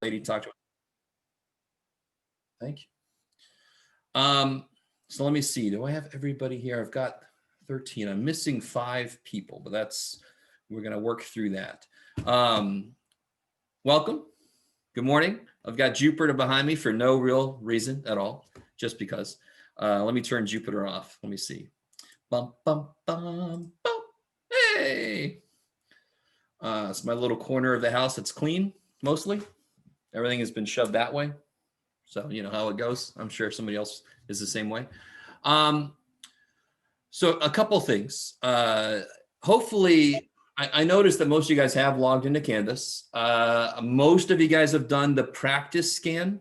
lady talk to. Thank you. So let me see. Do I have everybody here? I've got 13. I'm missing 5 people, but we're going to work through that. Welcome. Good morning. I've got Jupiter behind me for no real reason at all, just because. Let me turn Jupiter off. Let me see. Bum, bum, bum, bum. Hey. It's my little corner of the house that's clean, mostly. Everything has been shoved that way. So you know how it goes. I'm sure somebody else is the same way. So a couple things. Hopefully, I noticed that most of you guys have logged into Canvas. Most of you guys have done the practice scan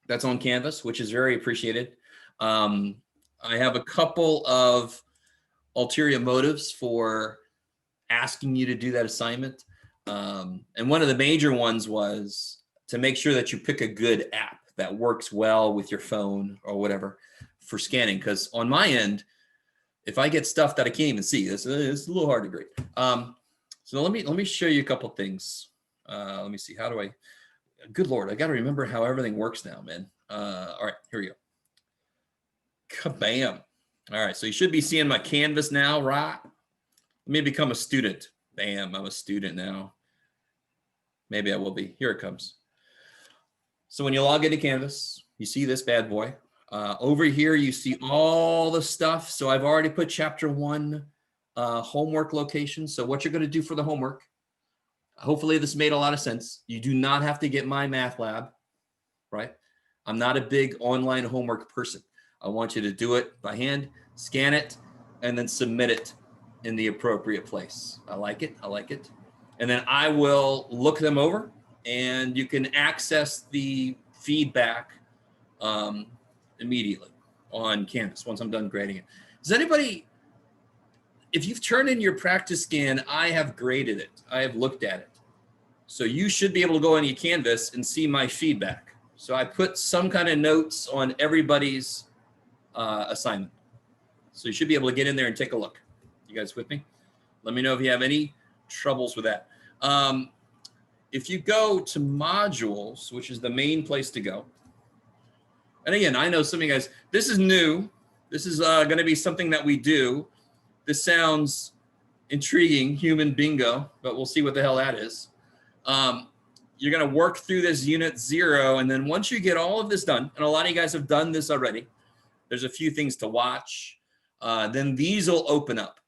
that's on Canvas, which is very appreciated. I have a couple of ulterior motives for asking you to do that assignment. And one of the major ones was to make sure that you pick a good app that works well with your phone or whatever for scanning. Because on my end, if I get stuff that I can't even see, it's a little hard to grade. So let me show you a couple things. Let me see. How do I? Good Lord, I got to remember how everything works now, man. All right, here we go. Kabam. All right, so you should be seeing my Canvas now, right? Let me become a student. Bam, I'm a student now. Maybe I will be. Here it comes. So when you log into Canvas, you see this bad boy. Over here, you see all the stuff. So I've already put chapter 1 homework location. So what you're going to do for the homework, hopefully this made a lot of sense. You do not have to get my math lab, right? I'm not a big online homework person. I want you to do it by hand, scan it, and then submit it in the appropriate place. I like it. I like it. And then I will look them over, and you can access the feedback immediately on Canvas once I'm done grading it. Does anybody, if you've turned in your practice scan, I have graded it. I have looked at it. So you should be able to go into Canvas and see my feedback. So I put some kind of notes on everybody's assignment. So you should be able to get in there and take a look. You guys with me? Let me know if you have any troubles with that. If you go to modules, which is the main place to go, and again, I know some of you guys, this is new. This is going to be something that we do. This sounds intriguing, human bingo, but we'll see what the hell that is. You're going to work through this unit 0, and then once you get all of this done, and a lot of you guys have done this already, there's a few things to watch. Then these will open up.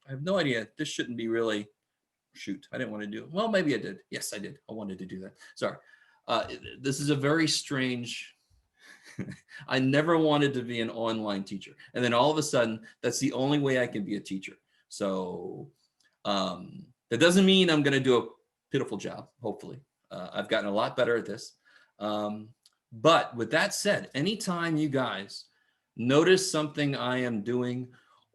I have no idea. This shouldn't be really, shoot, I didn't want to do it. Well, maybe I did. Yes, I did. I wanted to do that. Sorry. This is a very strange, I never wanted to be an online teacher. And then all of a sudden, that's the only way I can be a teacher. So that doesn't mean I'm going to do a pitiful job, hopefully. I've gotten a lot better at this. But with that said, anytime you guys notice something I am doing,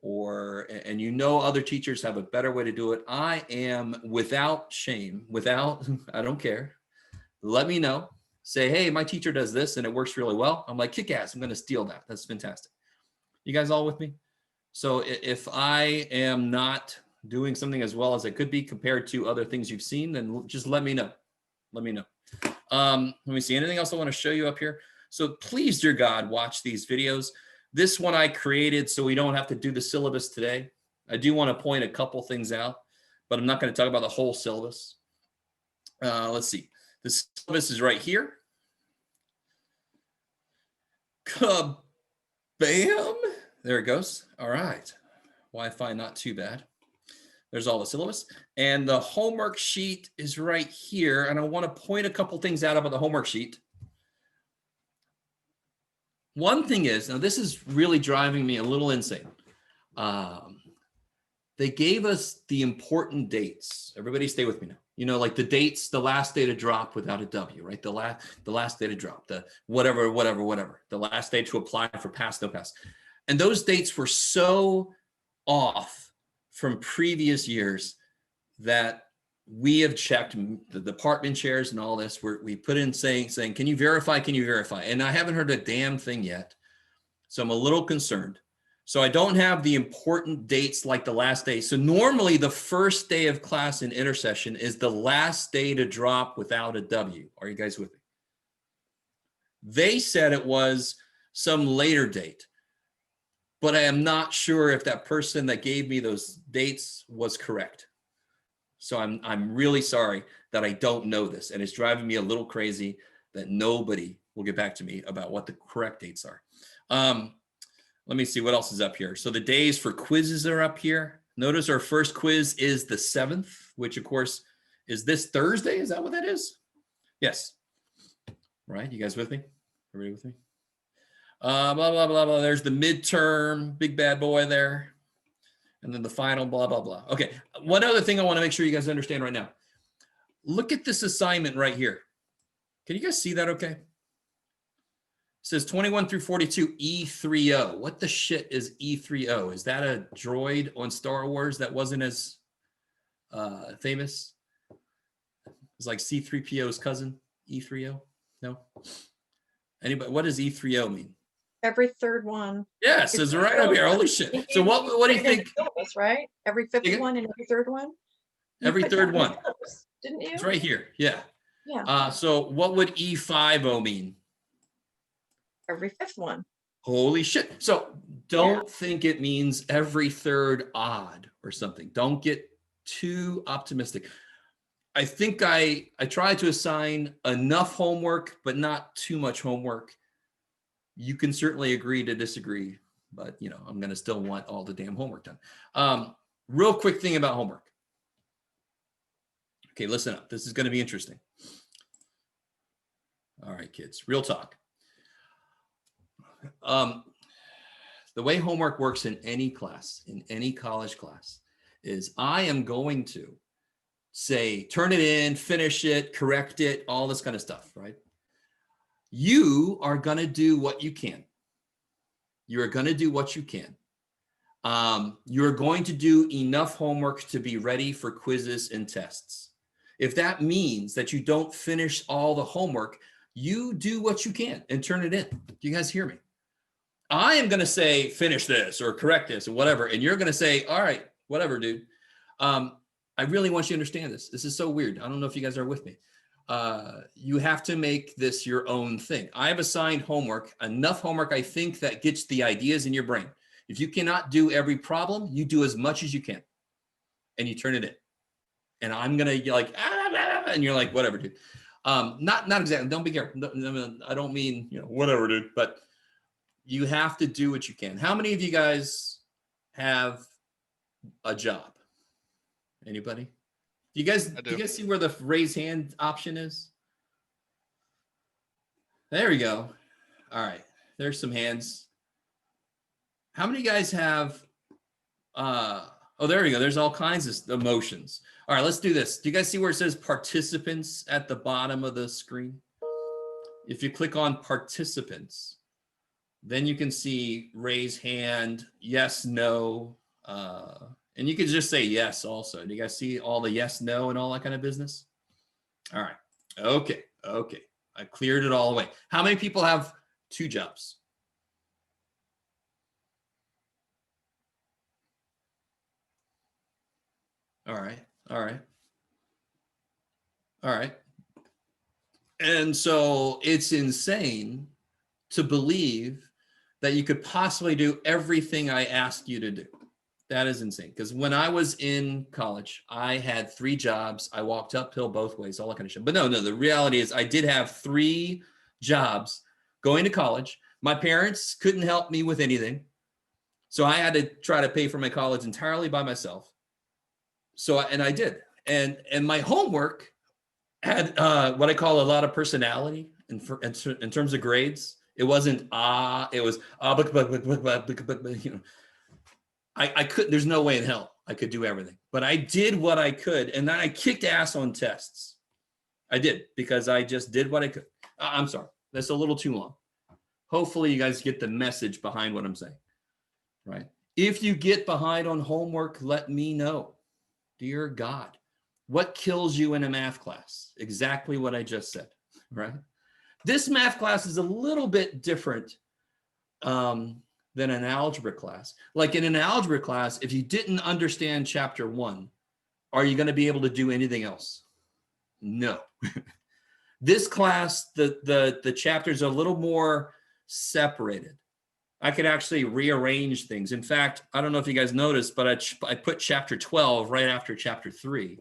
and you know other teachers have a better way to do it, I am without shame, I don't care. Let me know. Say, hey, my teacher does this and it works really well. I'm like, kick ass. I'm going to steal that. That's fantastic. You guys all with me? So if I am not doing something as well as I could be compared to other things you've seen, then just let me know. Let me know. Let me see. Anything else I want to show you up here? So please, dear God, watch these videos. This one I created so we don't have to do the syllabus today. I do want to point a couple things out, but I'm not going to talk about the whole syllabus. Let's see. The syllabus is right here. Kabam! There it goes. All right. Wi-Fi not too bad. There's all the syllabus. And the homework sheet is right here. And I want to point a couple things out about the homework sheet. One thing is, now this is really driving me a little insane. They gave us the important dates. Everybody stay with me now. You know, like the dates, the last day to drop without a W, right? The last day to drop, the whatever. The last day to apply for pass, no pass. And those dates were so off from previous years that we have checked, the department chairs and all this, we put in saying, can you verify? And I haven't heard a damn thing yet. So I'm a little concerned. So I don't have the important dates like the last day. So normally the first day of class in intercession is the last day to drop without a W. Are you guys with me? They said it was some later date, but I am not sure if that person that gave me those dates was correct. So I'm really sorry that I don't know this, and it's driving me a little crazy that nobody will get back to me about what the correct dates are. Let me see what else is up here. So the days for quizzes are up here. Notice our first quiz is the 7th, which of course is this Thursday. Is that what that is? Yes. Right. You guys with me? Everybody with me? Blah, blah, blah, blah. There's the midterm, big bad boy there. And then the final, blah, blah, blah. Okay. One other thing I want to make sure you guys understand right now. Look at this assignment right here. Can you guys see that okay? It says 21 through 42, E30. What the shit is E30? Is that a droid on Star Wars that wasn't as famous? It's like C-3PO's cousin, E30? No? Anybody? What does E30 mean? Every third one. Yeah, it says right up here. Holy shit. So what do you think? Syllabus, right? Every fifth one and every third one? Every third one. Syllabus, didn't you? It's right here. Yeah. Yeah. So what would E50 mean? Every fifth one. Holy shit. So don't think it means every third odd or something. Don't get too optimistic. I think I try to assign enough homework, but not too much homework. You can certainly agree to disagree, but you know, I'm going to still want all the damn homework done. Real quick thing about homework. Okay, listen up. This is going to be interesting. All right, kids, real talk. The way homework works in any class, in any college class, is I am going to say, turn it in, finish it, correct it, all this kind of stuff, right? You are going to do what you can. You are going to do what you can. You're going to do enough homework to be ready for quizzes and tests. If that means that you don't finish all the homework, you do what you can and turn it in. Do you guys hear me? I am going to say, finish this or correct this or whatever. And you're going to say, all right, whatever, dude. I really want you to understand this. This is so weird. I don't know if you guys are with me. You have to make this your own thing. I have assigned homework, enough homework, I think, that gets the ideas in your brain. If you cannot do every problem, you do as much as you can and you turn it in. And I'm going to like, and you're like, whatever, dude. Not exactly. Don't be careful. I don't mean, you know, whatever, dude, but you have to do what you can. How many of you guys have a job? Anybody? Do you guys see where the raise hand option is? There we go. All right. There's some hands. How many guys have oh, there we go. There's all kinds of emotions. All right, let's do this. Do you guys see where it says participants at the bottom of the screen? If you click on participants, then you can see raise hand, yes, no, and you can just say yes also. Do you guys see all the yes, no, and all that kind of business? All right. Okay. I cleared it all away. How many people have 2 jobs? All right. And so it's insane to believe that you could possibly do everything I asked you to do. That is insane. Because when I was in college, I had 3 jobs. I walked uphill both ways, all that kind of shit. But no, the reality is I did have 3 jobs going to college. My parents couldn't help me with anything. So I had to try to pay for my college entirely by myself. So, and I did. And my homework had what I call a lot of personality in terms of grades. It wasn't, it was, you know, I couldn't, there's no way in hell I could do everything, but I did what I could. And then I kicked ass on tests. I did, because I just did what I could. I'm sorry, that's a little too long. Hopefully you guys get the message behind what I'm saying, right? If you get behind on homework, let me know. Dear God, what kills you in a math class? Exactly what I just said, right? This math class is a little bit different than an algebra class. Like in an algebra class, if you didn't understand chapter 1, are you going to be able to do anything else? No. This class, the chapters are a little more separated. I could actually rearrange things. In fact, I don't know if you guys noticed, but I put chapter 12 right after chapter 3.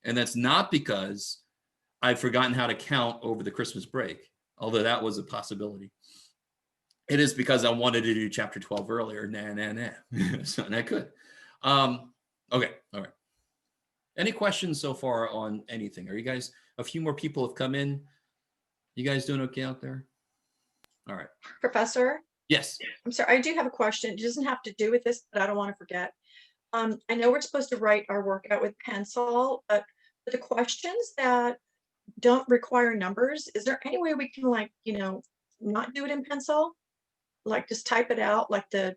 And that's not because I've forgotten how to count over the Christmas break, although that was a possibility. It is because I wanted to do chapter 12 earlier. So, and I could. Okay, all right. Any questions so far on anything? Are you guys, a few more people have come in. You guys doing okay out there? All right. Professor, Yes. I'm sorry, I do have a question. It doesn't have to do with this, but I don't want to forget. I know we're supposed to write our workout with pencil, but for the questions that don't require numbers, is there any way we can, like, not do it in pencil? Like just type it out like the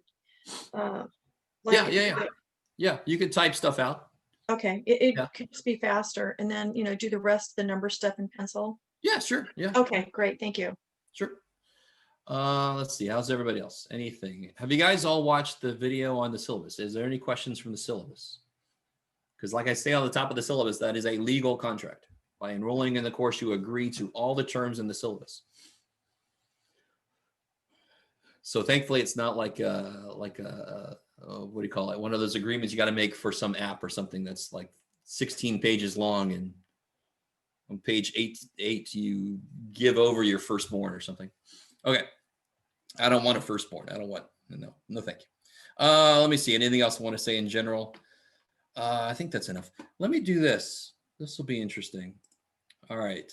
Yeah, you could type stuff out. Okay, it Yeah. could just be faster, and then do the rest of the number stuff in pencil. Yeah, sure. Yeah. Okay, great, thank you. Sure. Let's see. How's everybody else? Anything? Have you guys all watched the video on the syllabus? Is there any questions from the syllabus? Because like I say on the top of the syllabus, that is a legal contract. By enrolling in the course, you agree to all the terms in the syllabus. So thankfully, it's not like what do you call it? One of those agreements you got to make for some app or something that's like 16 pages long, and on page 8 you give over your firstborn or something. Okay, I don't want a firstborn. I don't want no, thank you. Let me see. Anything else I want to say in general? I think that's enough. Let me do this. This will be interesting. All right.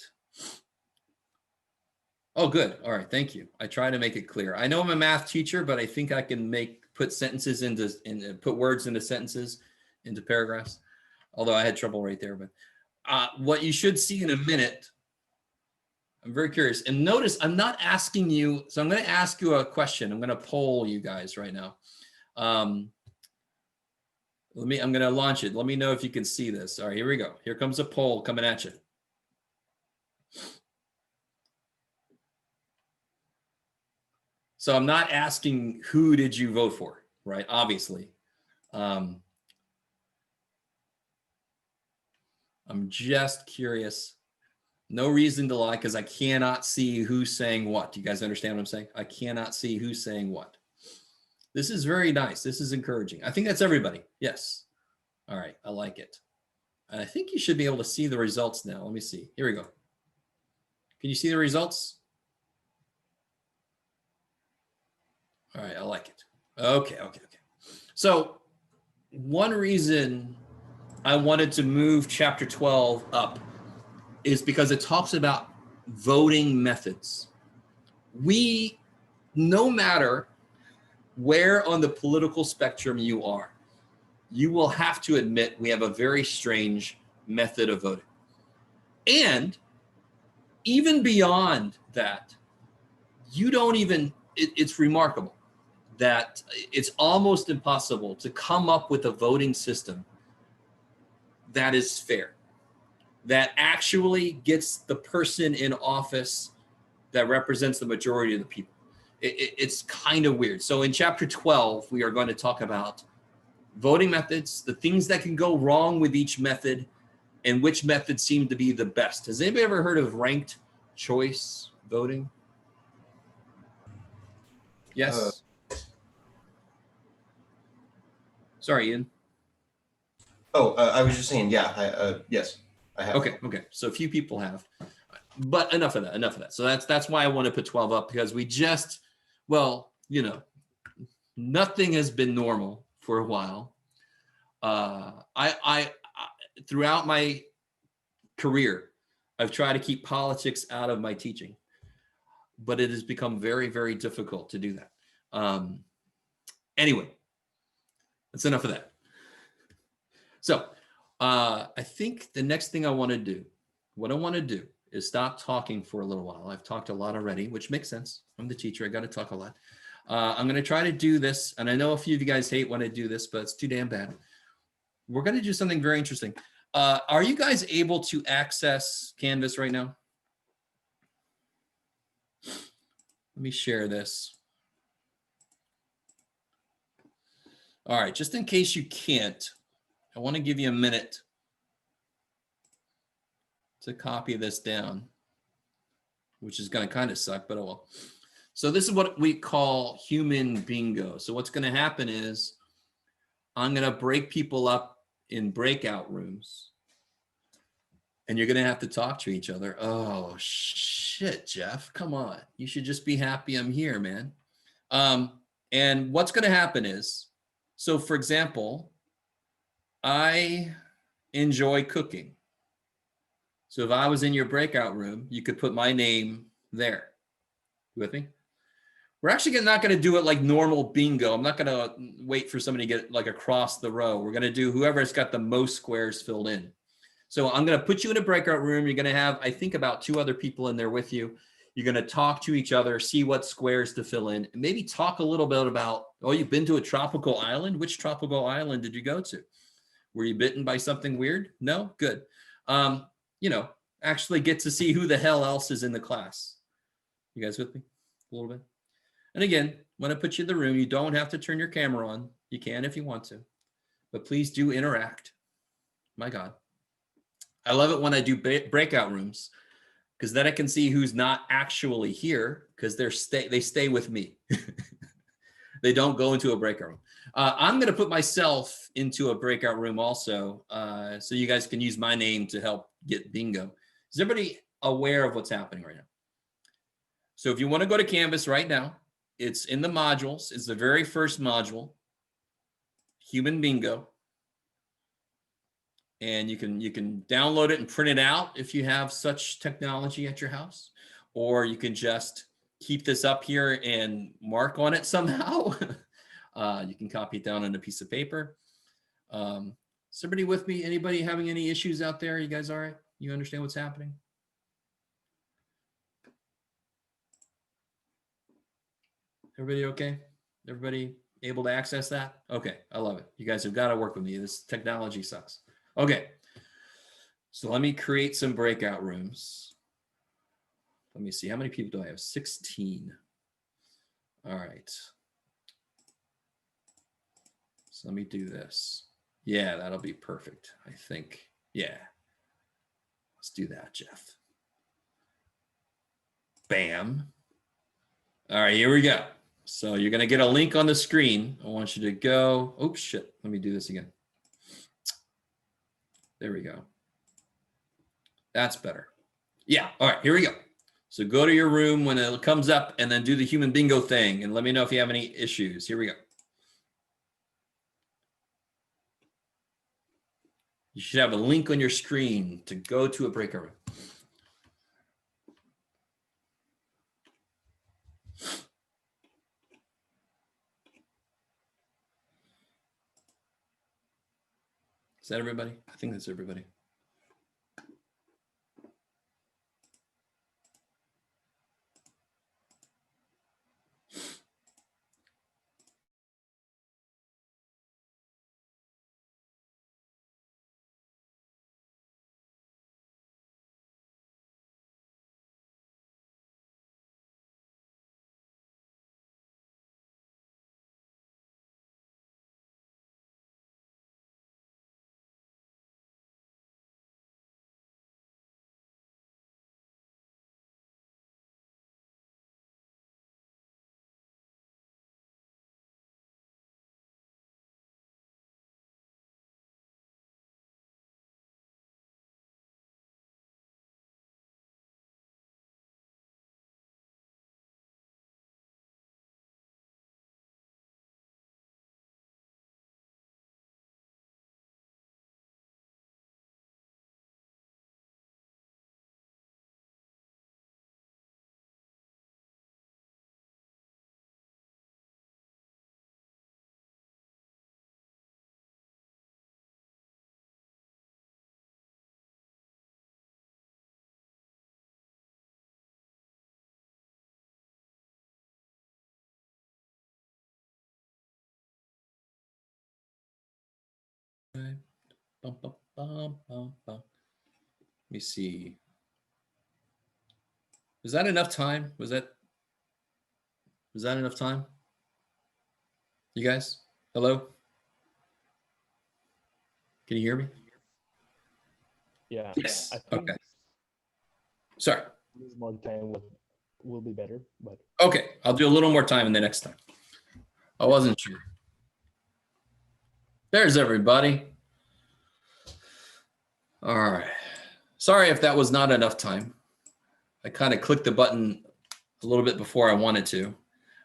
Oh, good. All right. Thank you. I try to make it clear. I know I'm a math teacher, but I think I can put sentences put words into sentences, into paragraphs. Although I had trouble right there, but what you should see in a minute. I'm very curious. And notice I'm not asking you. So I'm going to ask you a question. I'm going to poll you guys right now. I'm going to launch it. Let me know if you can see this. All right, here we go. Here comes a poll coming at you. So I'm not asking who did you vote for, right? Obviously. I'm just curious. No reason to lie, because I cannot see who's saying what. Do you guys understand what I'm saying? I cannot see who's saying what. This is very nice. This is encouraging. I think that's everybody. Yes. All right. I like it. And I think you should be able to see the results now. Let me see. Here we go. Can you see the results? All right. I like it. Okay. So one reason I wanted to move chapter 12 up is because it talks about voting methods. No matter where on the political spectrum you are, you will have to admit we have a very strange method of voting. And even beyond that, it's remarkable that it's almost impossible to come up with a voting system that is fair, that actually gets the person in office that represents the majority of the people. It's kind of weird. So in chapter 12, we are going to talk about voting methods, the things that can go wrong with each method, and which methods seem to be the best. Has anybody ever heard of ranked choice voting? Yes? Sorry, Ian. I was just saying, yeah, yes, I have. Okay. So a few people have, but enough of that. So that's why I want to put 12 up, because nothing has been normal for a while. I throughout my career, I've tried to keep politics out of my teaching, but it has become very, very difficult to do that. Anyway, that's enough of that. So I think the next thing what I want to do is stop talking for a little while. I've talked a lot already, which makes sense. I'm the teacher. I got to talk a lot. I'm going to try to do this. And I know a few of you guys hate when I do this, but it's too damn bad. We're going to do something very interesting. Are you guys able to access Canvas right now? Let me share this. All right, just in case you can't, I want to give you a minute to copy this down, which is going to kind of suck, but oh well. So this is what we call human bingo. So what's going to happen is I'm going to break people up in breakout rooms, and you're going to have to talk to each other. Oh, shit, Jeff, come on. You should just be happy I'm here, man. And what's going to happen is, so for example, I enjoy cooking. So if I was in your breakout room, you could put my name there. You with me? We're actually not going to do it like normal bingo. I'm not going to wait for somebody to get like across the row. We're going to do whoever's got the most squares filled in. So I'm going to put you in a breakout room. You're going to have, I think, about 2 other people in there with you. You're going to talk to each other, see what squares to fill in, and maybe talk a little bit about, oh, you've been to a tropical island? Which tropical island did you go to? Were you bitten by something weird? No? Good. You know, actually get to see who the hell else is in the class. You guys with me a little bit? And again, when I put you in the room, you don't have to turn your camera on. You can if you want to, but please do interact. My God. I love it when I do breakout rooms, because then I can see who's not actually here, because they stay with me. They don't go into a breakout room. I'm going to put myself into a breakout room also, so you guys can use my name to help get bingo. Is everybody aware of what's happening right now? So if you want to go to Canvas right now, it's in the modules. It's the very first module, Human Bingo. And you can download it and print it out if you have such technology at your house, or you can just keep this up here and mark on it somehow. You can copy it down on a piece of paper. Is everybody with me? Anybody having any issues out there? You guys all right? You understand what's happening? Everybody okay? Everybody able to access that? Okay, I love it. You guys have got to work with me. This technology sucks. Okay, so let me create some breakout rooms. Let me see, how many people do I have? 16. All right. So let me do this. Yeah, that'll be perfect, I think. Yeah. Let's do that, Jeff. Bam. All right, here we go. So you're going to get a link on the screen. I want you to go. Oops, shit. Let me do this again. There we go. That's better. Yeah. All right, here we go. So go to your room when it comes up and then do the human bingo thing and let me know if you have any issues. Here we go. You should have a link on your screen to go to a breakout room. Is that everybody? I think that's everybody. Okay. Bum, bum, bum, bum, bum. Let me see. Was that enough time? Was that enough time? You guys? Hello? Can you hear me? Yeah. Yes. I think Okay. Sorry. more time will be better, but Okay. I'll do a little more time in the next time. I wasn't sure. There's everybody. All right. Sorry if that was not enough time. I kind of clicked the button a little bit before I wanted to.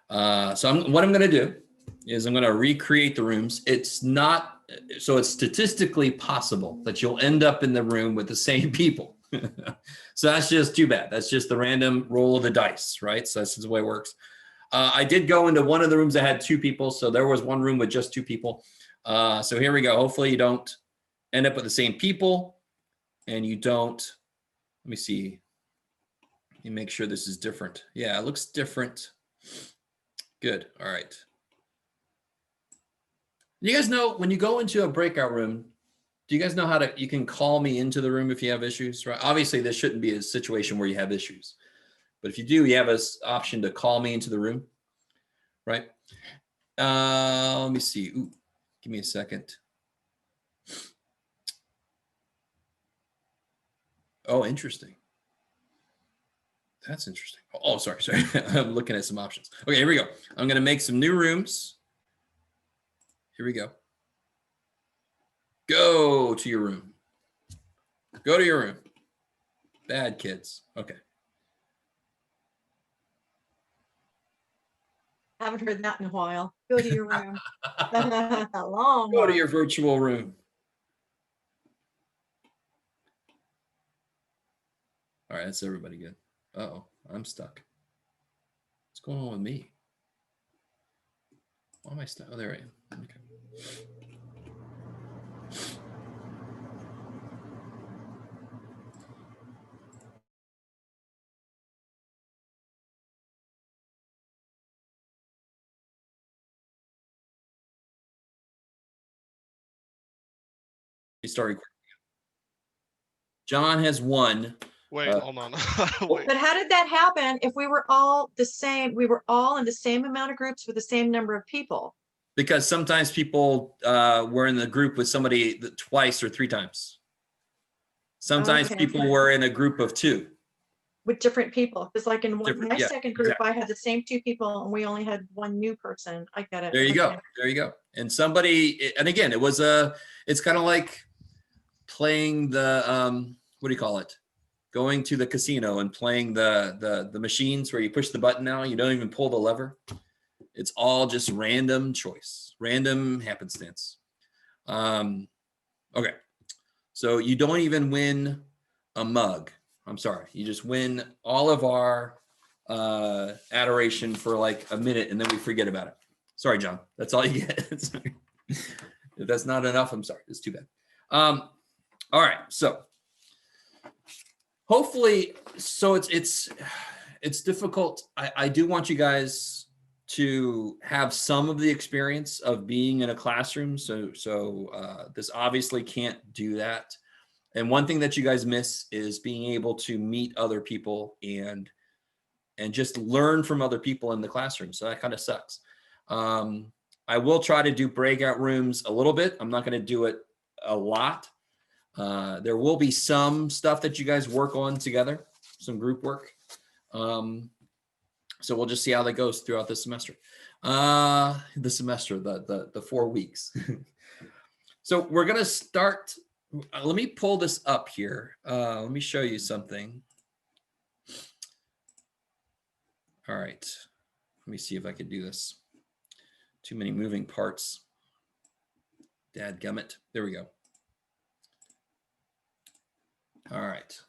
What I'm going to do is I'm going to recreate the rooms. It's statistically possible that you'll end up in the room with the same people. So that's just too bad. That's just the random roll of the dice, right? So that's just the way it works. I did go into one of the rooms that had 2 people. So there was one room with just 2 people. So here we go. Hopefully you don't end up with the same people and you don't, let me see. Let me make sure this is different. Yeah, it looks different. Good. All right. You guys know when you go into a breakout room, do you guys know how you can call me into the room if you have issues, right? Obviously, this shouldn't be a situation where you have issues. But if you do, you have an option to call me into the room, right? Let me see. Ooh, give me a second. Oh, interesting. That's interesting. Oh, sorry. I'm looking at some options. Okay, here we go. I'm going to make some new rooms. Here we go. Go to your room. Go to your room. Bad kids. Okay. Haven't heard that in a while. Go to your room. A long Go to while. your virtual room. All right, that's everybody good. Uh-oh, I'm stuck. What's going on with me? Why am I stuck? Oh, there I am. Okay. You start recording. John has won. Wait, hold on. Wait. But how did that happen if we were all the same? We were all in the same amount of groups with the same number of people. Because sometimes people were in the group with somebody twice or 3 times. Sometimes Okay. people were in a group of 2. With different people. Because like in my Yeah, second group, exactly. I had the same 2 people and we only had 1 new person. I get it. There you go. Okay. There you go. And and again, it's kind of like playing the, what do you call it? Going to the casino and playing the machines where you push the button now, you don't even pull the lever. It's all just random choice, random happenstance. Okay. So you don't even win a mug. I'm sorry. You just win all of our adoration for like a minute and then we forget about it. Sorry, John. That's all you get. If that's not enough, I'm sorry. It's too bad. All right. So hopefully, so it's difficult. I do want you guys to have some of the experience of being in a classroom. So this obviously can't do that. And one thing that you guys miss is being able to meet other people and just learn from other people in the classroom. So that kind of sucks. I will try to do breakout rooms a little bit. I'm not going to do it a lot. There will be some stuff that you guys work on together, some group work. So we'll just see how that goes throughout the semester. The 4 weeks. So we're going to start. Let me pull this up here. Let me show you something. All right. Let me see if I can do this. Too many moving parts. Dadgummit. There we go. All right.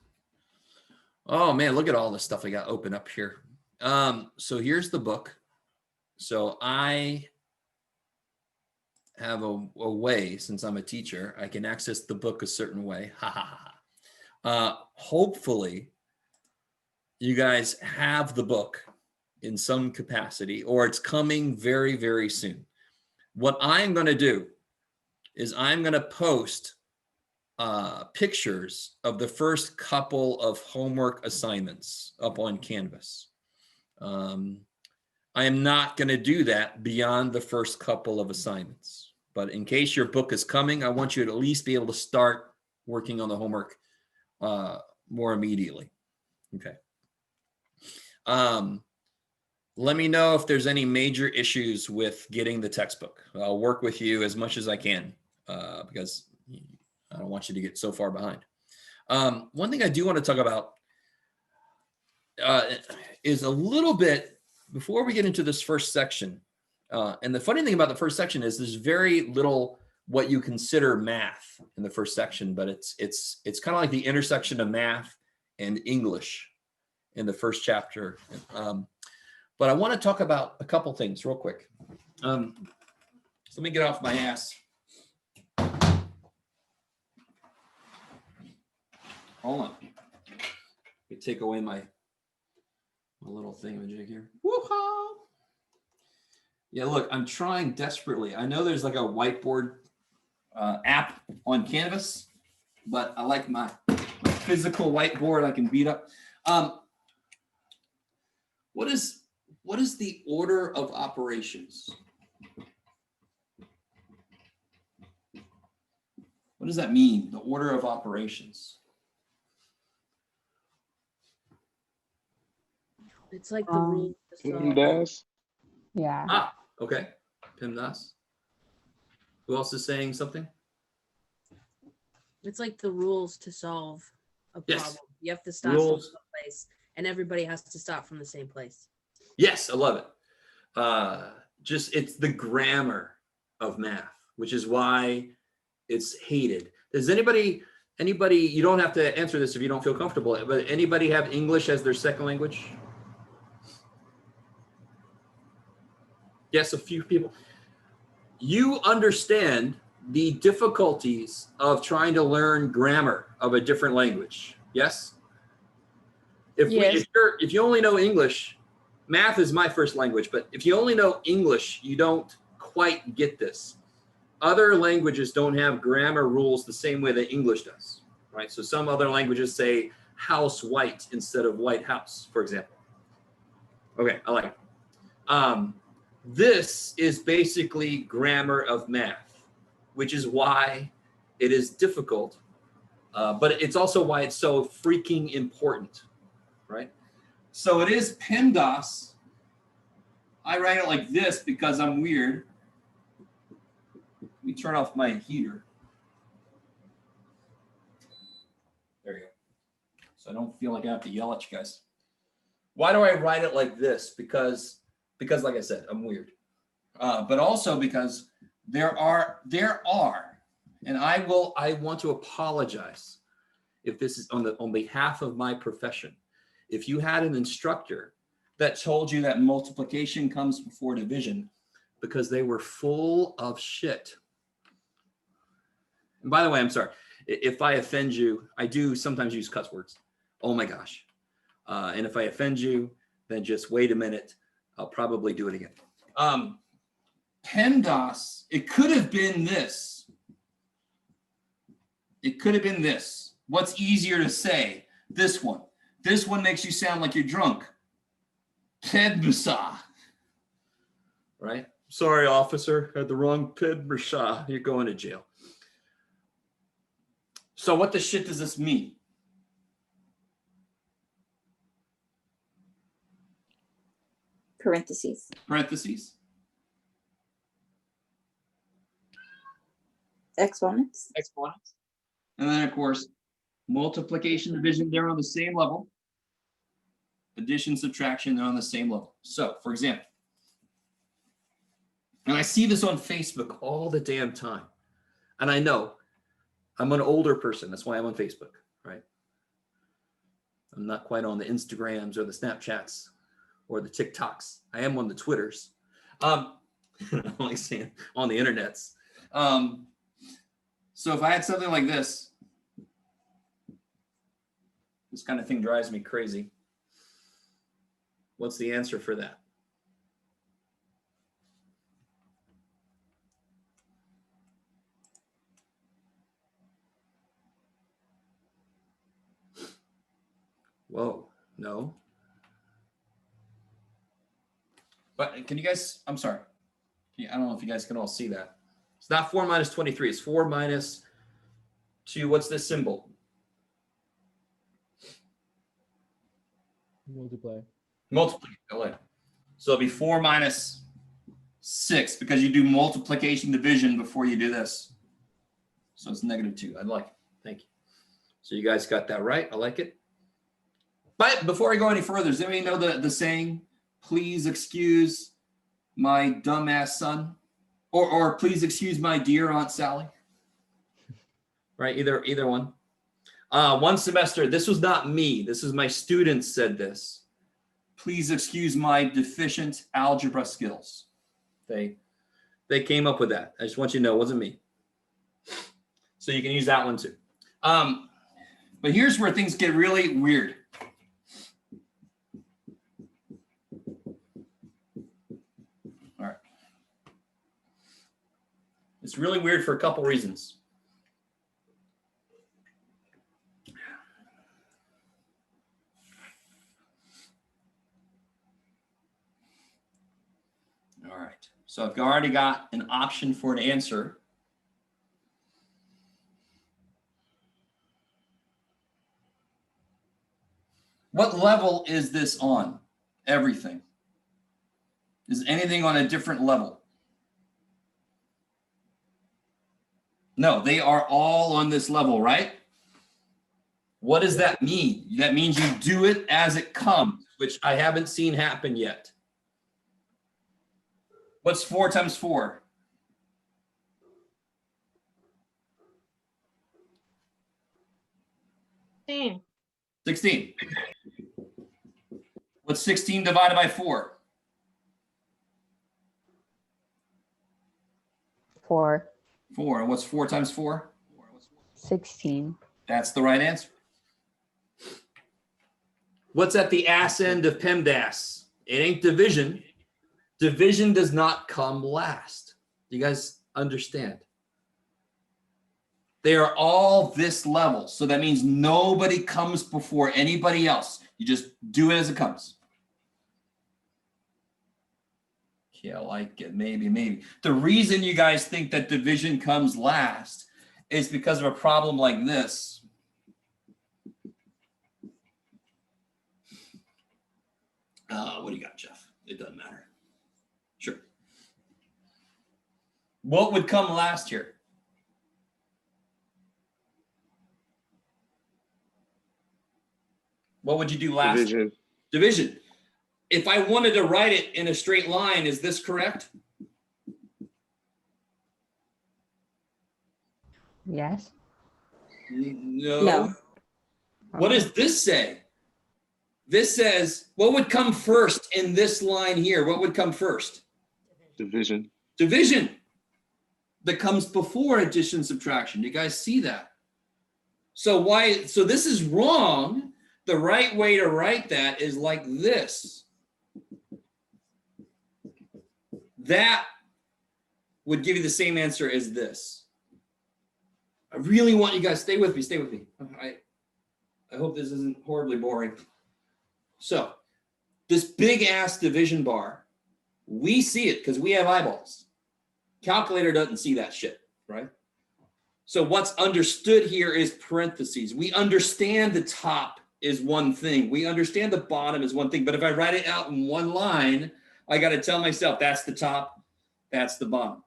Oh man, look at all this stuff I got open up here. So here's the book. So I have a way, since I'm a teacher, I can access the book a certain way. Ha ha ha. Hopefully you guys have the book in some capacity, or it's coming very, very soon. What I'm going to do is I'm going to post pictures of the first couple of homework assignments up on Canvas. I am not going to do that beyond the first couple of assignments, But in case your book is coming, I want you to at least be able to start working on the homework more immediately. Okay. Let me know if there's any major issues with getting the textbook. I'll work with you as much as I can because I don't want you to get so far behind. One thing I do want to talk about is a little bit before we get into this first section. And the funny thing about the first section is there's very little what you consider math in the first section, but it's kind of like the intersection of math and English in the first chapter. But I want to talk about a couple things real quick. So let me get off my ass. Hold on. Let me take away my little thingamajig here. Woo-ha! Yeah, look, I'm trying desperately. I know there's like a whiteboard app on Canvas, but I like my physical whiteboard I can beat up. What is the order of operations? What does that mean, the order of operations? It's like the rule. PEMDAS. Yeah. Ah, okay. PEMDAS. Who else is saying something? It's like the rules to solve a Yes. problem. You have to start Rules. from some place, and everybody has to start from the same place. Yes, I love it. It's the grammar of math, which is why it's hated. Does anybody, you don't have to answer this if you don't feel comfortable, but anybody have English as their second language? Yes, a few people. You understand the difficulties of trying to learn grammar of a different language. Yes? Yes. If you only know English, math is my first language, but if you only know English, you don't quite get this. Other languages don't have grammar rules the same way that English does, right? So some other languages say house white instead of white house, for example. Okay, I like it. This is basically grammar of math, which is why it is difficult, but it's also why it's so freaking important, right? So it is PEMDAS. I write it like this because I'm weird. Let me turn off my heater. There you go. So I don't feel like I have to yell at you guys. Why do I write it like this? Because like I said, I'm weird. But also because there are, and I want to apologize if this is on behalf of my profession. If you had an instructor that told you that multiplication comes before division because they were full of shit. And by the way, I'm sorry. If I offend you, I do sometimes use cuss words. Oh my gosh. And if I offend you, then just wait a minute. I'll probably do it again. PEMDAS, it could have been this. It could have been this. What's easier to say? This one. This one makes you sound like you're drunk. PEMDAS. Right? Sorry, officer. Had the wrong PEMDAS. You're going to jail. So what the shit does this mean? Parentheses. Parentheses. Exponents. Exponents. And then, of course, multiplication, division, they're on the same level. Addition, subtraction, they're on the same level. So, for example, and I see this on Facebook all the damn time. And I know I'm an older person. That's why I'm on Facebook, right? I'm not quite on the Instagrams or the Snapchats or the TikToks. I am on the Twitters. I'm only saying on the internets. So if I had something like this kind of thing drives me crazy. What's the answer for that? Whoa, no. But can you guys, I'm sorry. I don't know if you guys can all see that. It's not 4 minus 23. It's 4 minus 2. What's this symbol? Multiply. Multiply. So it'll be 4 minus 6 because you do multiplication division before you do this. So it's -2. I like it. Thank you. So you guys got that right. I like it. But before I go any further, does anybody know the saying, please excuse my dumbass son? Or please excuse my dear Aunt Sally? Right, either one. One semester, this was not me. This is my students said this. Please excuse my deficient algebra skills. They came up with that. I just want you to know it wasn't me. So you can use that one too. But here's where things get really weird. All right. It's really weird for a couple reasons. All right. So I've already got an option for an answer. What level is this on? Everything. Is anything on a different level? No, they are all on this level, right? What does that mean? That means you do it as it comes, which I haven't seen happen yet. What's 4 times 4? 16. What's 16 divided by 4? 4. 4. And what's 4 times 4? 16. That's the right answer. What's at the ass end of PEMDAS? It ain't division. Division does not come last. You guys understand? They are all this level. So that means nobody comes before anybody else. You just do it as it comes. Yeah, I like it. Maybe. The reason you guys think that division comes last is because of a problem like this. What do you got, Jeff? It doesn't matter. Sure. What would come last here? What would you do last? Division. Division. If I wanted to write it in a straight line, is this correct? Yes. No. No. What does this say? This says, what would come first in this line here? What would come first? Division. Division. That comes before addition, subtraction. You guys see that? So this is wrong. The right way to write that is like this. That would give you the same answer as this. I really want you guys, stay with me. I hope this isn't horribly boring. So this big ass division bar, we see it because we have eyeballs. Calculator doesn't see that shit, right? So what's understood here is parentheses. We understand the top is one thing. We understand the bottom is one thing. But if I write it out in one line, I got to tell myself that's the top, that's the bottom.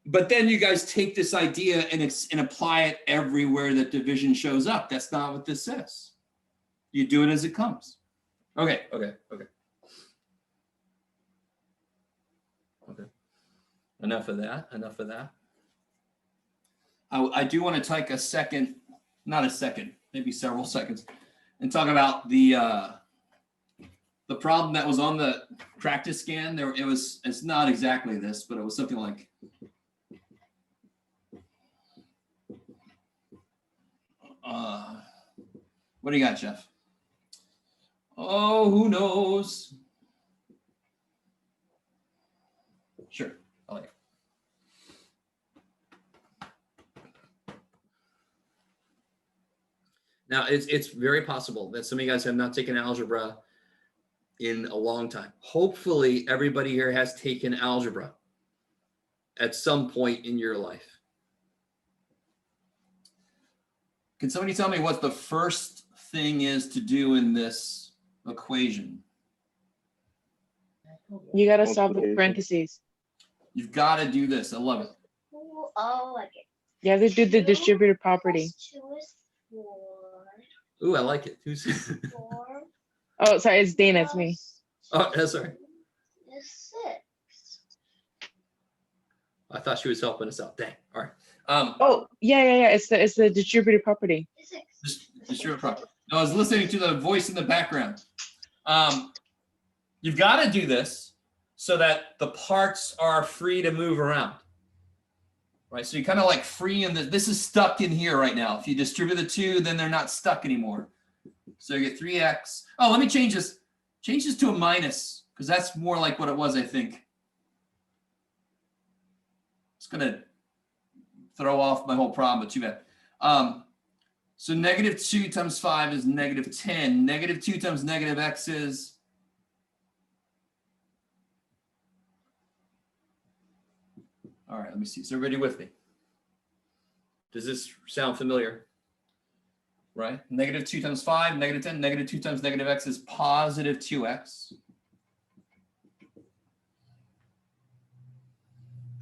But then you guys take this idea and apply it everywhere that division shows up. That's not what this says. You do it as it comes. Okay. Enough of that. I do want to take a second, not a second, maybe several seconds, and talk about the problem that was on the practice scan. It's not exactly this, but it was something like, what do you got, Jeff? Oh, who knows? Sure, I like it. Now, it's very possible that some of you guys have not taken algebra in a long time. Hopefully, everybody here has taken algebra. at some point in your life. Can somebody tell me what the first thing is to do in this equation? You gotta solve the parentheses. You've got to do this. I love it. You have to do the distributive property. Ooh, I like it. Who's? Oh, sorry, it's Dana, it's me. Oh, that's sorry. I thought she was helping us out. Dang. All right. Oh, yeah. It's the distributive property. Distributive property. No, I was listening to the voice in the background. You've got to do this so that the parts are free to move around. Right, so you kind of like free in this is stuck in here right now. If you distribute the 2, then they're not stuck anymore. So you get 3x. Oh, let me change this. Change this to a minus, because that's more like what it was, I think. It's gonna throw off my whole problem, but too bad. So negative 2 times 5 is negative 10. Negative 2 times negative x is all right, let me see. Is everybody with me? Does this sound familiar? Right? Negative 2 times 5, negative 10, negative 2 times negative x is positive 2x.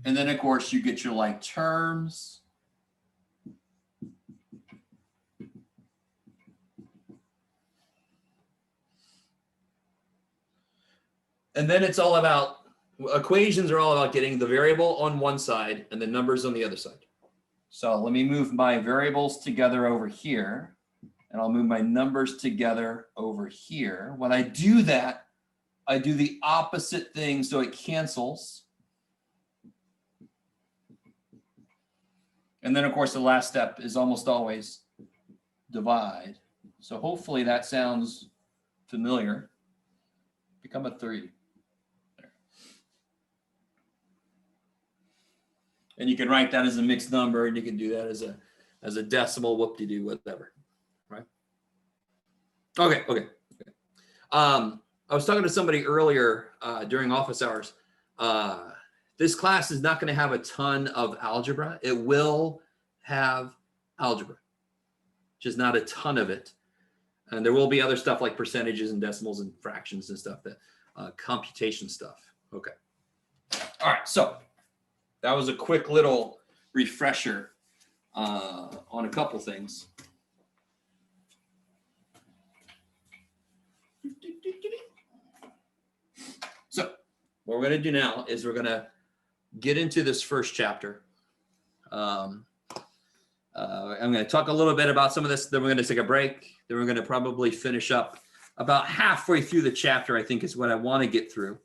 And then, of course, you get your like terms. And then it's all about, equations are all about getting the variable on one side and the numbers on the other side. So let me move my variables together over here, and I'll move my numbers together over here. When I do that, I do the opposite thing so it cancels. And then, of course, the last step is almost always divide. So hopefully that sounds familiar. Become a 3. And you can write that as a mixed number, and you can do that as a decimal, whoop-de-doo, whatever, right? Okay. I was talking to somebody earlier during office hours. This class is not going to have a ton of algebra. It will have algebra, just not a ton of it. And there will be other stuff like percentages and decimals and fractions and stuff, that computation stuff. Okay. All right, so that was a quick little refresher on a couple things. So what we're going to do now is we're going to get into this first chapter. I'm going to talk a little bit about some of this, then we're going to take a break, then we're going to probably finish up about halfway through the chapter, I think is what I want to get through.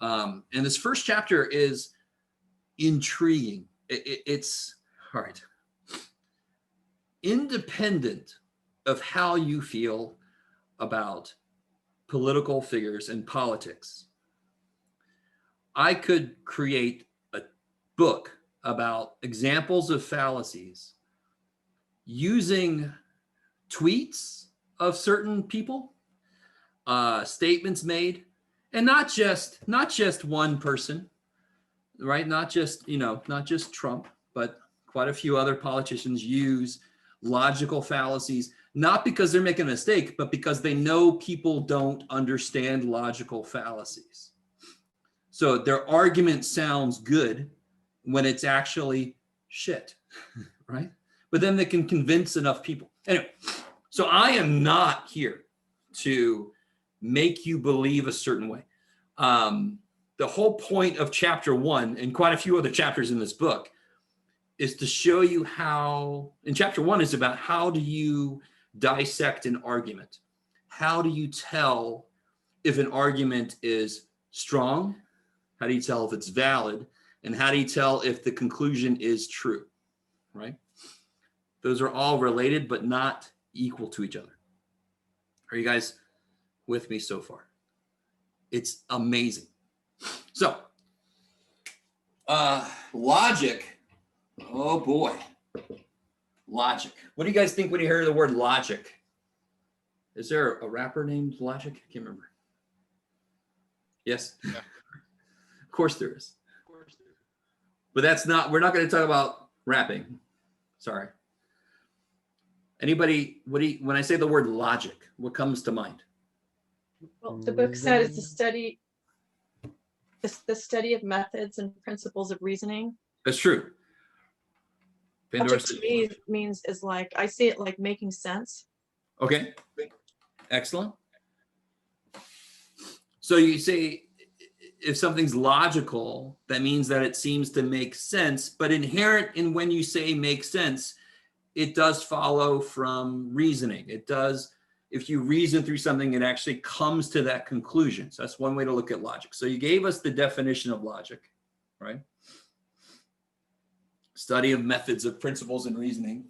And this first chapter is intriguing. It's all right. Independent of how you feel about political figures and politics, I could create a book about examples of fallacies using tweets of certain people, statements made, and not just one person, right? Not just Trump, but quite a few other politicians use logical fallacies, not because they're making a mistake, but because they know people don't understand logical fallacies. So their argument sounds good when it's actually shit, right? But then they can convince enough people. Anyway, so I am not here to make you believe a certain way. The whole point of chapter 1, and quite a few other chapters in this book, is to show you how, and chapter 1 is about how do you dissect an argument? How do you tell if an argument is strong? How do you tell if it's valid? And how do you tell if the conclusion is true, right? Those are all related, but not equal to each other. Are you guys with me so far? It's amazing. So, logic. Oh boy. Logic. What do you guys think when you hear the word logic? Is there a rapper named Logic? I can't remember. Yes? Yeah. Of course there is. But that's not, we're not going to talk about rapping. Sorry. Anybody, when I say the word logic, what comes to mind? Well, the book said it's the study of methods and principles of reasoning, That's true. Pandora which to me means is like, I see it like making sense. Okay, excellent. So you say if something's logical, that means that it seems to make sense, but inherent in when you say make sense, it does follow from reasoning. It does, if you reason through something, it actually comes to that conclusion. So that's one way to look at logic. So you gave us the definition of logic, right? Study of methods of principles and reasoning.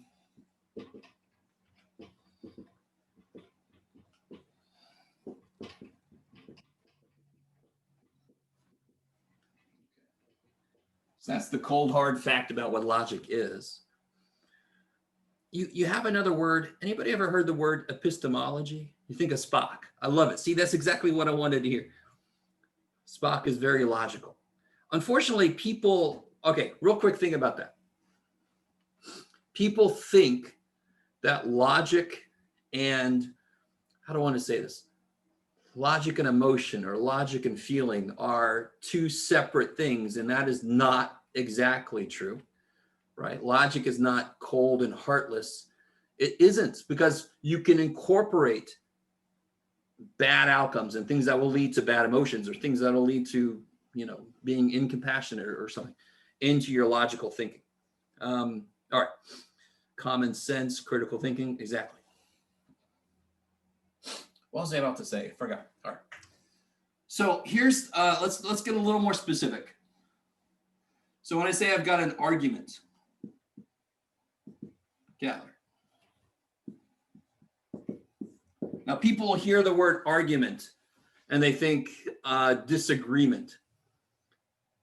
So that's the cold hard fact about what logic is. You have another word. Anybody ever heard the word epistemology? You think of Spock. I love it. See, that's exactly what I wanted to hear. Spock is very logical. Unfortunately, people, okay, real quick thing about that. People think that logic and, how do I want to say this? Logic and emotion or logic and feeling are two separate things, and that is not exactly true, right? Logic is not cold and heartless. It isn't, because you can incorporate bad outcomes and things that will lead to bad emotions or things that will lead to, you know, being incompassionate or something into your logical thinking. All right. Common sense, critical thinking, exactly. What was I about to say? I forgot. All right. So here's, let's get a little more specific. So when I say I've got an argument, gather. Now people hear the word argument and they think disagreement,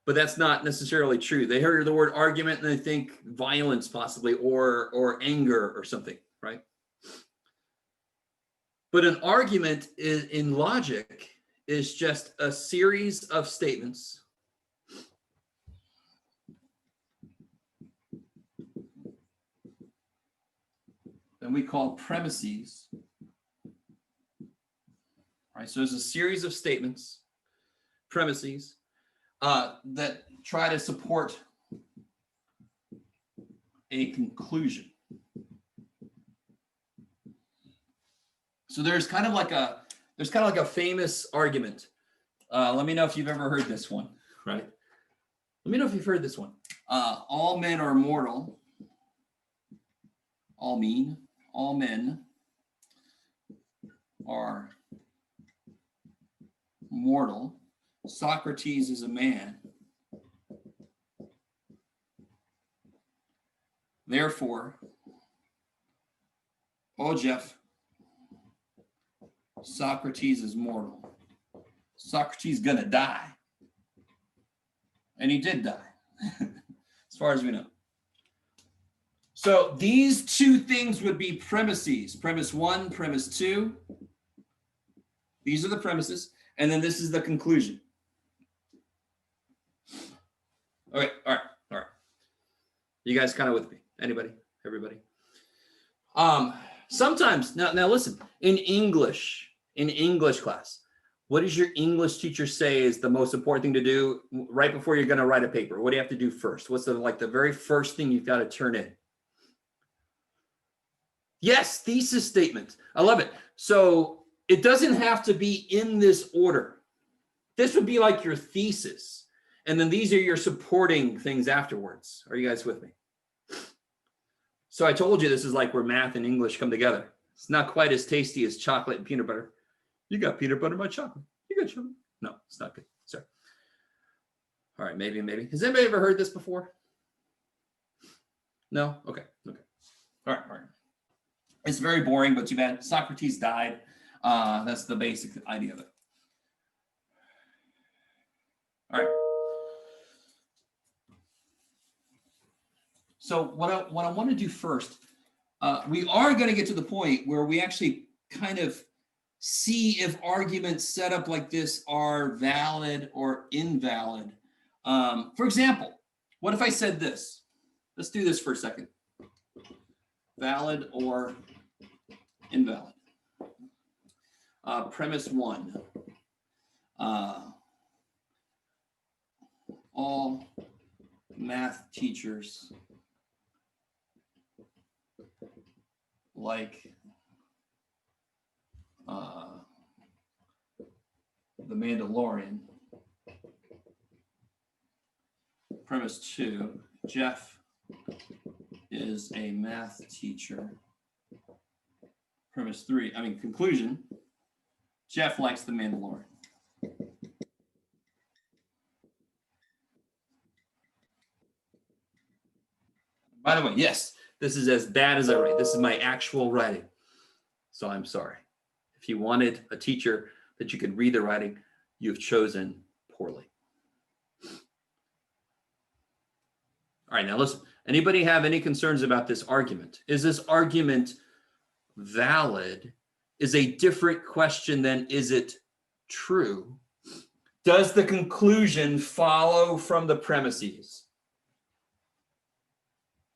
but that's not necessarily true. They hear the word argument and they think violence possibly, or anger or something, right? But an argument in logic is just a series of statements that we call premises. Right, so there's a series of statements, premises, that try to support a conclusion. So there's kind of like a famous argument. Let me know if you've ever heard this one, right? Let me know if you've heard this one. All men are mortal. All men are mortal. Socrates is a man. Therefore, oh Jeff, Socrates is mortal. Socrates gonna die. And he did die, as far as we know. So these two things would be premises. Premise one, premise two. These are the premises. And then this is the conclusion. Okay, all right. You guys kind of with me? Anybody? Everybody? Sometimes, now listen, in English class, what does your English teacher say is the most important thing to do right before you're going to write a paper? What do you have to do first? What's the very first thing you've got to turn in? Yes, thesis statement. I love it. So it doesn't have to be in this order. This would be like your thesis. And then these are your supporting things afterwards. Are you guys with me? So I told you this is like where math and English come together. It's not quite as tasty as chocolate and peanut butter. You got peanut butter, my chocolate. You got chocolate. No, it's not good. Sorry. All right, maybe. Has anybody ever heard this before? No? Okay. All right. It's very boring, but too bad. Socrates died. That's the basic idea of it. All right. So what I want to do first, we are going to get to the point where we actually kind of see if arguments set up like this are valid or invalid. For example, What if I said this? Let's do this for a second. Valid or invalid. Premise 1. All math teachers like The Mandalorian. Premise 2, Jeff is a math teacher. Premise 3, conclusion, Jeff likes The Mandalorian. By the way, yes, this is as bad as I write. This is my actual writing. So I'm sorry. If you wanted a teacher that you could read the writing, you've chosen poorly. All right, now listen. Anybody have any concerns about this argument? Is this argument valid? Is a different question than is it true? Does the conclusion follow from the premises?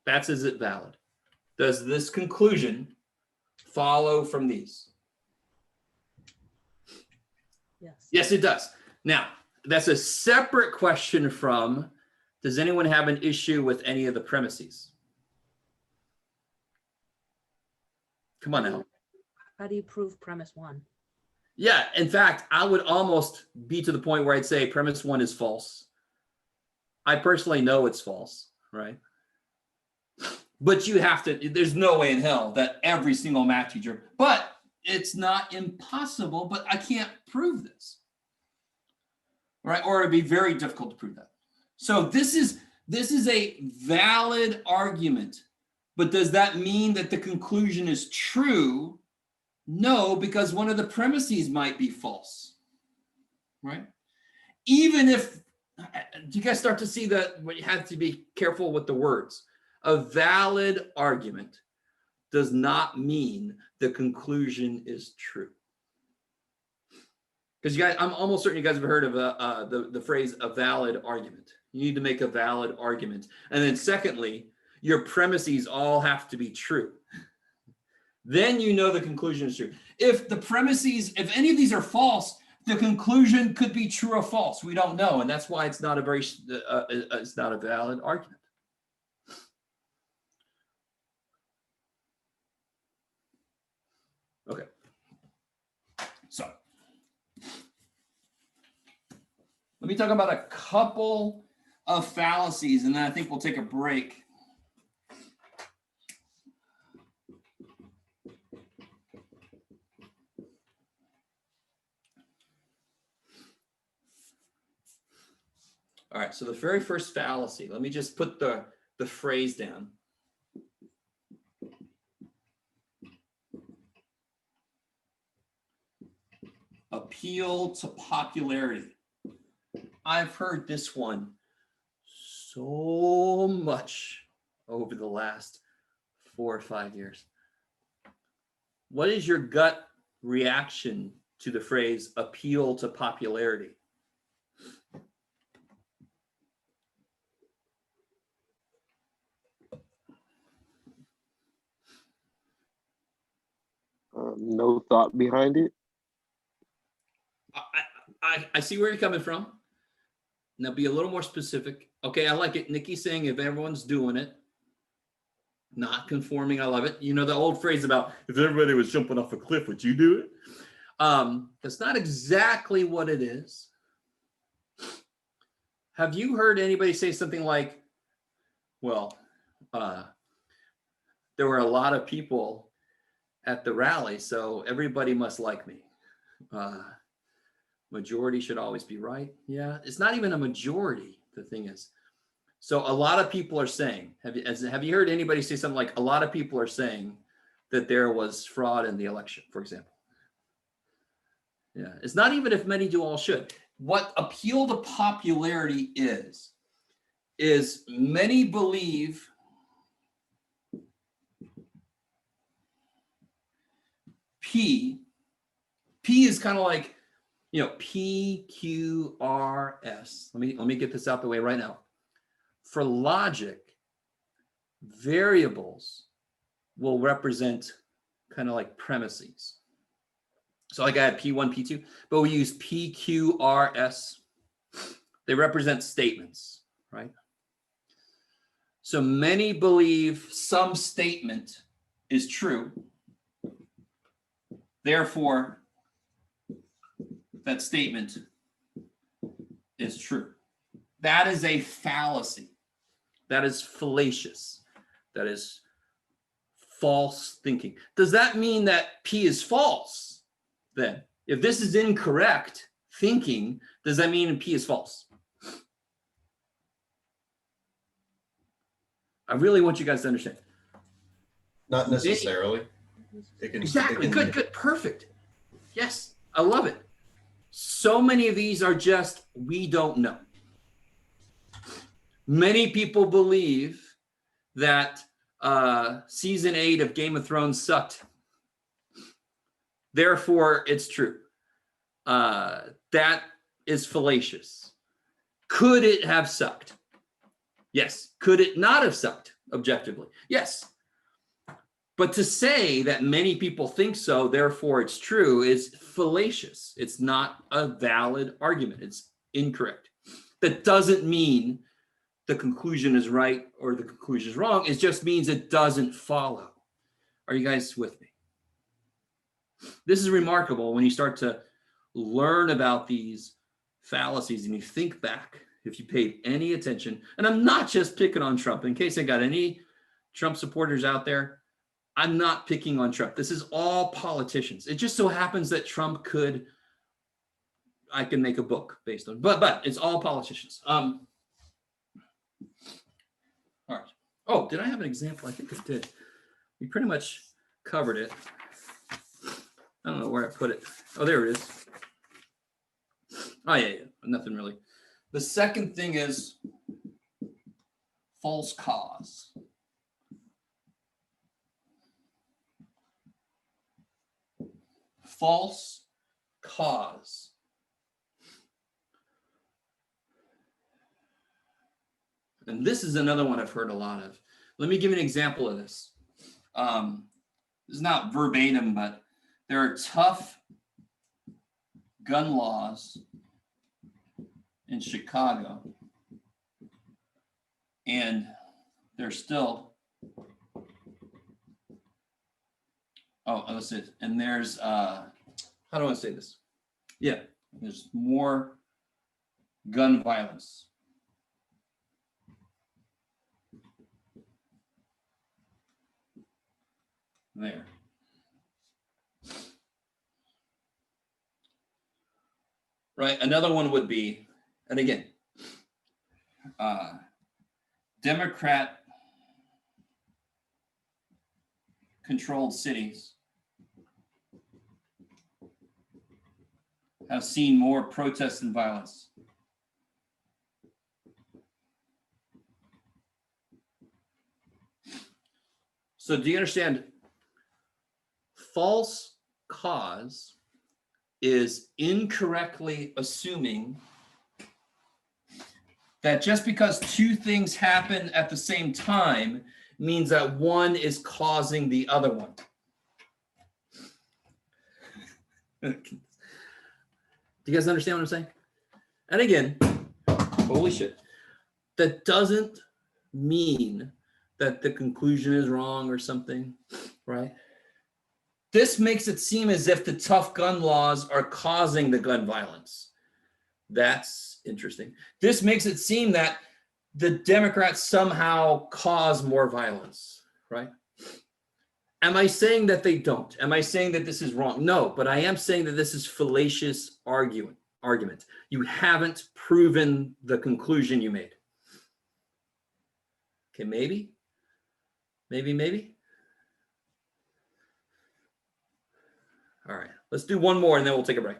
That's, is it valid? Does this conclusion follow from these? Yes. Yes, it does. Now, that's a separate question from, does anyone have an issue with any of the premises? Come on now. How do you prove premise 1? Yeah, in fact, I would almost be to the point where I'd say premise 1 is false. I personally know it's false, right? But you have to, there's no way in hell that every single math teacher, but it's not impossible, but I can't prove this, right? Or it'd be very difficult to prove that. So this is a valid argument, but does that mean that the conclusion is true? No, because one of the premises might be false, right? Even if, do you guys start to see that you have to be careful with the words? A valid argument does not mean the conclusion is true. Because you guys, I'm almost certain you guys have heard of the phrase a valid argument. You need to make a valid argument. And then secondly, your premises all have to be true. Then you know the conclusion is true. If the premises, if any of these are false, the conclusion could be true or false. We don't know. And that's why it's not a very, it's not a valid argument. Okay. So let me talk about a couple of fallacies, and then I think we'll take a break. All right, so the very first fallacy, let me just put the phrase down. Appeal to popularity. I've heard this one so much over the last 4 or 5 years. What is your gut reaction to the phrase appeal to popularity? No thought behind it. I see where you're coming from. Now be a little more specific. Okay, I like it. Nikki's saying if everyone's doing it, not conforming, I love it. You know the old phrase about if everybody was jumping off a cliff, would you do it? That's not exactly what it is. Have you heard anybody say something like, well, there were a lot of people at the rally, so everybody must like me. Majority should always be right. Yeah, it's not even a majority, the thing is. So a lot of people are saying, have you heard anybody say something like, a lot of people are saying that there was fraud in the election, for example? Yeah, it's not even if many do, all should. What appeal to popularity is many believe P is kind of like, you know, PQRS. Let me get this out the way right now. for logic, variables will represent kind of like premises. So like I had P1, P2, but we use P, Q, R, S. They represent statements, right? So many believe some statement is true. Therefore, that statement is true. That is a fallacy. That is fallacious. That is false thinking. Does that mean that P is false then? If this is incorrect thinking, does that mean P is false? I really want you guys to understand. Not necessarily. Exactly. Good. Perfect. Yes, I love it. So many of these are just, we don't know. Many people believe that season 8 of Game of Thrones sucked. Therefore, it's true. That is fallacious. Could it have sucked? Yes. Could it not have sucked objectively? Yes. But to say that many people think so, therefore it's true, is fallacious. It's not a valid argument. It's incorrect. That doesn't mean the conclusion is right or the conclusion is wrong. It just means it doesn't follow. Are you guys with me? This is remarkable when you start to learn about these fallacies and you think back, if you paid any attention, and I'm not just picking on Trump, in case I got any Trump supporters out there, I'm not picking on Trump. This is all politicians. It just so happens that Trump I can make a book based on, but it's all politicians. All right. Oh, did I have an example? I think I did. We pretty much covered it. I don't know where I put it. Oh, there it is. Oh, yeah. Nothing really. The second thing is false cause. False cause. And this is another one I've heard a lot of. Let me give you an example of this. This is not verbatim, but there are tough gun laws in Chicago, and they're still, let's see, and there's, how do I say this? Yeah, there's more gun violence. There. Right, another one would be, and again, Democrat controlled cities have seen more protests and violence. So do you understand? False cause is incorrectly assuming that just because two things happen at the same time means that one is causing the other one. Do you guys understand what I'm saying? And again, holy shit, that doesn't mean that the conclusion is wrong or something, right? This makes it seem as if the tough gun laws are causing the gun violence. That's interesting. This makes it seem that the Democrats somehow cause more violence, right? Am I saying that they don't? Am I saying that this is wrong? No, but I am saying that this is fallacious argument. You haven't proven the conclusion you made. Okay, maybe. All right, let's do one more and then we'll take a break.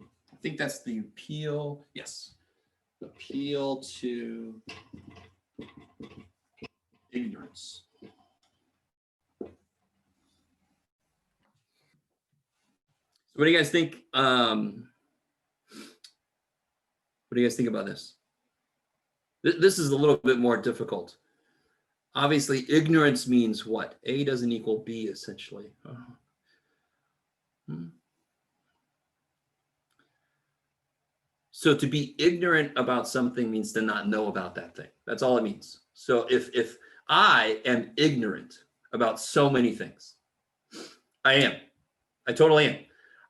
I think that's the appeal. Yes. Appeal to ignorance. what do you guys think? What do you guys think about this? This is a little bit more difficult. Obviously, ignorance means what? A doesn't equal B, essentially. So to be ignorant about something means to not know about that thing. That's all it means. So if I am ignorant about so many things, I totally am.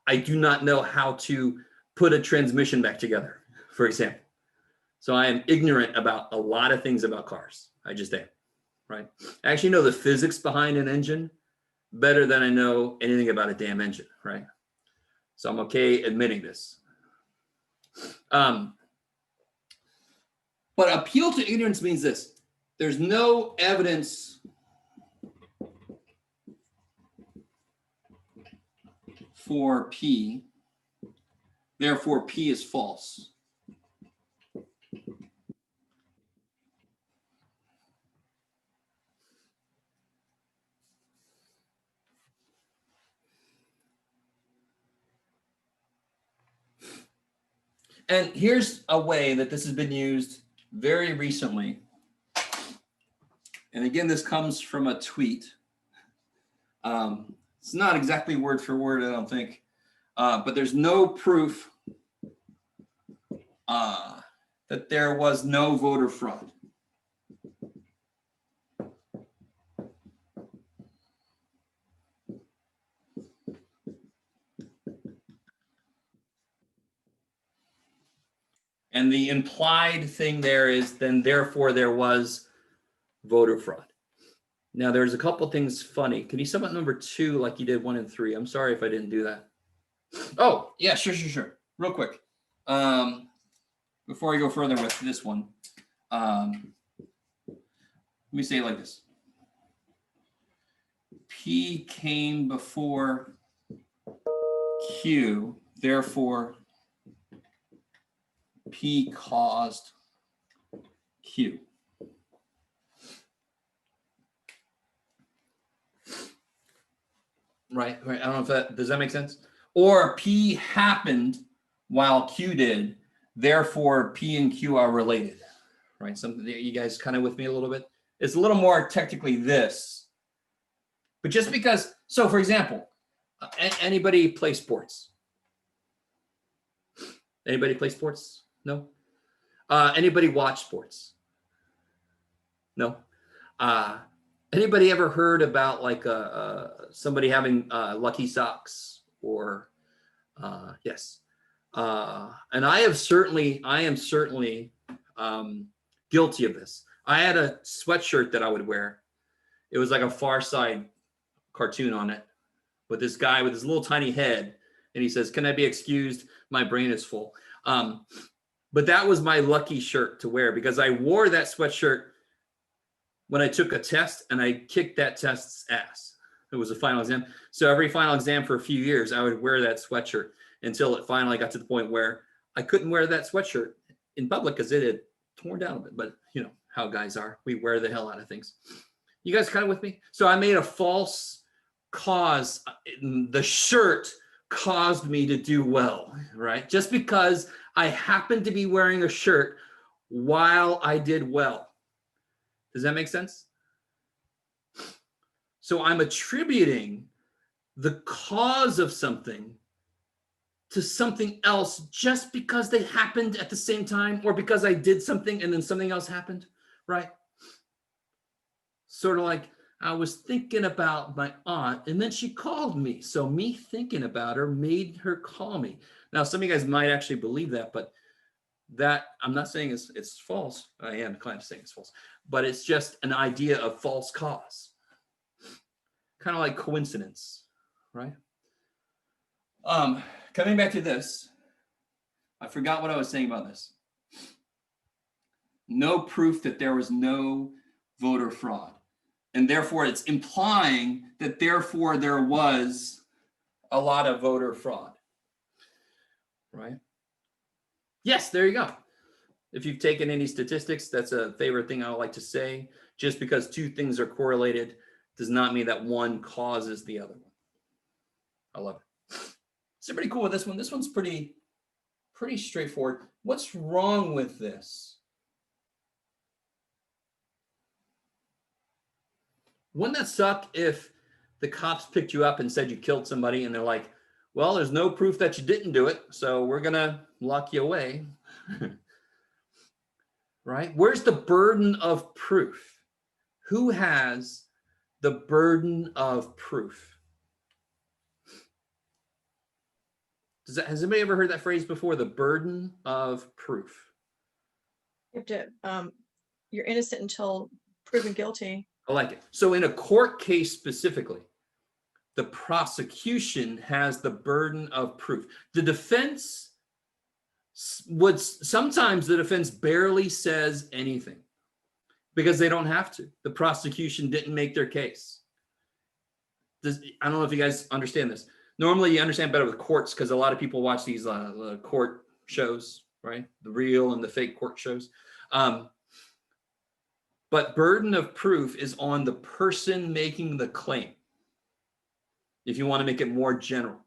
I do not know how to put a transmission back together, for example. So I am ignorant about a lot of things about cars. I just am, right? I actually know the physics behind an engine better than I know anything about a damn engine, right? So I'm okay admitting this. But appeal to ignorance means this. There's no evidence for P, therefore P is false. And here's a way that this has been used very recently. And again, this comes from a tweet. It's not exactly word for word, I don't think, but there's no proof that there was no voter fraud. And the implied thing there is then therefore there was voter fraud. Now there's a couple things funny. Can you sum up number 2 like you did 1 and 3? I'm sorry if I didn't do that. Oh, yeah, sure. Real quick. Before I go further with this one, let me say it like this. P came before Q, therefore P caused Q. Right. I don't know if that, does that make sense? Or P happened while Q did, therefore P and Q are related, right? Something that you guys kind of with me a little bit. It's a little more technically this, but just because, so for example, anybody play sports? Anybody play sports? No. Anybody watch sports? No. Anybody ever heard about like somebody having lucky socks or yes. And I am certainly guilty of this. I had a sweatshirt that I would wear. It was like a Far Side cartoon on it with this guy with his little tiny head. And he says, "Can I be excused? My brain is full." But that was my lucky shirt to wear because I wore that sweatshirt when I took a test and I kicked that test's ass. It was a final exam. So every final exam for a few years, I would wear that sweatshirt until it finally got to the point where I couldn't wear that sweatshirt in public because it had torn down a bit. But you know how guys are. We wear the hell out of things. You guys kind of with me? So I made a false cause. The shirt caused me to do well, right? Just because I happened to be wearing a shirt while I did well. Does that make sense? So I'm attributing the cause of something to something else just because they happened at the same time or because I did something and then something else happened, right? Sort of like I was thinking about my aunt and then she called me. So me thinking about her made her call me. Now, some of you guys might actually believe that, but that I'm not saying it's false. I am kind of saying it's false, but it's just an idea of false cause. Kind of like coincidence, right? Coming back to this, I forgot what I was saying about this. No proof that there was no voter fraud. And therefore it's implying that therefore there was a lot of voter fraud, right? Yes, there you go. If you've taken any statistics, that's a favorite thing I like to say. Just because two things are correlated does not mean that one causes the other one. I love it. Is everybody cool with this one? This one's pretty straightforward. What's wrong with this? Wouldn't that suck if the cops picked you up and said you killed somebody and they're like, well, there's no proof that you didn't do it, so we're gonna lock you away. Right? Where's the burden of proof? Who has the burden of proof? Has anybody ever heard that phrase before? The burden of proof. You have to, you're innocent until proven guilty. I like it. So in a court case specifically, the prosecution has the burden of proof. The defense sometimes the defense barely says anything because they don't have to. The prosecution didn't make their case. I don't know if you guys understand this. Normally you understand better with courts because a lot of people watch these court shows, right? The real and the fake court shows. But burden of proof is on the person making the claim, if you want to make it more general.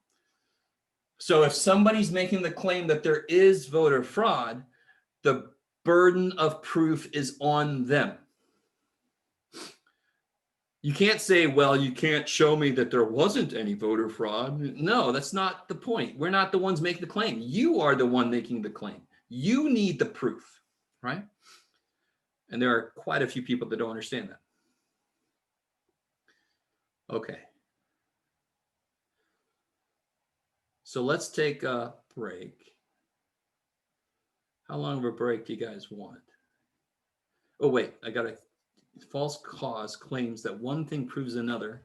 So if somebody's making the claim that there is voter fraud, the burden of proof is on them. You can't say, well, you can't show me that there wasn't any voter fraud. No, that's not the point. We're not the ones making the claim. You are the one making the claim. You need the proof, right? And there are quite a few people that don't understand that. Okay. So let's take a break. How long of a break do you guys want? Oh, wait, I got a false cause claims that one thing proves another.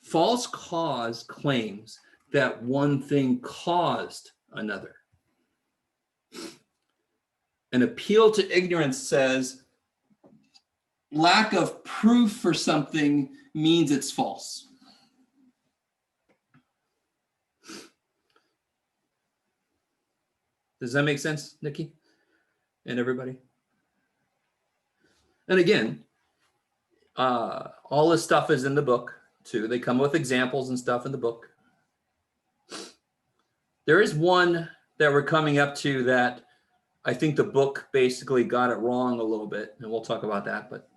False cause claims that one thing caused another. An appeal to ignorance says lack of proof for something means it's false. Does that make sense, Nikki and everybody? And again, all this stuff is in the book too. They come with examples and stuff in the book. There is one that we're coming up to that I think the book basically got it wrong a little bit, and we'll talk about that. But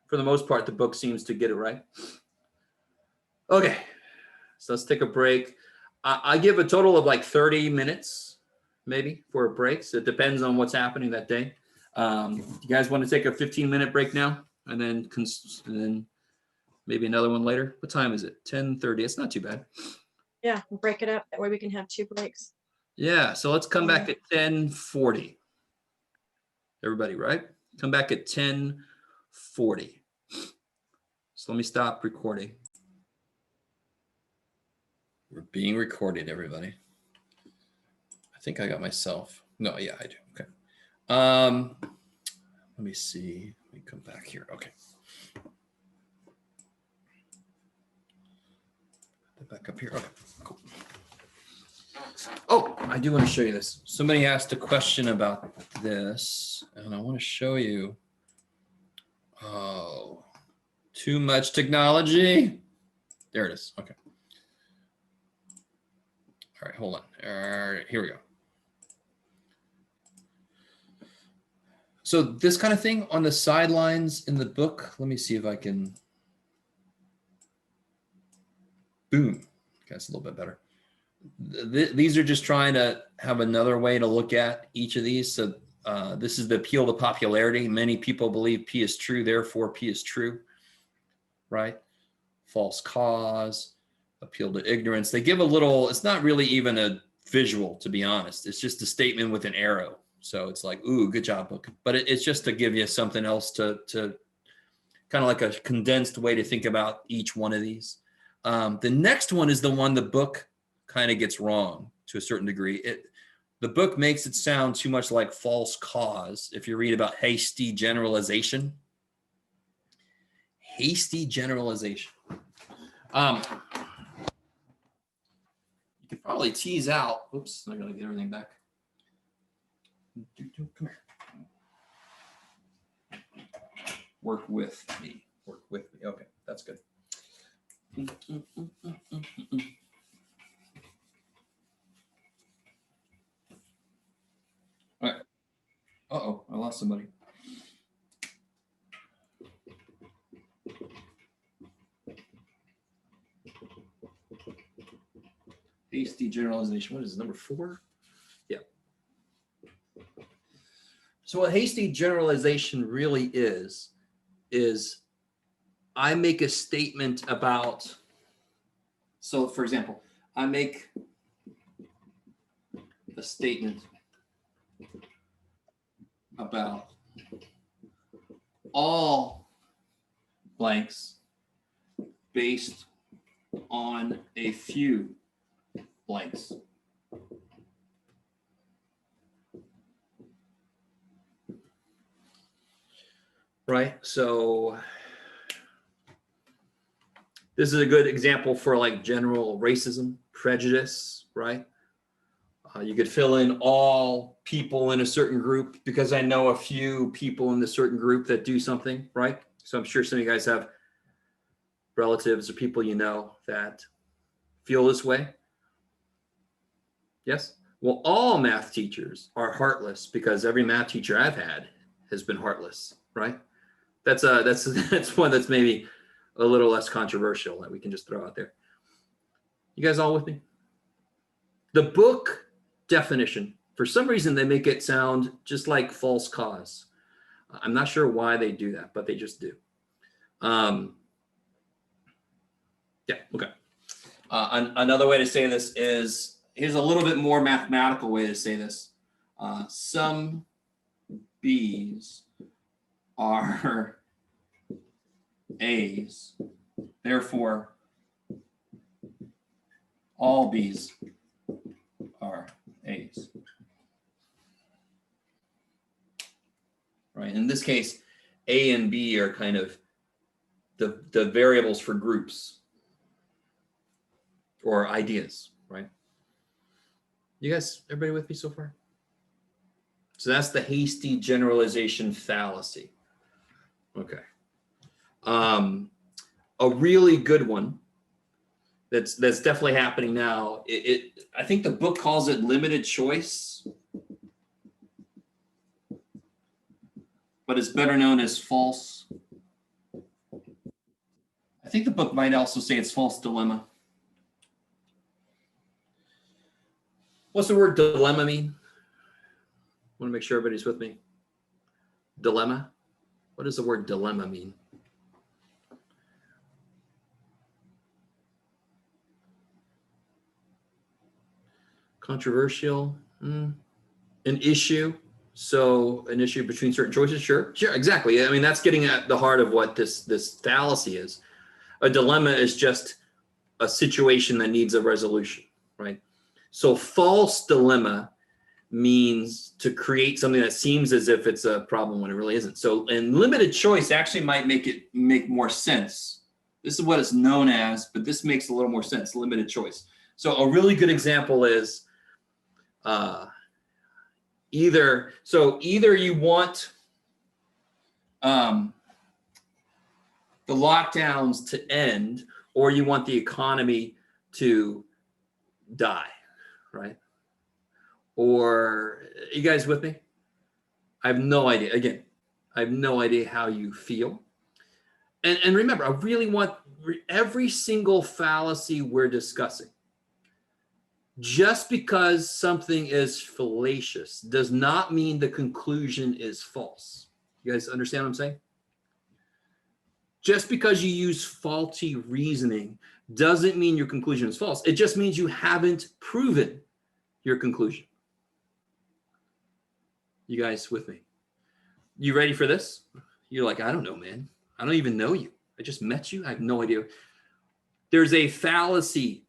for the most part, the book seems to get it right. Okay, so let's take a break. I give a total of like 30 minutes, maybe, for a break. So it depends on what's happening that day. You guys want to take a 15-minute break now, and then maybe another one later? What time is it? 10:30. It's not too bad. Yeah, break it up. That way we can have 2 breaks. Yeah, so let's come back at 10:40. Everybody, right? Come back at 10:40. So let me stop recording. We're being recorded, everybody. I think I got myself. No, yeah, I do. Okay. Let me see. Let me come back here. Okay. Back up here. Okay, cool. Oh, I do want to show you this. Somebody asked a question about this, and I want to show you. Oh, too much technology. There it is. Okay. All right, hold on. All right, here we go. So this kind of thing on the sidelines in the book, let me see if I can. Boom. Okay, that's a little bit better. These are just trying to have another way to look at each of these. So this is the appeal to popularity. Many people believe P is true, therefore P is true, right? False cause, appeal to ignorance. They give a little, it's not really even a visual, to be honest. It's just a statement with an arrow. So it's like, ooh, good job, book. But it's just to give you something else to kind of like a condensed way to think about each one of these. The next one is the one the book kind of gets wrong to a certain degree. The book makes it sound too much like false cause. If you read about hasty generalization, you could probably tease out. Oops, I gotta get everything back. Come here. Work with me. Okay, that's good. Uh-oh, I lost somebody. Hasty generalization. What is it, number 4? Yeah. So what hasty generalization really is I make a statement about, so for example, I make a statement about all blanks based on a few blanks. Right, so this is a good example for like general racism, prejudice, right? You could fill in all people in a certain group because I know a few people in the certain group that do something, right? So I'm sure some of you guys have relatives or people you know that feel this way. Yes? Well, all math teachers are heartless because every math teacher I've had has been heartless, right? That's one that's maybe a little less controversial that we can just throw out there. You guys all with me? The book definition, for some reason, they make it sound just like false cause. I'm not sure why they do that, but they just do. Yeah, okay. Another way to say this is, here's a little bit more mathematical way to say this. Some B's are A's, therefore all B's are A's. Right, in this case, A and B are kind of the variables for groups or ideas, right? You guys, everybody with me so far? So that's the hasty generalization fallacy. Okay. A really good one that's definitely happening now. I think the book calls it limited choice, but it's better known as false. I think the book might also say it's false dilemma. What's the word dilemma mean? I want to make sure everybody's with me. Dilemma. What does the word dilemma mean? Controversial, an issue. So an issue between certain choices, sure, exactly. I mean, that's getting at the heart of what this fallacy is. A dilemma is just a situation that needs a resolution, right? So false dilemma means to create something that seems as if it's a problem when it really isn't. So, and limited choice actually might make more sense. This is what it's known as, but this makes a little more sense, limited choice. So a really good example is either you want the lockdowns to end, or you want the economy to die, right? Or, you guys with me? I have no idea. Again, I have no idea how you feel. And remember, I really want every single fallacy we're discussing. Just because something is fallacious does not mean the conclusion is false. You guys understand what I'm saying? Just because you use faulty reasoning doesn't mean your conclusion is false. It just means you haven't proven your conclusion. You guys with me? You ready for this? You're like, I don't know, man. I don't even know you. I just met you. I have no idea. There's a fallacy.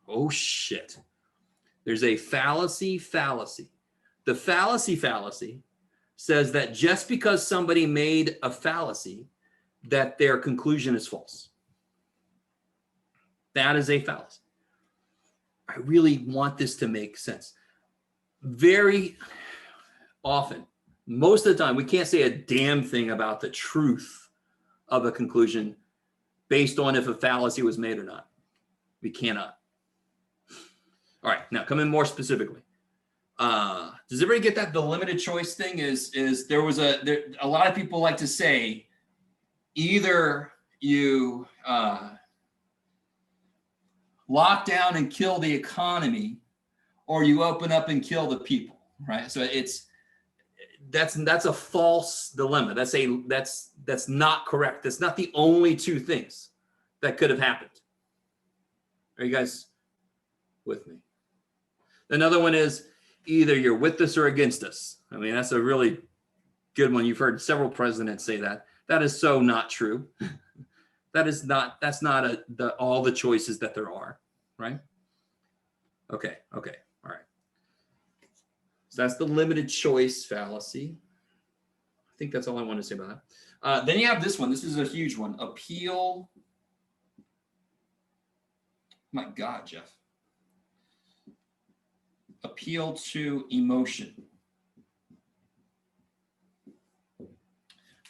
Oh, shit. There's a fallacy. The fallacy says that just because somebody made a fallacy, that their conclusion is false. That is a fallacy. I really want this to make sense. Very often, most of the time, we can't say a damn thing about the truth of a conclusion based on if a fallacy was made or not. We cannot. All right, now coming more specifically. Does everybody get that? The limited choice thing is there a lot of people like to say either you lock down and kill the economy, or you open up and kill the people, right? So that's a false dilemma. That's not correct. That's not the only two things that could have happened. Are you guys with me? Another one is either you're with us or against us. I mean, that's a really good one. You've heard several presidents say that. That is so not true. That's not all the choices that there are, right? Okay, all right. So that's the limited choice fallacy. I think that's all I want to say about that. Then you have this one. This is a huge one. Appeal. My God, Jeff. Appeal to emotion.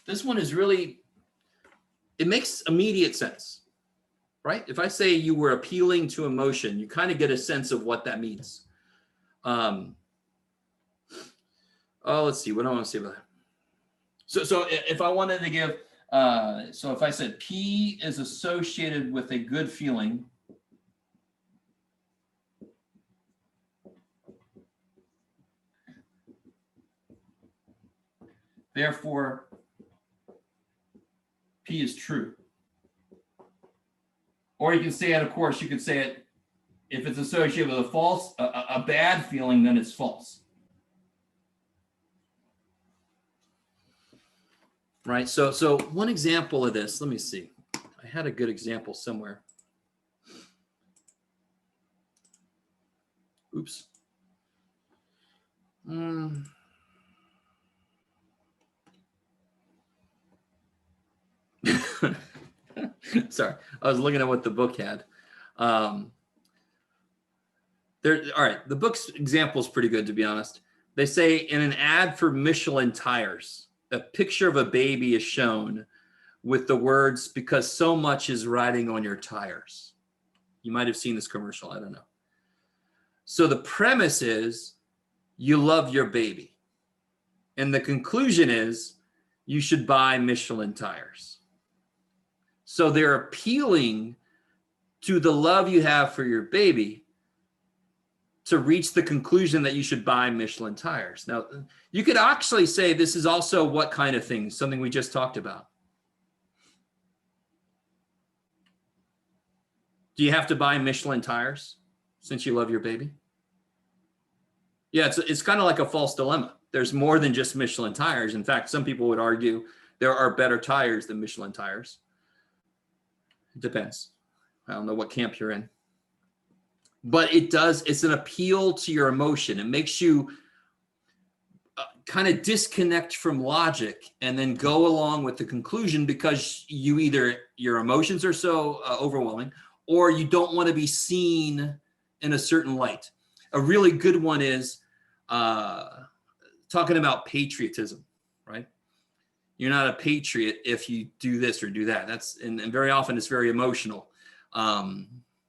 This one is really, it makes immediate sense, right? If I say you were appealing to emotion, you kind of get a sense of what that means. Let's see, what do I want to say about that? So if I wanted to give, so if I said P is associated with a good feeling, therefore, P is true. Or you can say it, of course, you could say it, if it's associated with a bad feeling, then it's false. Right, so one example of this, let me see. I had a good example somewhere. Oops. Sorry, I was looking at what the book had. All right, the book's example is pretty good, to be honest. They say in an ad for Michelin tires, a picture of a baby is shown with the words, because so much is riding on your tires. You might have seen this commercial, I don't know. So the premise is you love your baby. And the conclusion is you should buy Michelin tires. So they're appealing to the love you have for your baby to reach the conclusion that you should buy Michelin tires. Now, you could actually say this is also what kind of thing? Something we just talked about. Do you have to buy Michelin tires since you love your baby? Yeah, it's kind of like a false dilemma. There's more than just Michelin tires. In fact, some people would argue there are better tires than Michelin tires. It depends. I don't know what camp you're in. But it's an appeal to your emotion. It makes you kind of disconnect from logic and then go along with the conclusion because your emotions are so overwhelming, or you don't want to be seen in a certain light. A really good one is talking about patriotism, right? You're not a patriot if you do this or do that. And very often it's very emotional.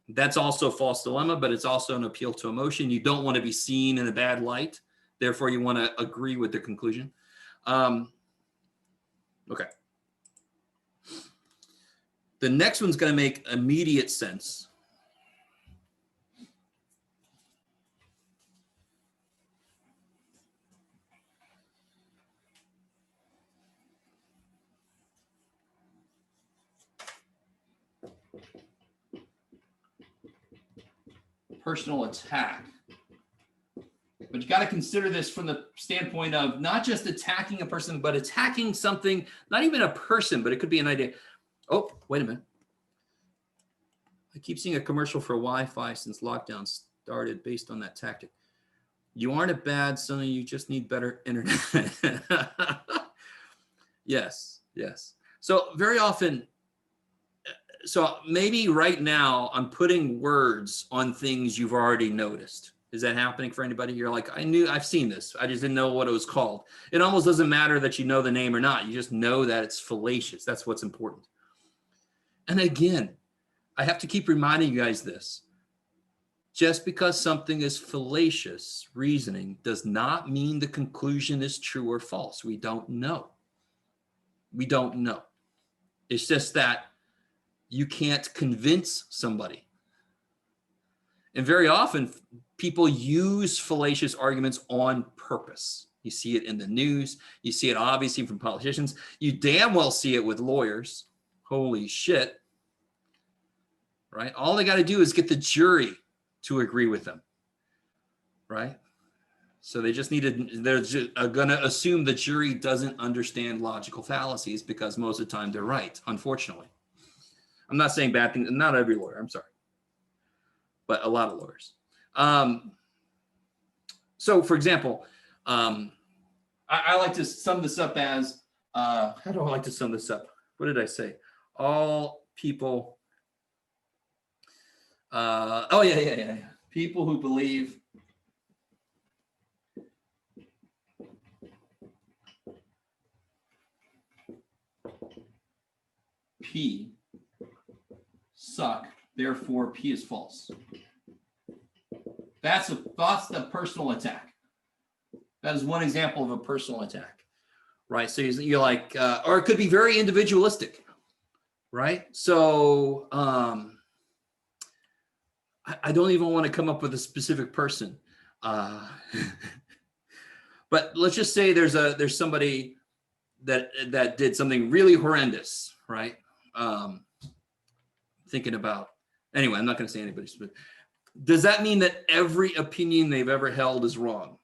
That's also a false dilemma, but it's also an appeal to emotion. You don't want to be seen in a bad light. Therefore, you want to agree with the conclusion. Okay. The next one's going to make immediate sense. Personal attack. But you got to consider this from the standpoint of not just attacking a person, but attacking something, not even a person, but it could be an idea. Oh, wait a minute. I keep seeing a commercial for Wi-Fi since lockdown started based on that tactic. You aren't a bad son, you just need better internet. Yes. So very often, so maybe right now I'm putting words on things you've already noticed. Is that happening for anybody? You're like, I've seen this. I just didn't know what it was called. It almost doesn't matter that you know the name or not. You just know that it's fallacious. That's what's important. And again, I have to keep reminding you guys this. Just because something is fallacious reasoning does not mean the conclusion is true or false. We don't know. We don't know. It's just that you can't convince somebody. And very often people use fallacious arguments on purpose. You see it in the news. You see it obviously from politicians. You damn well see it with lawyers. Holy shit. Right? All they got to do is get the jury to agree with them. Right? So they just they're going to assume the jury doesn't understand logical fallacies because most of the time they're right, unfortunately. I'm not saying bad things, not every lawyer, I'm sorry, but a lot of lawyers. So for example, I like to sum this up as, how do I like to sum this up? What did I say? All people, people who believe P suck, therefore P is false. That's the personal attack. That is one example of a personal attack, right? So you're like, or it could be very individualistic, right? So I don't even want to come up with a specific person, but let's just say there's somebody that did something really horrendous, right? Thinking about, anyway, I'm not going to say anybody specific. Does that mean that every opinion they've ever held is wrong?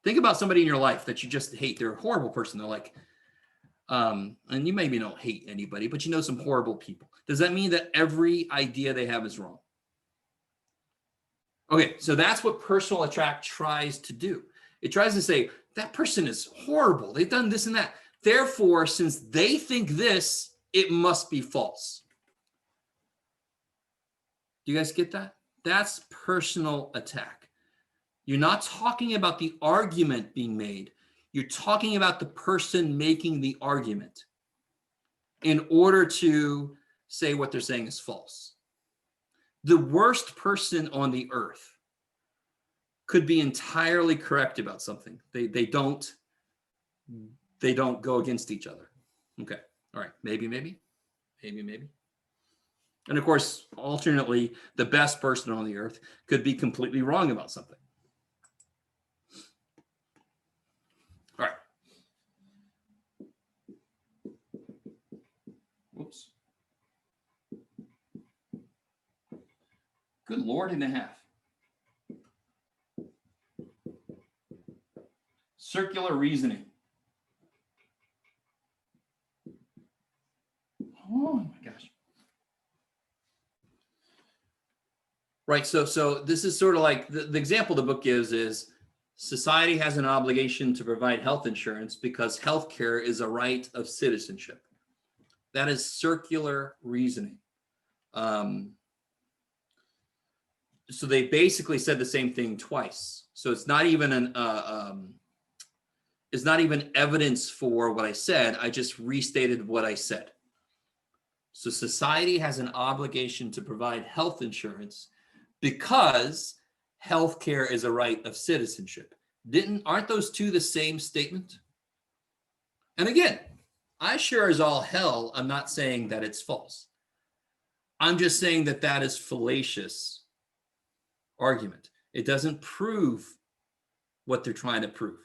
Think about somebody in your life that you just hate. They're a horrible person. They're like, and you maybe don't hate anybody, but you know some horrible people. Does that mean that every idea they have is wrong? Okay, so that's what personal attack tries to do. It tries to say, that person is horrible. They've done this and that. Therefore, since they think this, it must be false. Do you guys get that? That's personal attack. You're not talking about the argument being made. You're talking about the person making the argument in order to say what they're saying is false. The worst person on the earth could be entirely correct about something. They don't go against each other. Okay. All right. Maybe. And of course, alternately, the best person on the earth could be completely wrong about something. All right. Whoops. Good Lord and a half. Circular reasoning. Oh my gosh. Right, so this is sort of like the example the book gives is society has an obligation to provide health insurance because healthcare is a right of citizenship. That is circular reasoning. So they basically said the same thing twice. So it's not even it's not even evidence for what I said. I just restated what I said. So society has an obligation to provide health insurance because healthcare is a right of citizenship. Aren't those two the same statement? And again, I sure as all hell, I'm not saying that it's false. I'm just saying that that is fallacious argument. It doesn't prove what they're trying to prove.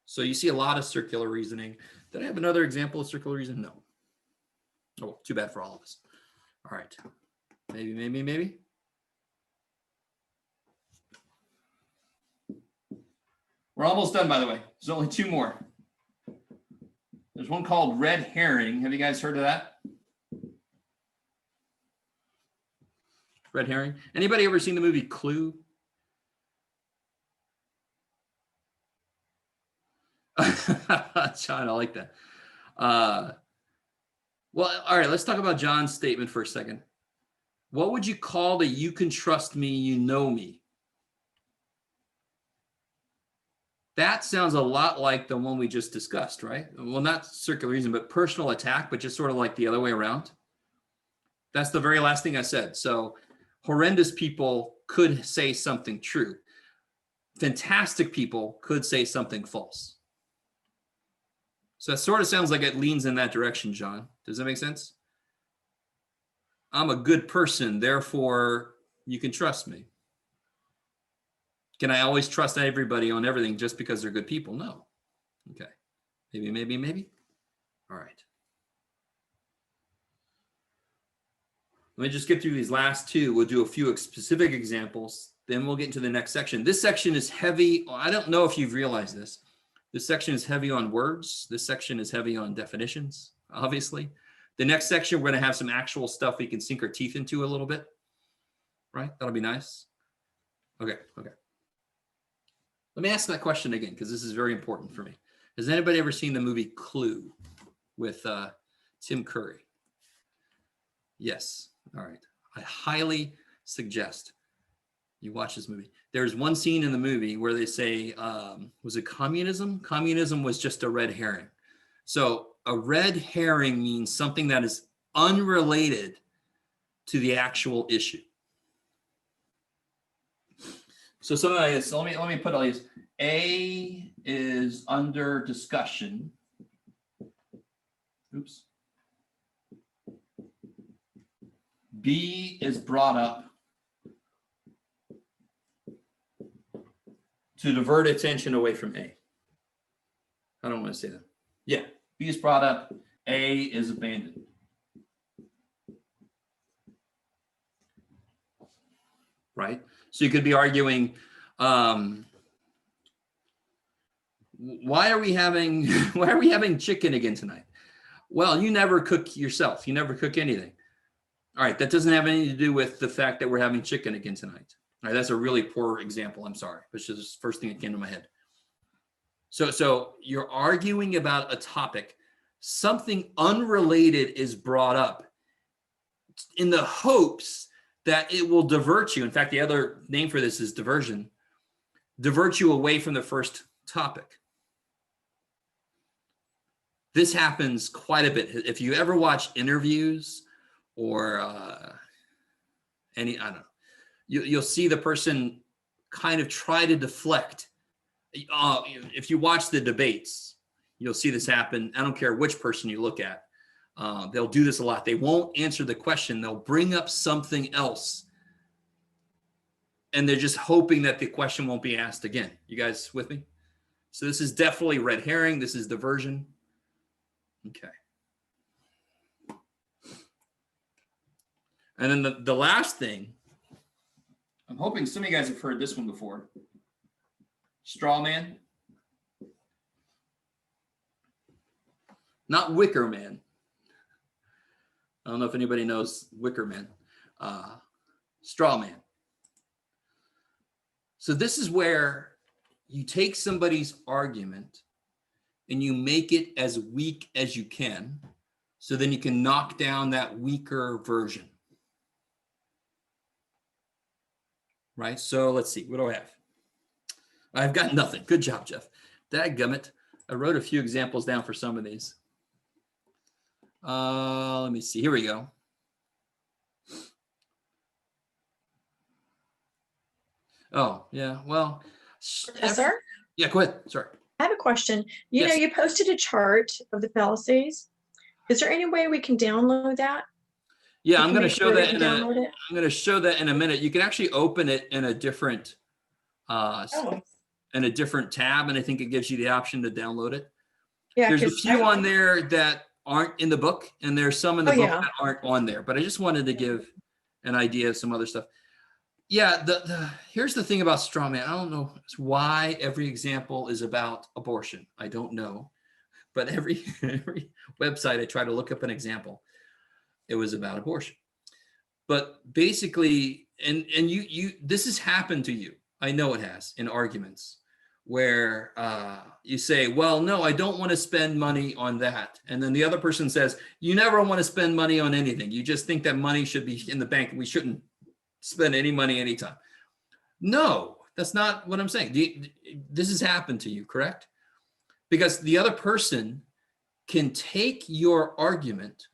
So you see a lot of circular reasoning. Did I have another example of circular reasoning? No. Oh, too bad for all of us. All right. Maybe. We're almost done, by the way. There's only two more. There's one called red herring. Have you guys heard of that? Red herring. Anybody ever seen the movie Clue? John, I like that. Well, all right, let's talk about John's statement for a second. What would you call the "you can trust me, you know me"? That sounds a lot like the one we just discussed, right? Well, not circular reason, but personal attack, but just sort of like the other way around. That's the very last thing I said. So horrendous people could say something true. Fantastic people could say something false. So that sort of sounds like it leans in that direction, John. Does that make sense? I'm a good person, therefore you can trust me. Can I always trust everybody on everything just because they're good people? No. Okay. Maybe. All right. Let me just get through these last two. We'll do a few specific examples. Then we'll get into the next section. This section is heavy. I don't know if you've realized this. This section is heavy on words. This section is heavy on definitions, obviously. The next section, we're going to have some actual stuff we can sink our teeth into a little bit. Right? That'll be nice. Okay. Let me ask that question again, because this is very important for me. Has anybody ever seen the movie Clue with Tim Curry? Yes. All right. I highly suggest you watch this movie. There's one scene in the movie where they say, was it communism? Communism was just a red herring. So a red herring means something that is unrelated to the actual issue. So something like this. So let me put all these. A is under discussion. Oops. B is brought up to divert attention away from A. I don't want to say that. Yeah, B is brought up, A is abandoned. Right? So you could be arguing, why are we having chicken again tonight? Well, you never cook yourself. You never cook anything. All right, that doesn't have anything to do with the fact that we're having chicken again tonight. All right, that's a really poor example. I'm sorry, but it's just the first thing that came to my head. So you're arguing about a topic, something unrelated is brought up in the hopes that it will divert you. In fact, the other name for this is diversion. Divert you away from the first topic. This happens quite a bit. If you ever watch interviews or I don't know, you'll see the person kind of try to deflect. If you watch the debates, you'll see this happen. I don't care which person you look at. They'll do this a lot. They won't answer the question. They'll bring up something else. And they're just hoping that the question won't be asked again. You guys with me? So this is definitely red herring. This is diversion. Okay. And then the last thing, I'm hoping some of you guys have heard this one before. Straw man. Not wicker man. I don't know if anybody knows wicker man. Straw man. So this is where you take somebody's argument and you make it as weak as you can, so then you can knock down that weaker version. Right? So let's see. What do I have? I've got nothing. Good job, Jeff. Dadgummit. I wrote a few examples down for some of these. Let me see. Here we go. Oh, yeah. Well, Professor? Yeah, go ahead. Sorry. I have a question. You Yes. know, you posted a chart of the fallacies. Is there any way we can download that? Yeah, We I'm can going to make show sure we that can in download it? I'm going to show that in a minute. You can actually open it in a different Oh, in a different tab, and I think it gives you the option to download it. yeah. There's a 'cause few I- on there that aren't in the book, and there's some in the Oh, book yeah. that aren't on there. But I just wanted to give an idea of some other stuff. Yeah, here's the thing about straw man. I don't know why every example is about abortion. I don't know, but every website I try to look up an example, it was about abortion. But basically, and you this has happened to you. I know it has in arguments where you say, well, no, I don't want to spend money on that. And then the other person says, you never want to spend money on anything. You just think that money should be in the bank. We shouldn't spend any money anytime. No, that's not what I'm saying. This has happened to you, correct? Because the other person can take your argument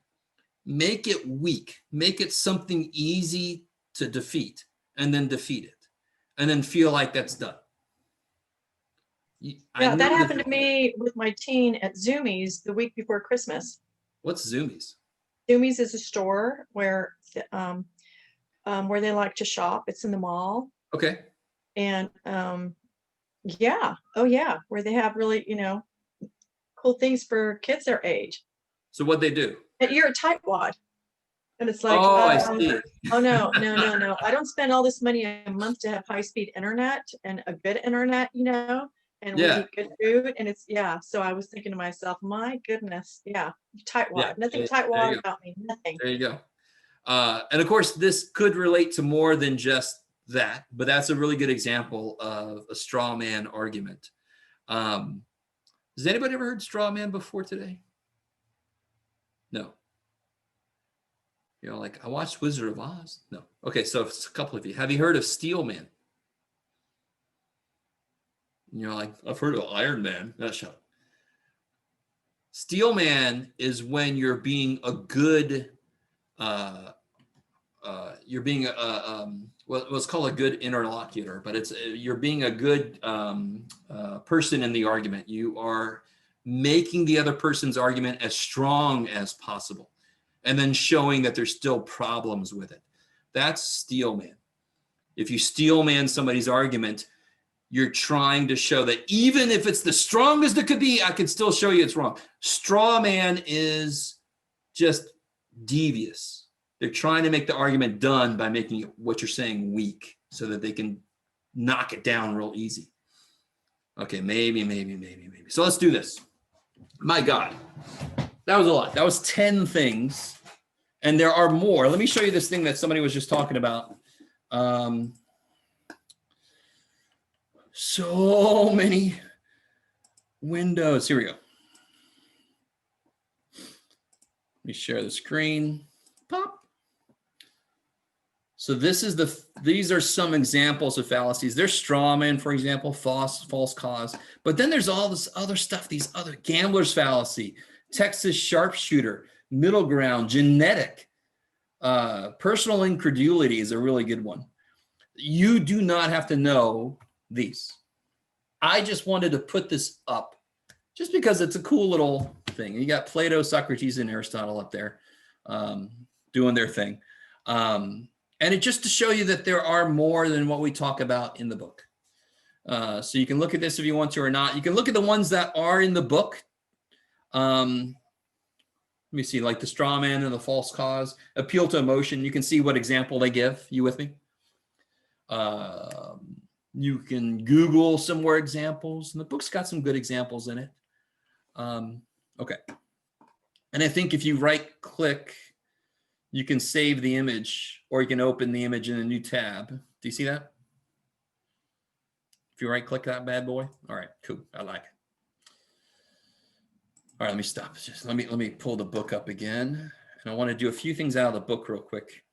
make it weak, make it something easy to defeat, and then defeat it, and then feel like that's done. I Yeah, know that happened to me with my teen at Zoomies the week before Christmas. What's Zoomies? Zoomies is a store where they like to shop. It's in the mall. Okay. And yeah, oh yeah, where they have really, cool things for kids their age. So what'd they do? And you're a tightwad. And it's like, Oh, I see. oh no. I don't spend all this money a month to have high-speed internet and a good internet, and we Yeah. eat good food. And it's, yeah. So I was thinking to myself, my goodness, yeah, tightwad. Yeah, Nothing there you tightwad go. about me. Nothing. There you go. And of course, this could relate to more than just that, but that's a really good example of a straw man argument. Has anybody ever heard straw man before today? No. Like I watched Wizard of Oz. No. Okay, so it's a couple of you. Have you heard of Steel Man? Like, I've heard of Iron Man. No, shut up. Steel Man is when you're being a good, you're being what's called a good interlocutor, but you're being a good person in the argument. You are making the other person's argument as strong as possible, and then showing that there's still problems with it. That's steel man. If you steel man somebody's argument, you're trying to show that even if it's the strongest it could be, I can still show you it's wrong. Straw man is just devious. They're trying to make the argument done by making what you're saying weak so that they can knock it down real easy. Okay, maybe. So let's do this. My God, that was a lot. That was 10 things. And there are more. Let me show you this thing that somebody was just talking about. So many windows. Here we go. Let me share the screen. Pop. So these are some examples of fallacies. There's straw man, for example, false cause. But then there's all this other stuff, these other gambler's fallacy, Texas sharpshooter, middle ground, genetic, personal incredulity is a really good one. You do not have to know these. I just wanted to put this up just because it's a cool little thing. You got Plato, Socrates, and Aristotle up there doing their thing. And it just to show you that there are more than what we talk about in the book. So you can look at this if you want to or not. You can look at the ones that are in the book. Let me see, like the straw man and the false cause, appeal to emotion. You can see what example they give. You with me? You can Google some more examples, and the book's got some good examples in it. Okay. And I think if you right click, you can save the image, or you can open the image in a new tab. Do you see that? If you right click that bad boy. All right, cool. I like it. All right, let me stop. Just let me pull the book up again. And I want to do a few things out of the book real quick.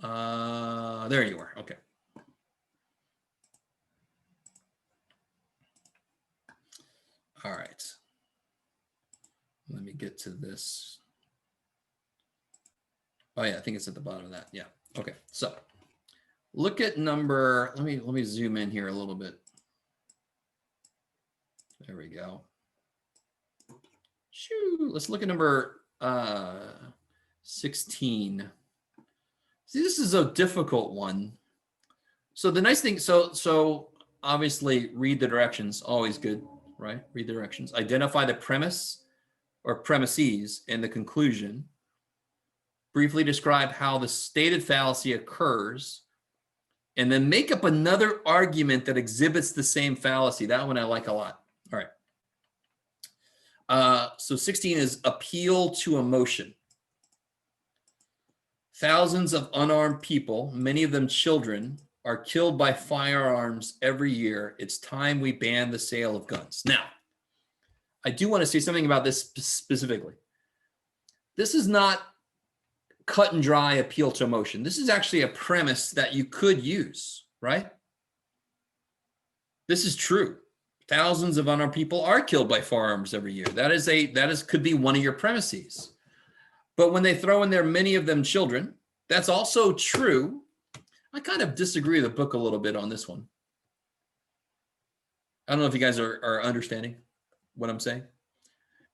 There you are. Okay. All right. Let me get to this. Oh yeah, I think it's at the bottom of that. Yeah. Okay. So look at number, let me zoom in here a little bit. There we go. Shoo, let's look at number 16. See, this is a difficult one. So the nice thing, so obviously read the directions, always good, right? Read the directions. Identify the premise or premises and the conclusion. Briefly describe how the stated fallacy occurs, and then make up another argument that exhibits the same fallacy. That one I like a lot. All right. So 16 is appeal to emotion. Thousands of unarmed people, many of them children, are killed by firearms every year. It's time we ban the sale of guns. Now, I do want to say something about this specifically. This is not cut and dry appeal to emotion. This is actually a premise that you could use, right? This is true. Thousands of unarmed people are killed by firearms every year. That could be one of your premises. But when they throw in there many of them children, that's also true. I kind of disagree with the book a little bit on this one. I don't know if you guys are understanding what I'm saying.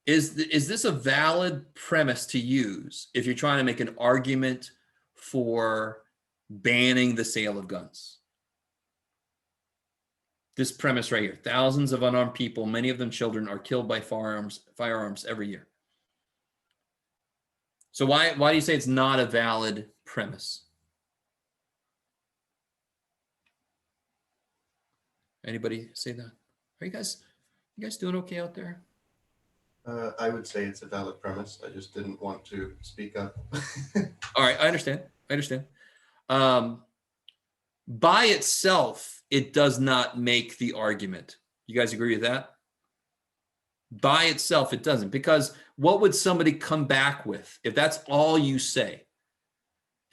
Is this a valid premise to use if you're trying to make an argument for banning the sale of guns? This premise right here: thousands of unarmed people, many of them children, are killed by firearms every year. So why do you say it's not a valid premise? Anybody say that? Are you guys doing okay out there? I would say it's a valid premise. I just didn't want to speak up. All right, I understand. By itself, it does not make the argument. You guys agree with that? By itself, it doesn't, because what would somebody come back with if that's all you say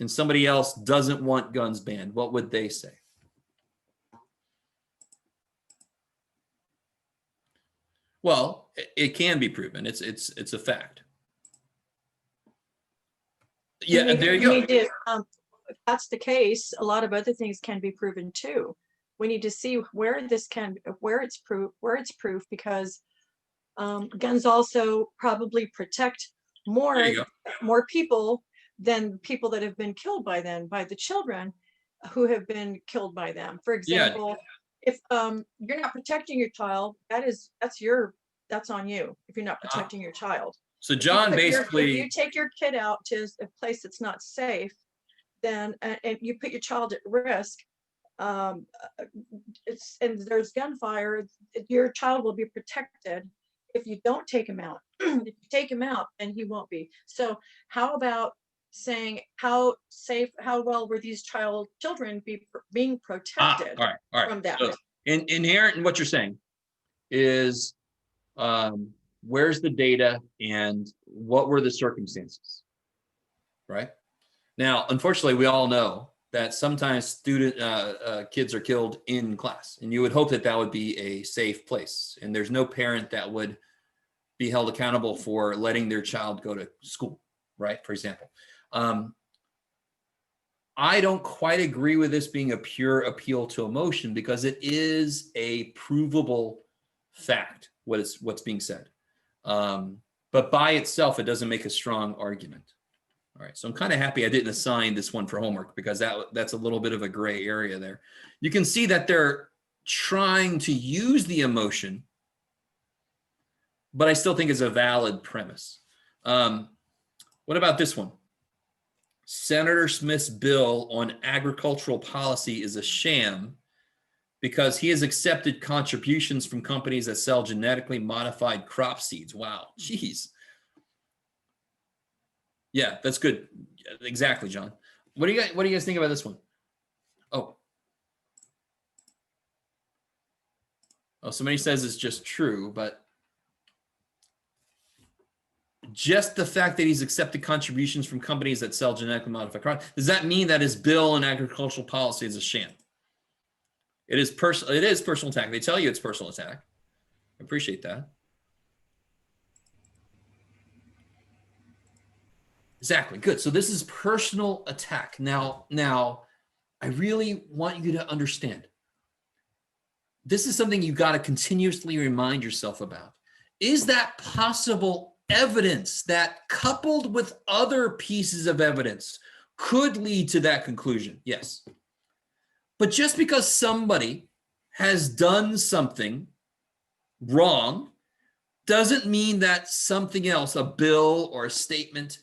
and somebody else doesn't want guns banned? What would they say? Well, it can be proven. It's a fact. Yeah, there you go. If that's the case, a lot of other things can be proven too. We need to see where it's proof, because guns also probably protect more people than people that have been killed by the children who have been killed by them. For example, if you're not protecting your child, that's on you if you're not protecting your child. So John basically, if you take your kid out to a place that's not safe, then and you put your child at risk, and there's gunfire, your child will be protected if you don't take him out. If you take him out, then he won't be. So how about saying how well were these children being protected all right. from that? So inherent in what you're saying is where's the data and what were the circumstances, right? Now, unfortunately, we all know that sometimes kids are killed in class, and you would hope that would be a safe place. And there's no parent that would be held accountable for letting their child go to school, right? For example, I don't quite agree with this being a pure appeal to emotion, because it is a provable fact what's being said. But by itself, it doesn't make a strong argument. All right, so I'm kind of happy I didn't assign this one for homework, because that's a little bit of a gray area there. You can see that they're trying to use the emotion, but I still think it's a valid premise. What about this one? Senator Smith's bill on agricultural policy is a sham because he has accepted contributions from companies that sell genetically modified crop seeds. Wow, geez. Yeah, that's good. Exactly, John. What do you guys think about this one? Oh, somebody says it's just true, but just the fact that he's accepted contributions from companies that sell genetically modified crops, does that mean that his bill on agricultural policy is a sham? It is personal attack. They tell you it's personal attack. I appreciate that. Exactly. Good. So this is personal attack. Now, I really want you to understand. This is something you got to continuously remind yourself about. Is that possible evidence that, coupled with other pieces of evidence, could lead to that conclusion? Yes. But just because somebody has done something wrong doesn't mean that something else, a bill or a statement,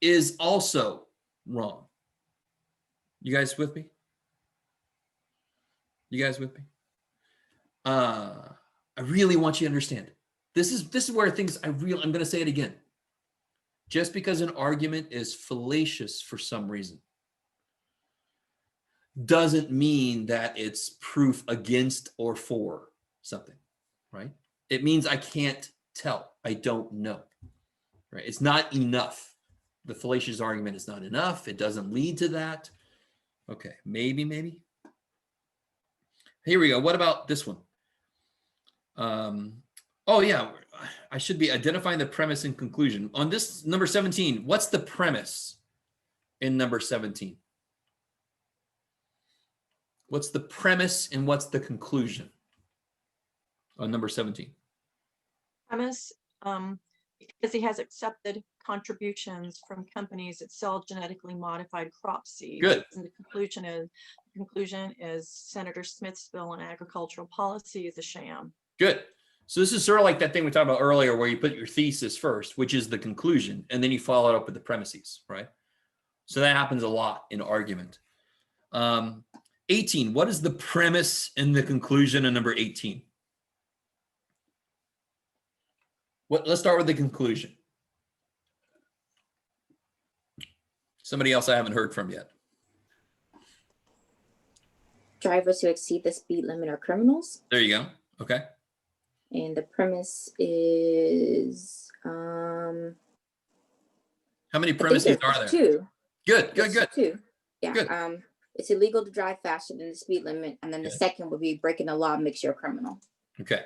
is also wrong. You guys with me? I really want you to understand. This is where things I'm going to say it again. Just because an argument is fallacious for some reason doesn't mean that it's proof against or for something, right? It means I can't tell. I don't know, right? It's not enough. The fallacious argument is not enough. It doesn't lead to that. Okay, maybe. Here we go. What about this one? Oh yeah, I should be identifying the premise and conclusion. On this number 17, what's the premise in number 17? What's the premise and what's the conclusion on number 17? Premise, because he has accepted contributions from companies that sell genetically modified crop seeds. Good. And the conclusion is Senator Smith's bill on agricultural policy is a sham. Good. So this is sort of like that thing we talked about earlier where you put your thesis first, which is the conclusion, and then you follow it up with the premises, right? So that happens a lot in argument. 18, what is the premise and the conclusion in number 18? Let's start with the conclusion. Somebody else I haven't heard from yet. Drivers who exceed the speed limit are criminals. There you go. Okay. And the premise is How many premises are there? Two. Good. Two. Yeah. Good. It's illegal to drive faster than the speed limit, and then the second would be breaking the law makes you a criminal. Okay.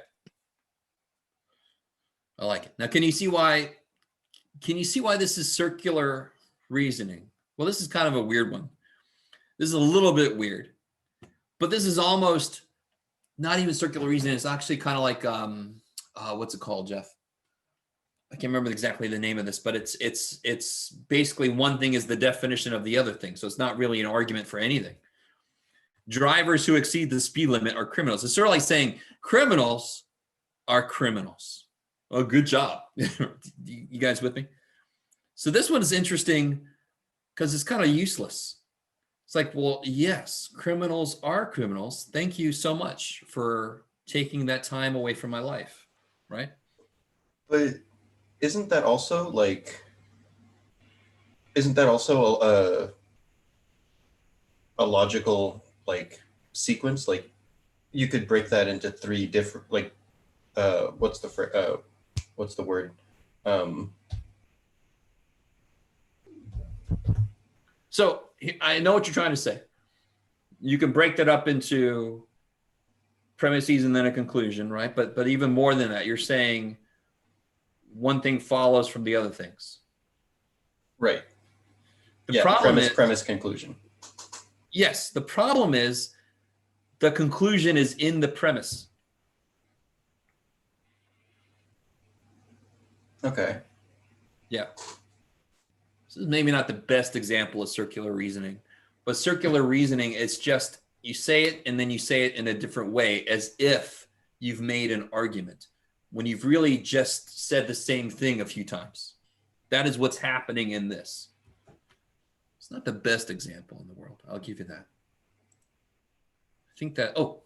I like it. Now, can you see why this is circular reasoning? Well, this is kind of a weird one. This is a little bit weird, but this is almost not even circular reasoning. It's actually kind of like, what's it called, Jeff? I can't remember exactly the name of this, but it's basically one thing is the definition of the other thing. So it's not really an argument for anything. Drivers who exceed the speed limit are criminals. It's sort of like saying criminals are criminals. Oh, good job. You guys with me? So this one is interesting because it's kind of useless. It's like, well, yes, criminals are criminals. Thank you so much for taking that time away from my life, right? But isn't that also a logical like sequence? Like you could break that into three different what's the word? So I know what you're trying to say. You can break that up into premises and then a conclusion, right? But even more than that, you're saying one thing follows from the other things. Right. The problem is premise, conclusion. Yes, the problem is the conclusion is in the premise. Okay. Yeah. This is maybe not the best example of circular reasoning, but circular reasoning is just you say it and then you say it in a different way as if you've made an argument when you've really just said the same thing a few times. That is what's happening in this. It's not the best example in the world. I'll give you that. I think that, what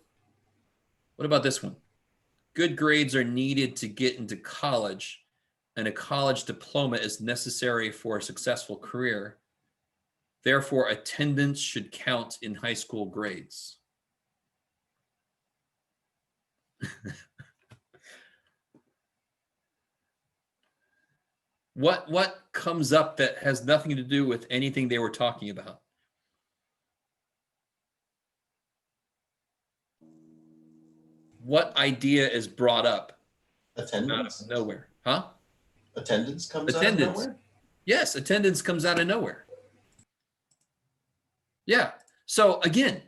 about this one? Good grades are needed to get into college, and a college diploma is necessary for a successful career. Therefore, attendance should count in high school grades. What comes up that has nothing to do with anything they were talking about? What idea is brought up Attendance? out of nowhere? Huh? Attendance comes out Attendance. of nowhere? Yes, attendance comes out of nowhere. Yeah. So again,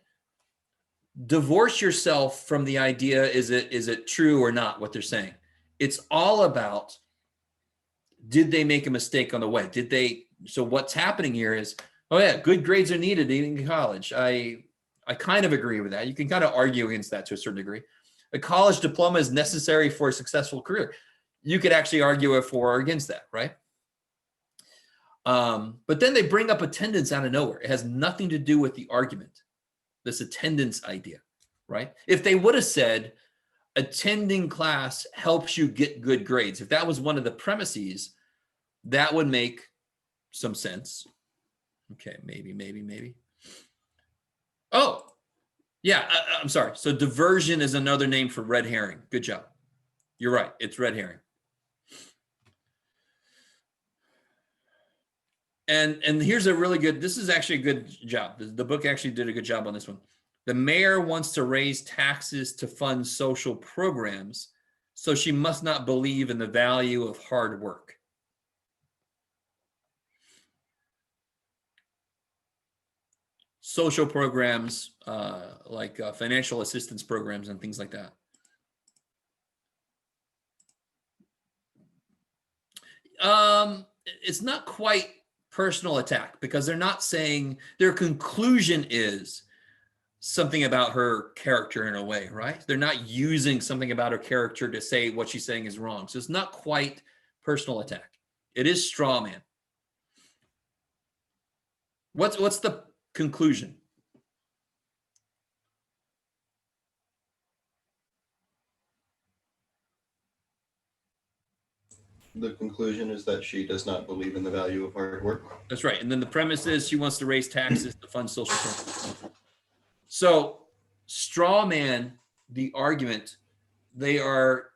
divorce yourself from the idea, is it true or not, what they're saying? It's all about, did they make a mistake on the way? So what's happening here is, oh yeah, good grades are needed in college. I kind of agree with that. You can kind of argue against that to a certain degree. A college diploma is necessary for a successful career. You could actually argue for or against that, right? But then they bring up attendance out of nowhere. It has nothing to do with the argument, this attendance idea, right? If they would have said attending class helps you get good grades, if that was one of the premises, that would make some sense. Okay, maybe. Oh, yeah, I'm sorry. So diversion is another name for red herring. Good job. You're right. It's red herring. And here's a really good, this is actually a good job. The book actually did a good job on this one. The mayor wants to raise taxes to fund social programs So she must not believe in the value of hard work. Social programs, like financial assistance programs and things like that. It's not quite personal attack because they're not saying, their conclusion is something about her character in a way, right? They're not using something about her character to say what she's saying is wrong. So it's not quite personal attack. It is straw man. What's the conclusion? The conclusion is that she does not believe in the value of hard work. That's right. And then the premise is she wants to raise taxes to fund social programs. So straw man, the argument, they are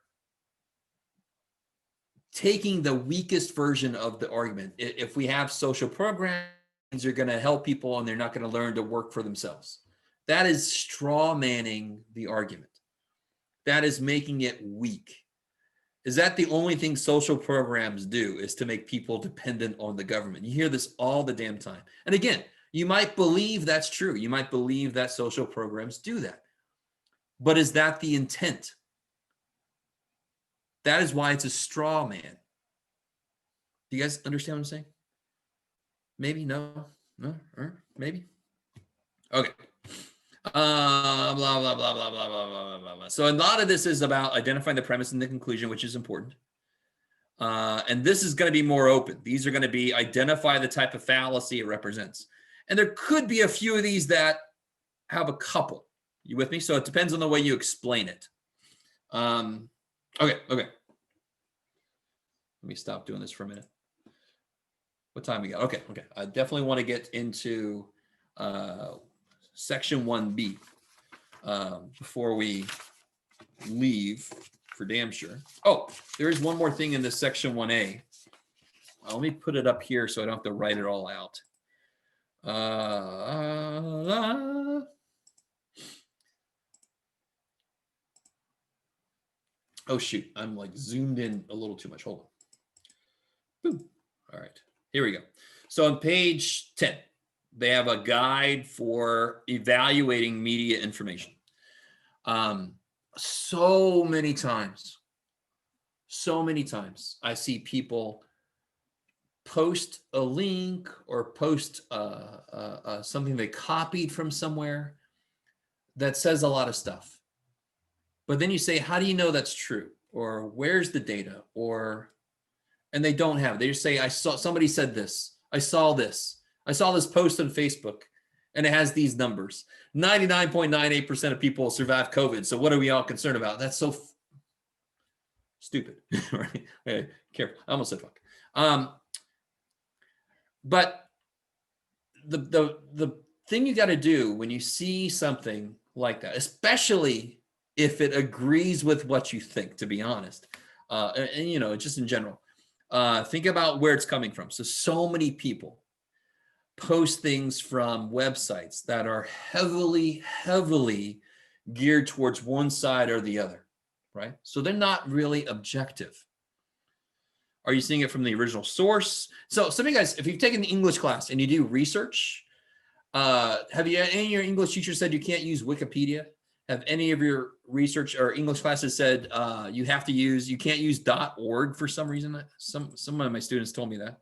taking the weakest version of the argument. If we have social programs, they're going to help people and they're not going to learn to work for themselves. That is straw manning the argument. That is making it weak. Is that the only thing social programs do, is to make people dependent on the government? You hear this all the damn time. And again, you might believe that's true. You might believe that social programs do that. But is that the intent? That is why it's a straw man. Do you guys understand what I'm saying? Maybe, no, maybe. Okay. Blah, blah, blah, blah, blah, blah, blah, blah, blah. So a lot of this is about identifying the premise and the conclusion, which is important. And this is going to be more open. These are going to be identify the type of fallacy it represents. And there could be a few of these that have a couple. You with me? So it depends on the way you explain it. Okay. Let me stop doing this for a minute. What time we got? Okay. I definitely want to get into section 1B before we leave for damn sure. Oh, there is one more thing in this section 1A. Let me put it up here so I don't have to write it all out. Oh shoot, I'm like zoomed in a little too much. Hold on. Boom. All right, here we go. So on page 10, they have a guide for evaluating media information. So many times I see people post a link or post something they copied from somewhere that says a lot of stuff. But then you say, how do you know that's true? Or where's the data? And they don't have it. They just say, somebody said this. I saw this post on Facebook and it has these numbers. 99.98% of people survive COVID. So what are we all concerned about? That's so stupid, right? Hey, careful. I almost said fuck. But the thing you got to do when you see something like that, especially if it agrees with what you think, to be honest, and you know, just in general, think about where it's coming from. So many people post things from websites that are heavily geared towards one side or the other, right? So they're not really objective. Are you seeing it from the original source? So some of you guys, if you've taken the English class and you do research, have you, any of your English teachers said you can't use Wikipedia? Have any of your research or English classes said you can't use .org for some reason? Some of my students told me that.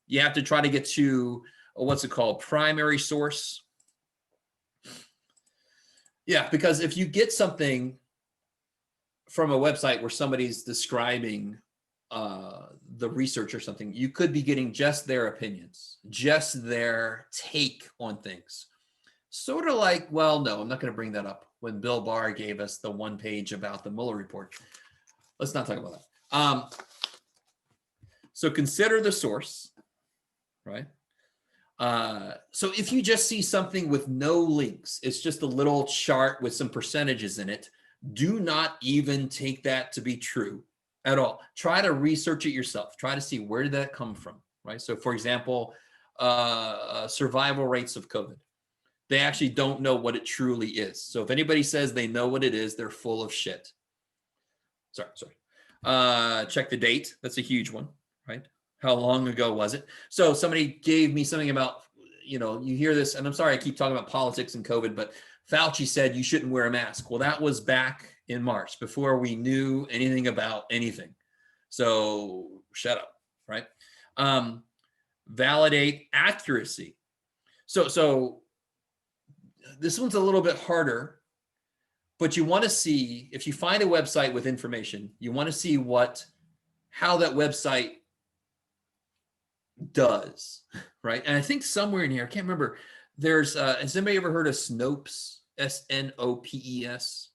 You have to try to get to, what's it called? Primary source. Yeah, because if you get something from a website where somebody's describing the research or something, you could be getting just their opinions, just their take on things. Sort of like, well, no, I'm not going to bring that up. When Bill Barr gave us the one page about the Mueller report. Let's not talk about that. So consider the source, right? So if you just see something with no links, it's just a little chart with some percentages in it, do not even take that to be true at all. Try to research it yourself. Try to see where did that come from, right? So for example, survival rates of COVID. They actually don't know what it truly is. So if anybody says they know what it is, they're full of shit. Sorry. Check the date. That's a huge one, right? How long ago was it? So somebody gave me something about, you hear this, and I'm sorry I keep talking about politics and COVID, but Fauci said you shouldn't wear a mask. Well, that was back in March before we knew anything about anything. So shut up, right? Validate accuracy. So this one's a little bit harder, but you want to see, if you find a website with information, you want to see how that website does, right? And I think somewhere in here, I can't remember, there's, has anybody ever heard of Snopes? Snopes?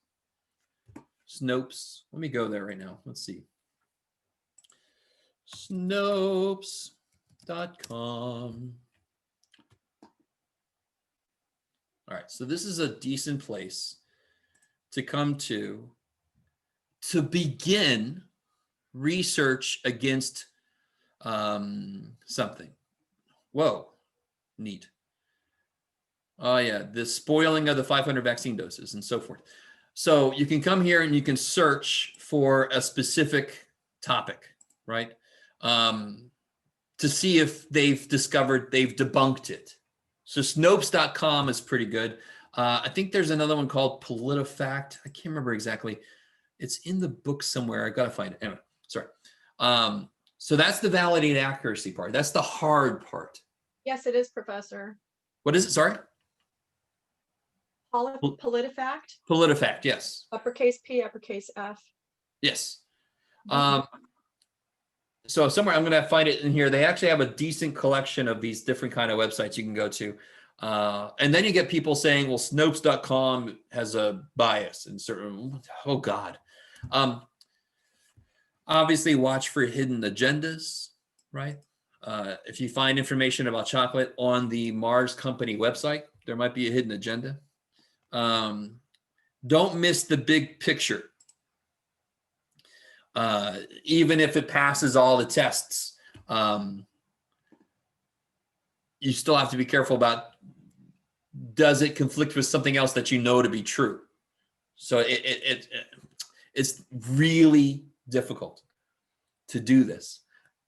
Snopes. Let me go there right now. Let's see. Snopes.com. All right, so this is a decent place to come to begin research against something. Whoa, neat. Oh yeah, the spoiling of the 500 vaccine doses and so forth. So you can come here and you can search for a specific topic, right? To see if they've debunked it. So Snopes.com is pretty good. I think there's another one called PolitiFact. I can't remember exactly. It's in the book somewhere. I gotta find it. Anyway, sorry. So that's the validate accuracy part. That's the hard part. Yes, it is, Professor. What is it? Sorry? PolitiFact, PolitiFact, yes. uppercase P, uppercase F. Yes. So somewhere I'm going to find it in here. They actually have a decent collection of these different kind of websites you can go to. And then you get people saying, well, Snopes.com has a bias and certain, oh God. Obviously watch for hidden agendas, right? If you find information about chocolate on the Mars Company website, there might be a hidden agenda. Don't miss the big picture. Even if it passes all the tests, you still have to be careful about, does it conflict with something else that you know to be true? So it's really difficult to do this.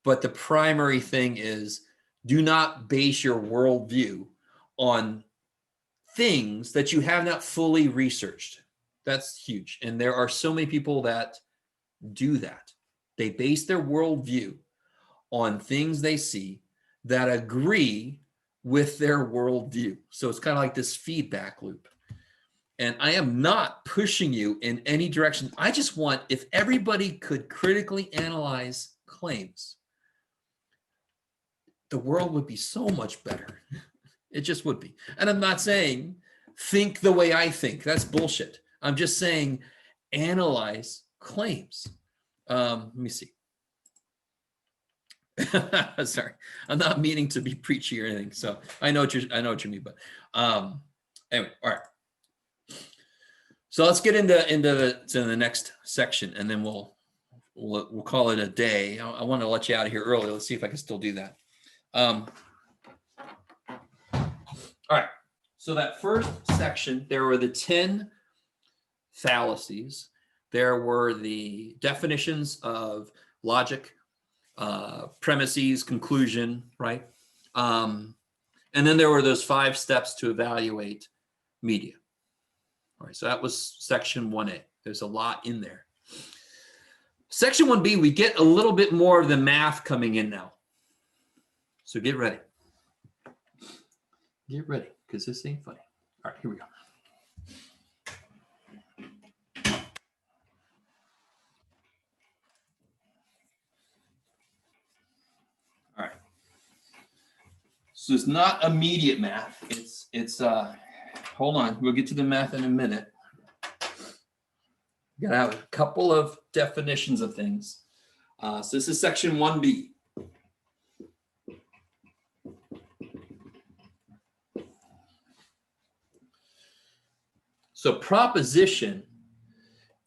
But the primary thing is, do not base your worldview on things that you have not fully researched. That's huge. And there are so many people that do that. They base their worldview on things they see that agree with their worldview. So it's kind of like this feedback loop. And I am not pushing you in any direction. I just want, if everybody could critically analyze claims, the world would be so much better. It just would be. And I'm not saying think the way I think. That's bullshit. I'm just saying analyze claims. Let me see. Sorry, I'm not meaning to be preachy or anything. So I know what you mean, but anyway, all right. So let's get into the next section, and then we'll call it a day. I want to let you out of here early. Let's see if I can still do that. All right. So that first section, there were the 10 fallacies. There were the definitions of logic, premises, conclusion, right? And then there were those 5 steps to evaluate media. All right, so that was section 1A. There's a lot in there. Section 1B, we get a little bit more of the math coming in now. So get ready. Get ready, because this ain't funny. All right, here we go. All right. So it's not immediate math. It's hold on, we'll get to the math in a minute. Got to have a couple of definitions of things. So this is section 1B. So proposition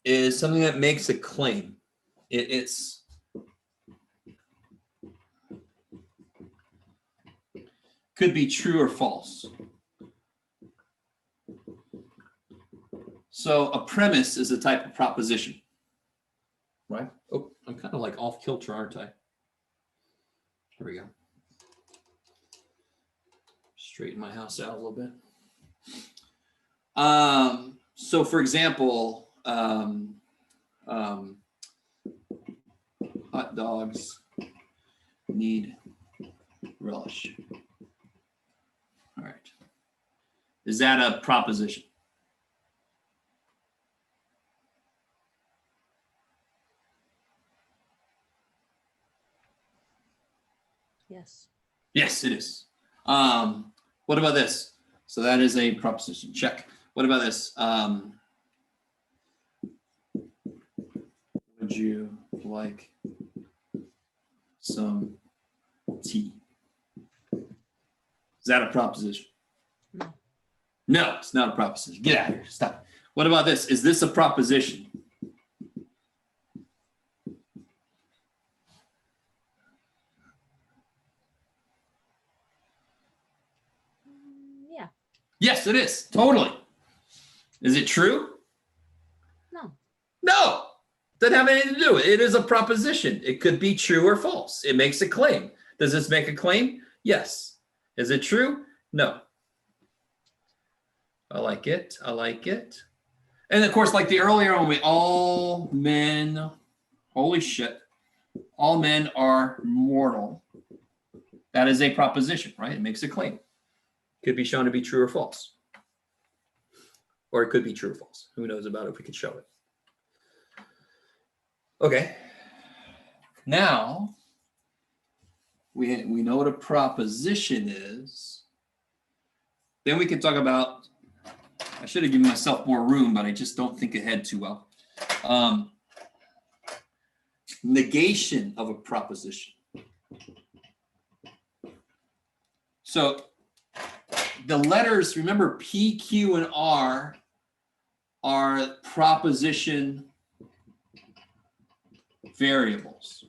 is something that makes a claim. It's could be true or false. So a premise is a type of proposition. kind of like off kilter, aren't I? Here we go. Straighten my house out a little bit. So for example, hot dogs need relish. All right. Is that a proposition? Yes. Yes, it is. What about this? So that is a proposition. Check. What about this? Would you like some tea? Is that a proposition? No. No, it's not a proposition. Get out of here. Stop. What about this? Is this a proposition? Yeah. Yes, it is. Totally. Is it true? No. No. Doesn't have anything to do with it. It is a proposition. It could be true or false. It makes a claim. Does this make a claim? Yes. Is it true? No. I like it. I like it. And of course, like the earlier one, all men, holy shit, all men are mortal. That is a proposition, right? It makes a claim. Could be shown to be true or false. Or it could be true or false. Who knows about it if we could show it. Okay. Now, we know what a proposition is. Then we can talk about, I should have given myself more room, but I just don't think ahead too well. Negation of a proposition. So the letters, remember P, Q, and R are proposition variables.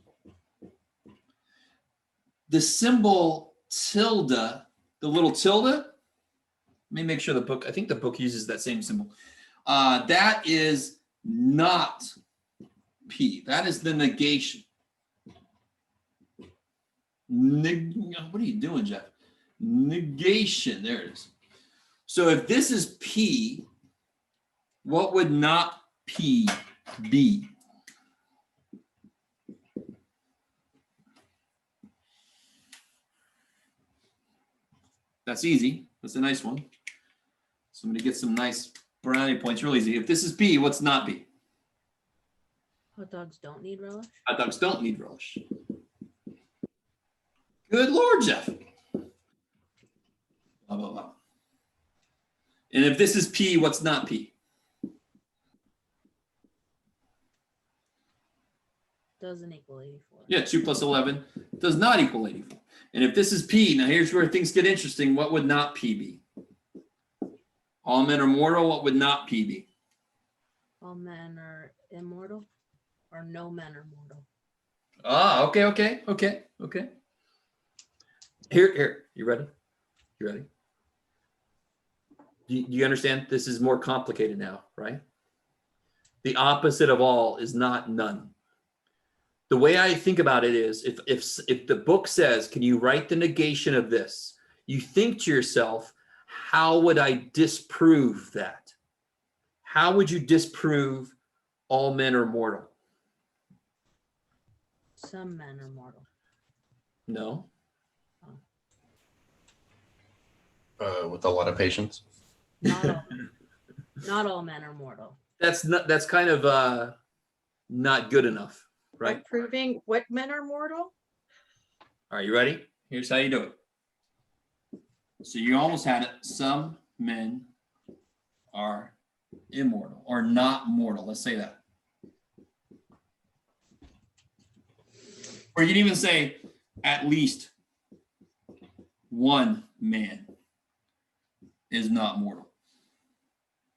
The symbol tilde, the little tilde, let me make sure the book, I think the book uses that same symbol. That is not P. That is the negation. What are you doing, Jeff? Negation, there it is. So if this is P, what would not P be? That's easy. That's a nice one. Somebody gets some nice brownie points real easy. If this is P, what's not P? Hot dogs don't need relish. Hot dogs don't need relish. Good Lord, Jeff. Blah, blah, blah. And if this is P, what's not P? Doesn't equal 84. Yeah, 2 plus 11 does not equal 84. And if this is P, now here's where things get interesting. What would not P be? All men are mortal. What would not P be? All men are immortal, or no men are mortal. Ah, okay. Here. You ready? You ready? Do you understand? This is more complicated now, right? The opposite of all is not none. The way I think about it is, if the book says, can you write the negation of this? You think to yourself, how would I disprove that? How would you disprove all men are mortal? Some men are mortal. No. With a lot of patience. Not all men are mortal. That's kind of not good enough, right? By proving what men are mortal? All right, you ready? Here's how you do it. So you almost had it. Some men are immortal or not mortal. Let's say that. Or you can even say at least one man is not mortal.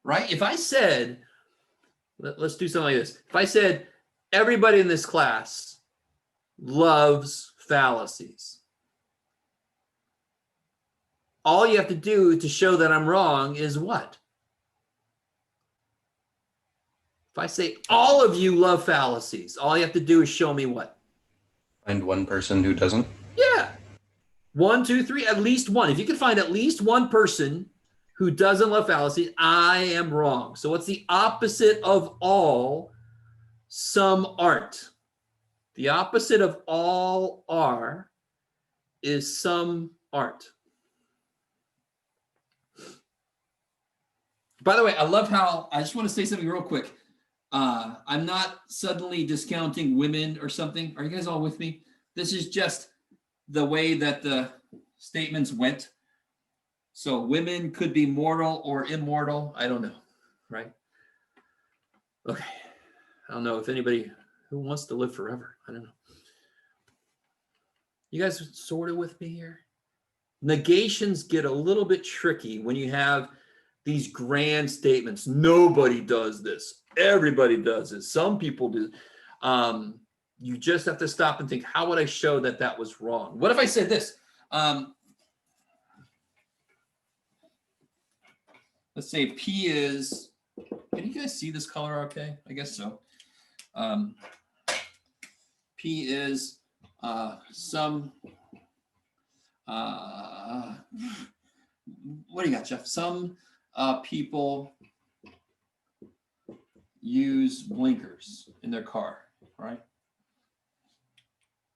Right? If I said, let's do something like this. If I said everybody in this class loves fallacies, all you have to do to show that I'm wrong is what? If I say all of you love fallacies, all you have to do is show me what? Find one person who doesn't. Yeah. 1, 2, 3, at least one. If you can find at least one person who doesn't love fallacies, I am wrong. So what's the opposite of all? Some aren't. The opposite of all are is some aren't. By the way, I love how, I just want to say something real quick. I'm not suddenly discounting women or something. Are you guys all with me? This is just the way that the statements went. So women could be mortal or immortal. I don't know, right? Okay. I don't know if anybody who wants to live forever. I don't know. You guys sort of with me here? Negations get a little bit tricky when you have these grand statements. Nobody does this. Everybody does this. Some people do. You just have to stop and think, how would I show that that was wrong? What if I said this? Let's say P is, can you guys see this color okay? I guess so. P is some, what do you got, Jeff? Some people use blinkers in their car, right?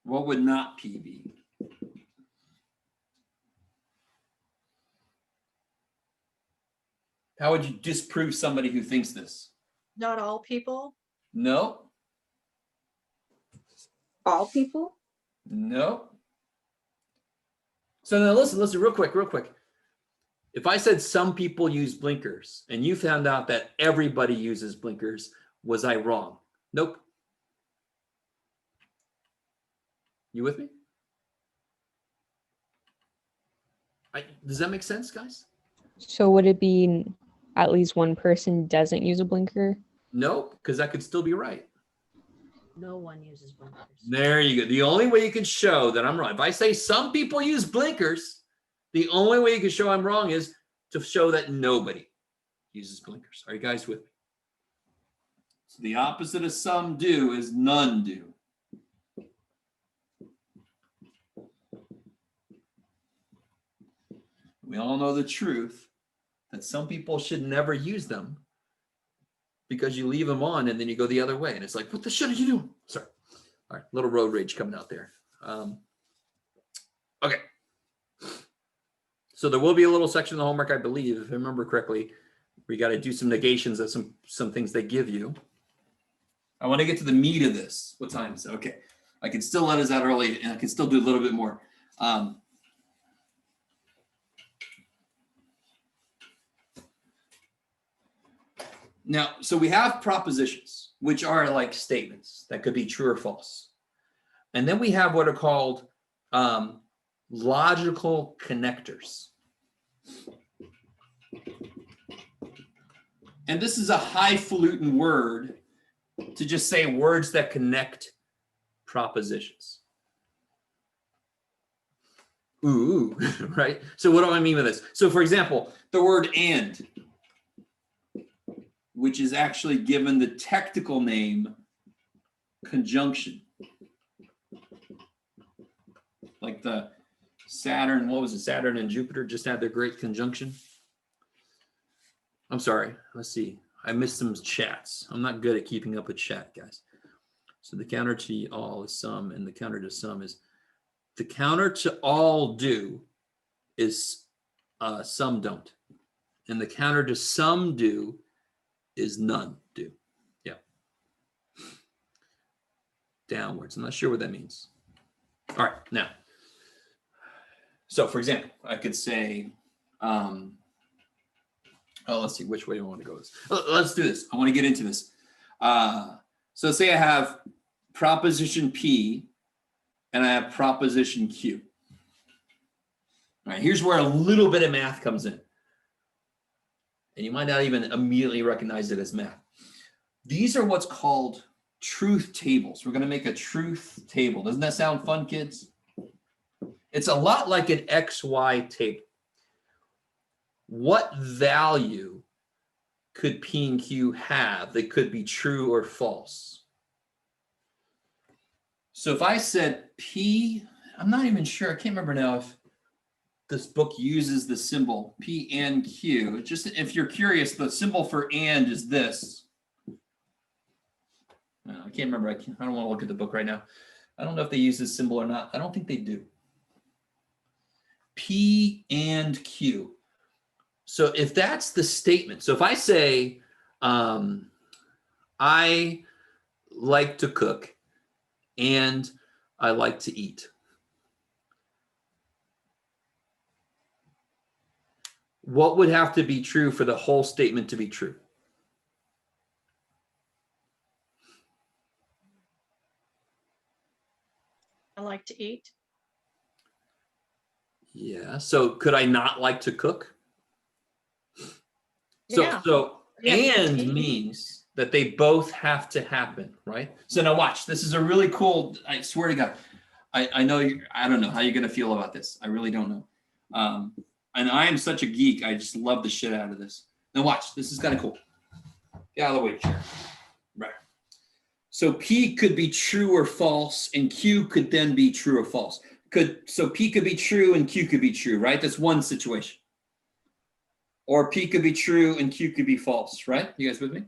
What would not P be? How would you disprove somebody who thinks this? Not all people. No. All people? No. So now listen, real quick. If I said some people use blinkers and you found out that everybody uses blinkers, was I wrong? Nope. You with me? Does that make sense, guys? So would it be at least one person doesn't use a blinker? Nope, because that could still be right. No one uses blinkers. There you go. The only way you can show that I'm wrong, if I say some people use blinkers, the only way you can show I'm wrong is to show that nobody uses blinkers. Are you guys with me? So the opposite of some do is none do. We all know the truth that some people should never use them because you leave them on and then you go the other way. And it's like, what the shit are you doing? Sorry. All right, little road rage coming out there. Okay. So there will be a little section of the homework, I believe, if I remember correctly. We got to do some negations of some things they give you. I want to get to the meat of this. What time is it? Okay. I can still let us out early and I can still do a little bit more. Now, so we have propositions, which are like statements that could be true or false. And then we have what are called logical connectors. And this is a highfalutin word to just say words that connect propositions. Ooh, right? So what do I mean by this? So for example, the word and, which is actually given the technical name conjunction. Like the Saturn, what was it? Saturn and Jupiter just had their great conjunction. I'm sorry, let's see. I missed some chats. I'm not good at keeping up with chat, guys. So the counter to all is some, and the counter to some is, the counter to all do is some don't. And the counter to some do is none do. Yeah. Downwards. I'm not sure what that means. All right, now. So for example, I could say, let's see, which way do I want to go? Let's do this. I want to get into this. So say I have proposition P and I have proposition Q. All right, here's where a little bit of math comes in. And you might not even immediately recognize it as math. These are what's called truth tables. We're going to make a truth table. Doesn't that sound fun, kids? It's a lot like an XY table. What value could P and Q have that could be true or false? So if I said P, I'm not even sure. I can't remember now if this book uses the symbol P and Q. Just if you're curious, the symbol for and is this. I can't remember. I don't want to look at the book right now. I don't know if they use this symbol or not. I don't think they do. P and Q. So if that's the statement, so if I say, I like to cook and I like to eat. What would have to be true for the whole statement to be true? I like to eat. Yeah. So could I not like to cook? So, Yeah. Yeah, and eat. means that they both have to happen, right? So now watch, this is a really cool, I swear to God, I know, I don't know how you're going to feel about this. I really don't know. And I am such a geek. I just love the shit out of this. Now watch, this is kind of cool. Get out of the way, chair. Right. So P could be true or false, and Q could then be true or false. So P could be true and Q could be true, right? That's one situation. Or P could be true and Q could be false, right? You guys with me?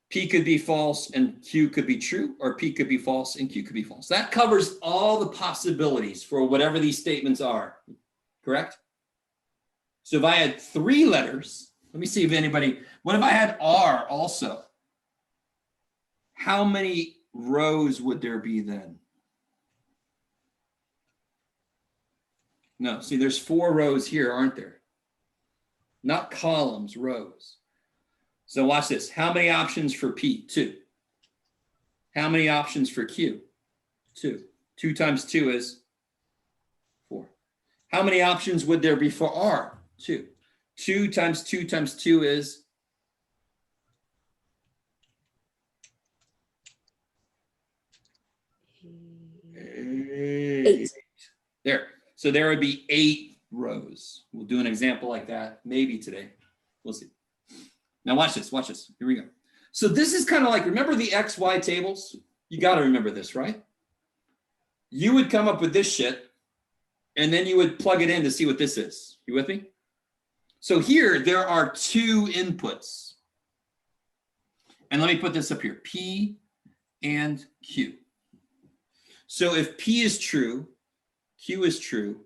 P could be false and Q could be true, or P could be false and Q could be false. That covers all the possibilities for whatever these statements are, correct? So if I had 3 letters, let me see if anybody, what if I had R also? How many rows would there be then? No, see, there's 4 rows here, aren't there? Not columns, rows. So watch this. How many options for P? 2. How many options for Q? 2. 2 times 2 is 4. How many options would there be for R? 2. 2 times 2 times 2 is 8. There. So there would be 8 rows. We'll do an example like that maybe today. We'll see. Now watch this, watch this. Here we go. So this is kind of like, remember the XY tables? You got to remember this, right? You would come up with this shit, and then you would plug it in to see what this is. You with me? So here, there are 2 inputs. And let me put this up here, P and Q. So if P is true, Q is true,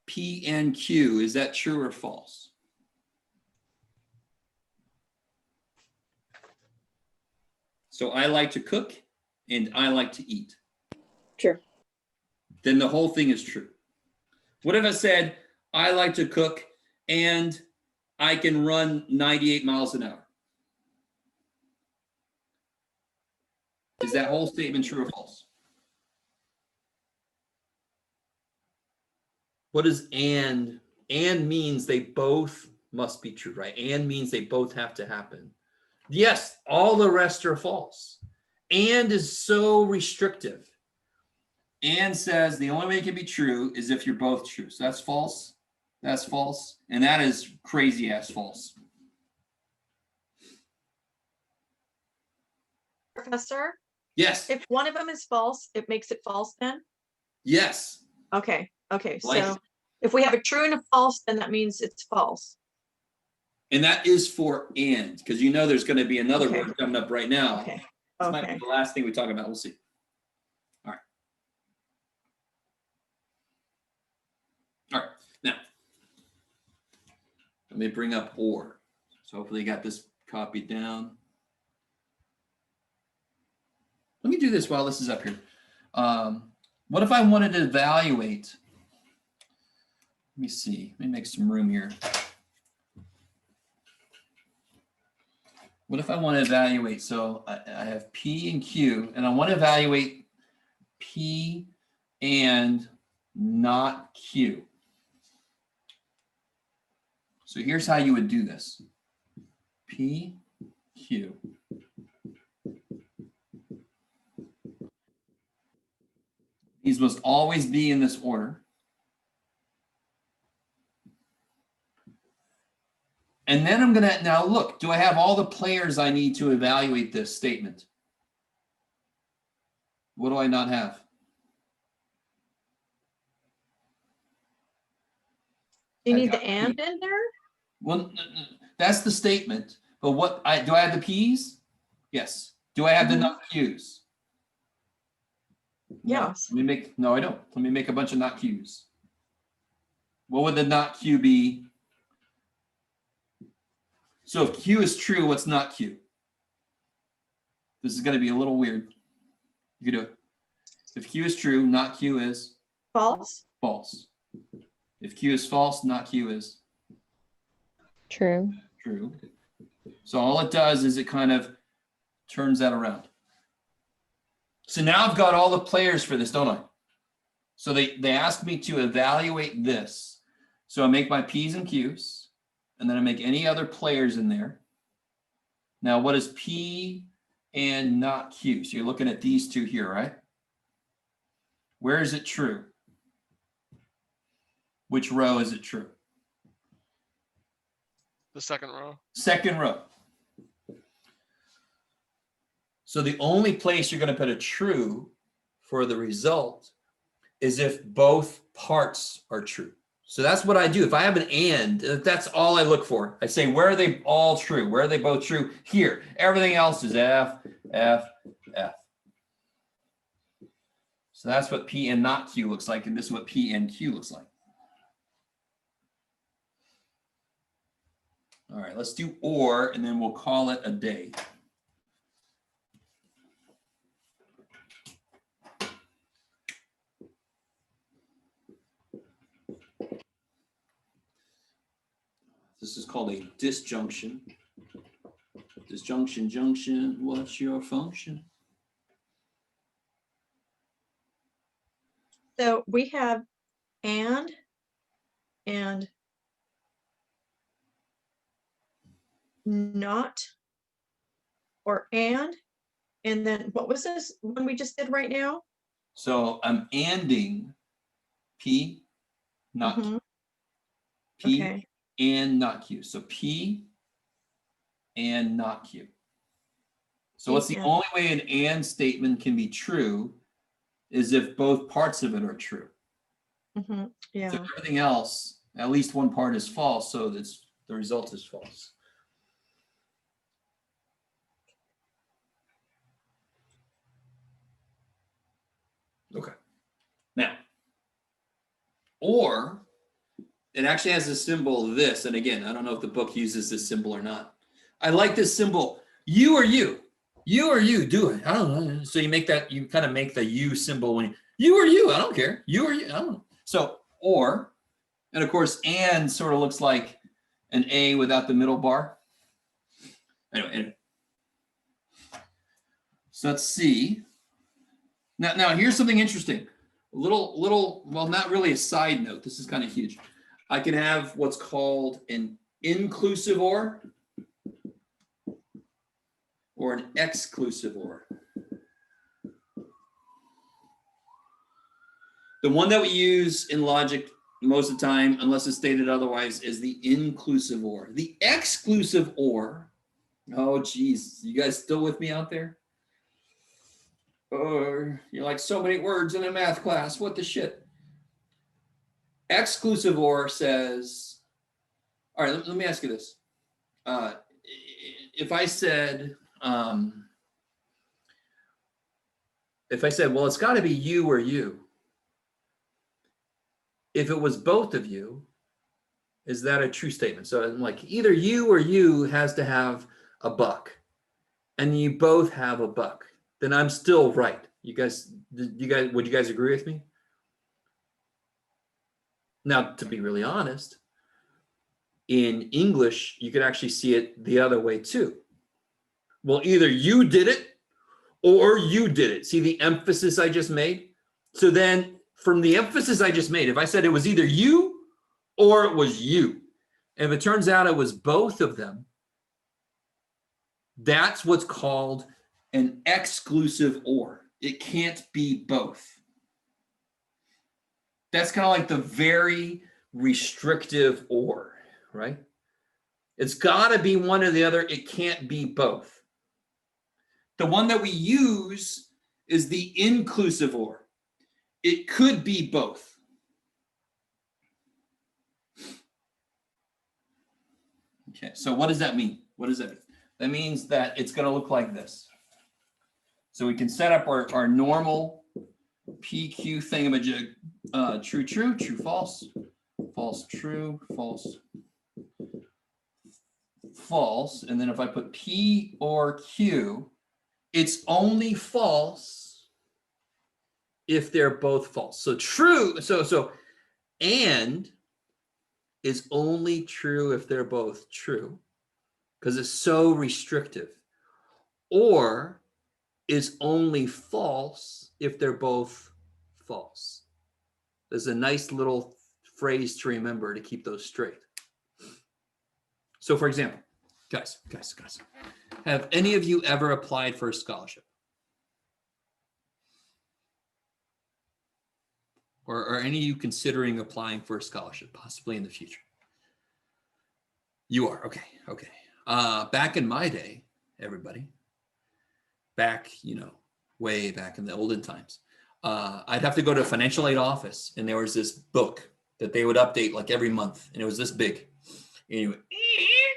P and Q, is that true or false? So I like to cook and I like to eat. True. Then the whole thing is true. What if I said, I like to cook and I can run 98 miles an hour? Is that whole statement true or false? What does and? And means they both must be true, right? And means they both have to happen. Yes, all the rest are false. And is so restrictive. And says the only way it can be true is if you're both true. So that's false. That's false. And that is crazy ass false. Professor, Yes. if one of them is false, it makes it false then? Yes. Okay, okay. Like So it. if we have a true and a false, then that means it's false. And that is for and, because you know there's going to be another Okay. word coming up right now. Okay, This might okay. be the last thing we talk about. We'll see. All right. All right. Now, let me bring up or. So hopefully you got this copied down. Let me do this while this is up here. What if I wanted to evaluate? Let me see. Let me make some room here. What if I want to evaluate? So I have P and Q, and I want to evaluate P and not Q. So here's how you would do this. P, Q. These must always be in this order. And then I'm gonna, now look, do I have all the players I need to evaluate this statement? What do I not have? You I need the got and in there? Well, that's the statement. But what do I have the P's? Yes. Do I have the Mhm. not Q's? No. Yes. No, I don't. Let me make a bunch of not Q's. What would the not Q be? So if Q is true, what's not Q? This is going to be a little weird. You can do it. If Q is true, not Q is False? false. If Q is false, not Q is True. true. So all it does is it kind of turns that around. So now I've got all the players for this, don't I? So they asked me to evaluate this. So I make my P's and Q's, and then I make any other players in there. Now, what is P and not Q? So you're looking at these two here, right? Where is it true? Which row is it true? The second row. Second row. So the only place you're going to put a true for the result is if both parts are true. So that's what I do. If I have an and, that's all I look for. I say, where are they all true? Where are they both true? Here. Everything else is F, F, F. So that's what P and not Q looks like, and this is what P and Q looks like. All right, let's do or, and then we'll call it a day. This is called a disjunction. Disjunction, junction, what's your function? So we have and not, or and then what was this one we just did right now? So I'm anding P, not Q. Mhm. P Okay. and not Q. So P and not Q. So what's the and- only way an and statement can be true is if both parts of it are true. Mhm. Yeah. So everything else, at least one part is false, so the result is false. Okay. Now, or it actually has a symbol this, and again, I don't know if the book uses this symbol or not. I like this symbol, you or you. You or you, do it. I don't know. So you make that, you kind of make the you symbol when you or you, I don't care. You or you, I don't know. So, or, and of course, and sort of looks like an A without the middle bar. Anyway. So let's see. Now here's something interesting. A little, well, not really a side note. This is kind of huge. I can have what's called an inclusive or an exclusive or. The one that we use in logic most of the time, unless it's stated otherwise, is the inclusive or. The exclusive or, oh geez, you guys still with me out there? Or you're like so many words in a math class, what the shit? Exclusive or says, all right, let me ask you this. If I said, well, it's got to be you or you. If it was both of you, is that a true statement? So I'm like, either you or you has to have a buck, and you both have a buck, then I'm still right. Would you guys agree with me? Now, to be really honest, in English, you could actually see it the other way too. Well, either you did it or you did it. See the emphasis I just made? So then from the emphasis I just made, if I said it was either you or it was you, and if it turns out it was both of them, that's what's called an exclusive or. It can't be both. That's kind of like the very restrictive or, right? It's got to be one or the other. It can't be both. The one that we use is the inclusive or. It could be both. Okay, so what does that mean? What does that mean? That means that it's going to look like this. So we can set up our normal PQ thingamajig. True, true, true, false, false, true, false, false. And then if I put P or Q, it's only false if they're both false. So true, so and is only true if they're both true, because it's so restrictive. Or is only false if they're both false. There's a nice little phrase to remember to keep those straight. So for example, guys, have any of you ever applied for a scholarship? Or are any of you considering applying for a scholarship, possibly in the future? You are, okay. Back in my day, everybody, back, way back in the olden times, I'd have to go to a financial aid office, and there was this book that they would update like every month, and it was this big. And you would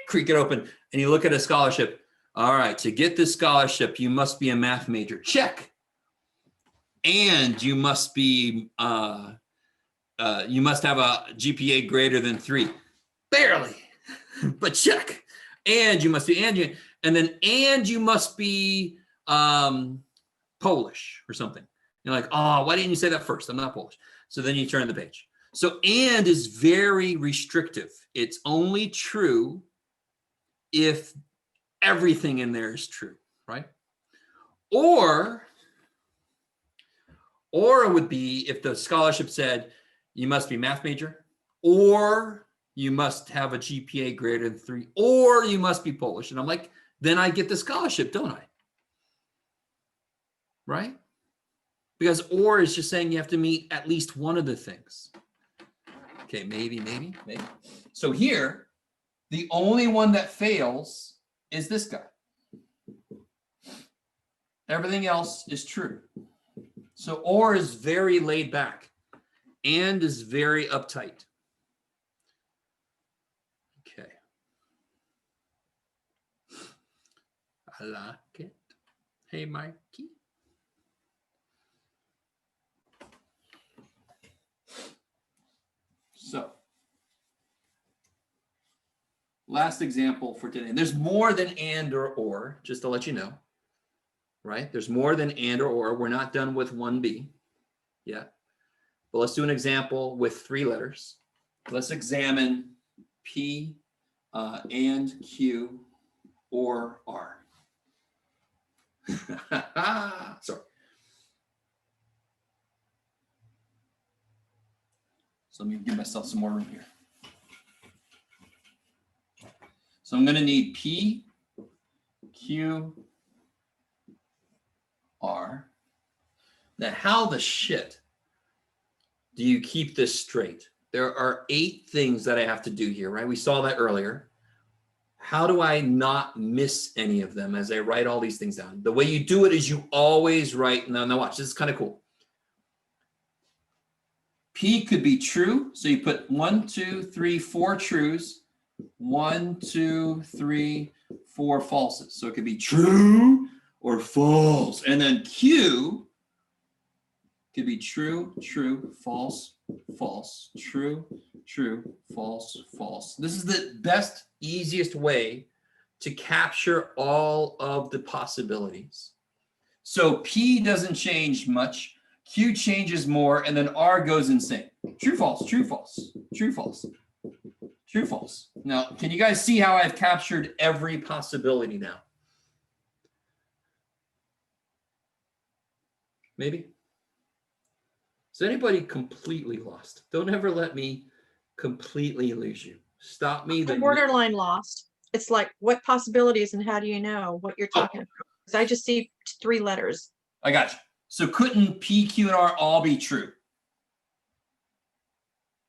creak it open, and you look at a scholarship. All right, to get this scholarship, you must be a math major. Check. And you must be, you must have a GPA greater than 3. Barely, but check. And you must be, and you must be Polish or something. You're like, oh, why didn't you say that first? I'm not Polish. So then you turn the page. So and is very restrictive. It's only true if everything in there is true, right? Or it would be if the scholarship said you must be math major, or you must have a GPA greater than 3, or you must be Polish. And I'm like, then I get the scholarship, don't I? Right? Because or is just saying you have to meet at least one of the things. Okay, maybe. So here, the only one that fails is this guy. Everything else is true. So or is very laid back and is very uptight. Okay. I like it. Hey, Mikey. So, last example for today. There's more than and or, just to let you know. Right? There's more than and or. We're not done with 1B yet. But let's do an example with 3 letters. Let's examine P and Q or R. Sorry. So let me give myself some more room here. So I'm going to need P, Q, R. Now, how the shit do you keep this straight? There are 8 things that I have to do here, right? We saw that earlier. How do I not miss any of them as I write all these things down? The way you do it is you always write, now watch, this is kind of cool. P could be true. So you put 1, 2, 3, 4 trues, 1, 2, 3, 4 falses. So it could be true or false. And then Q could be true, true, false, false, true, true, false, false. This is the best, easiest way to capture all of the possibilities. So P doesn't change much. Q changes more, and then R goes insane. True, false, true, false, true, false, true, false. Now, can you guys see how I've captured every possibility now? Maybe? Is anybody completely lost? Don't ever let me completely lose you. Stop me. I'm borderline lost. It's like, what possibilities and how do you know what you're talking about? Because I just see 3 letters. I got you. So couldn't P, Q, and R all be true?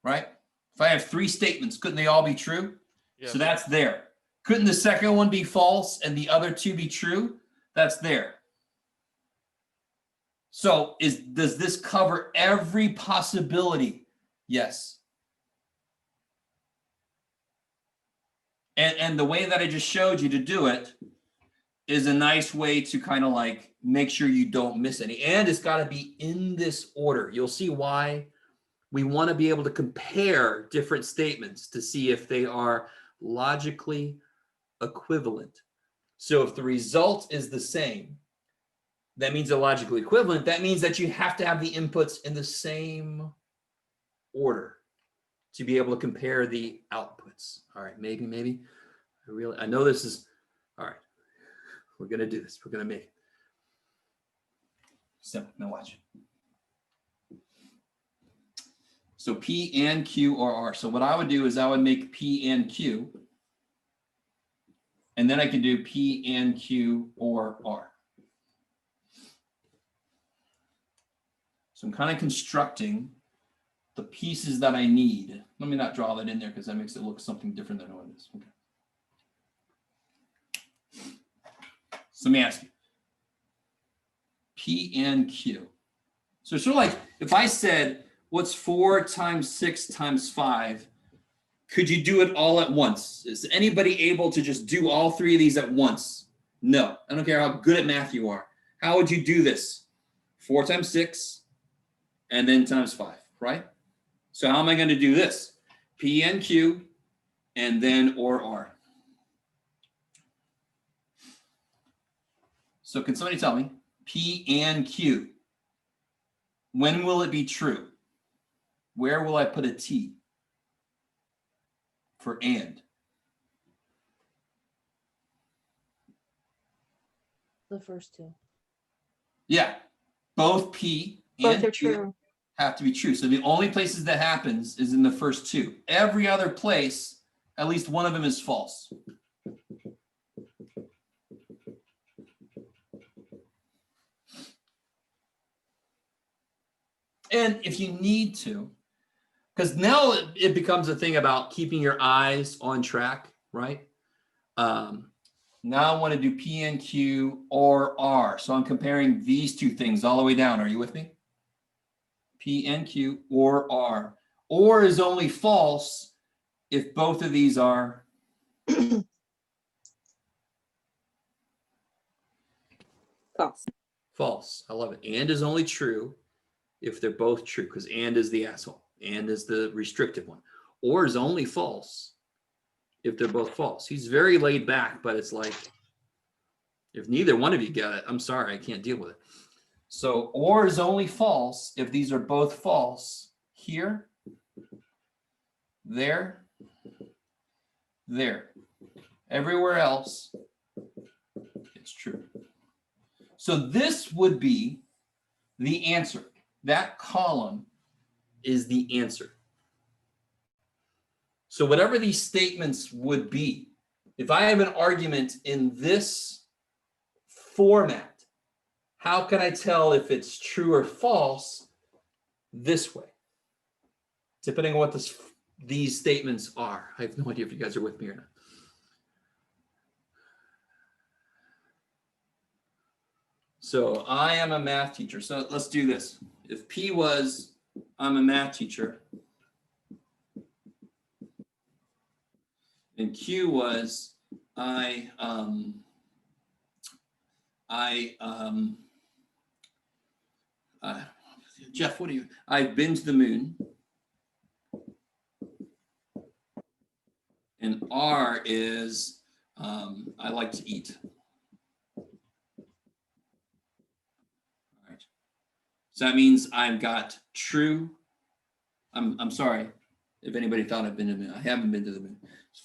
Right? If I have 3 statements, couldn't they all be true? Yes. So that's there. Couldn't the second one be false and the other two be true? That's there. So does this cover every possibility? Yes. And the way that I just showed you to do it is a nice way to kind of like make sure you don't miss any. And it's got to be in this order. You'll see why we want to be able to compare different statements to see if they are logically equivalent. So if the result is the same, that means they're logically equivalent. That means that you have to have the inputs in the same order to be able to compare the outputs. All right, maybe. I know this is, all right. We're going to do this. We're going to make it. Simple. Now watch it. So P and Q or R. So what I would do is I would make P and Q. And then I can do P and Q or R. So I'm kind of constructing the pieces that I need. Let me not draw that in there because that makes it look something different than what it is. Okay. So let me ask you. P and Q. So it's sort of like if I said, what's 4 times 6 times 5? Could you do it all at once? Is anybody able to just do all 3 of these at once? No. I don't care how good at math you are. How would you do this? 4 times 6 and then times 5, right? So how am I going to do this? P and Q and then or R. So can somebody tell me, P and Q, when will it be true? Where will I put a T for and? The first two. Yeah, both P Both and are Q true. have to be true. So the only places that happens is in the first two. Every other place, at least one of them is false. And if you need to, because now it becomes a thing about keeping your eyes on track, right? Now I want to do P and Q or R. So I'm comparing these two things all the way down. Are you with me? P and Q or R. Or is only false if both of these are False. false. I love it. And is only true if they're both true, because and is the asshole. And is the restrictive one. Or is only false if they're both false. He's very laid back, but it's like, if neither one of you get it, I'm sorry, I can't deal with it. So or is only false if these are both false here, there, there. Everywhere else, it's true. So this would be the answer. That column is the answer. So whatever these statements would be, if I have an argument in this format, how can I tell if it's true or false this way? Depending on what these statements are. I have no idea if you guys are with me or not. So I am a math teacher. So let's do this. If P was, I'm a math teacher, and Q was, Jeff, what are you? I've been to the moon. And R is, I like to eat. All right. So that means I've got true. I'm sorry if anybody thought I've been to the moon. I haven't been to the moon.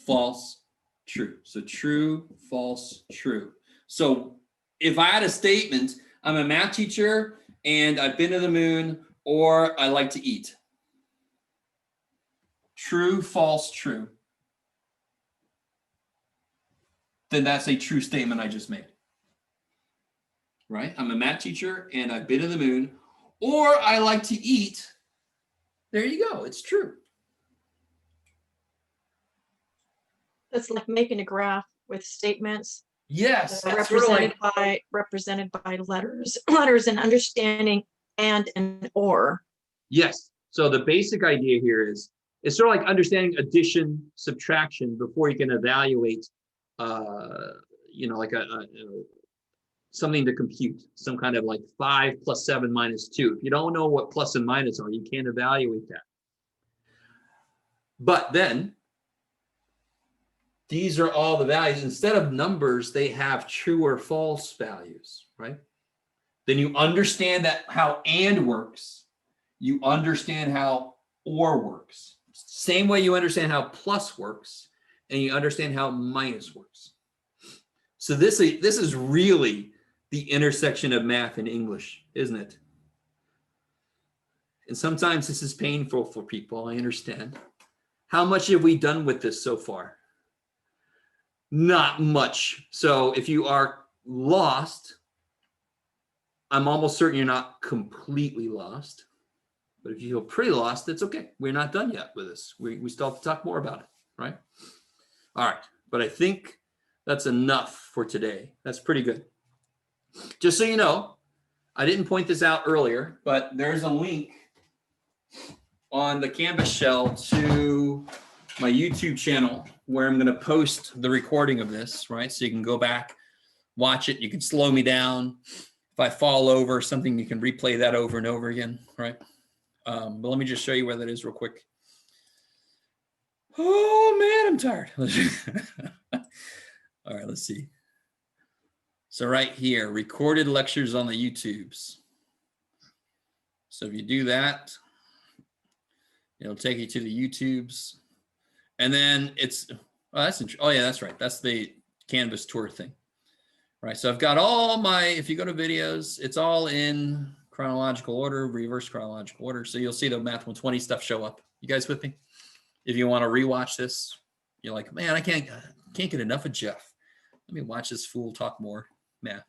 False, true. So true, false, true. So if I had a statement, I'm a math teacher and I've been to the moon, or I like to eat. True, false, true. Then that's a true statement I just made. Right? I'm a math teacher and I've been to the moon, or I like to eat. There you go. It's true. It's like making a graph. with statements Yes, that are that's sort of like, represented by letters and understanding and an or. yes. So the basic idea here is it's sort of like understanding addition, subtraction before you can evaluate, like something to compute, some kind of like 5 + 7 - 2. If you don't know what plus and minus are, you can't evaluate that. But then these are all the values. Instead of numbers, they have true or false values, right? Then you understand that how and works. You understand how or works. Same way you understand how plus works, and you understand how minus works. So this is really the intersection of math and English, isn't it? And sometimes this is painful for people, I understand. How much have we done with this so far? Not much. So if you are lost, I'm almost certain you're not completely lost. But if you feel pretty lost, it's okay. We're not done yet with this. We still have to talk more about it, right? All right. But I think that's enough for today. That's pretty good. Just so you know, I didn't point this out earlier, but there's a link on the Canvas shell to my YouTube channel where I'm going to post the recording of this, right? So you can go back, watch it. You can slow me down. If I fall over something, you can replay that over and over again, right? But let me just show you where that is real quick. Oh man, I'm tired. All right, let's see. So right here, recorded lectures on the YouTubes. So if you do that, it'll take you to the YouTubes. And then it's, oh yeah, that's right. That's the Canvas tour thing. Right, so I've got all my, if you go to videos, it's all in chronological order, reverse chronological order. So you'll see the Math 120 stuff show up. You guys with me? If you want to rewatch this, you're like, man, I can't get enough of Jeff. Let me watch this fool talk more math.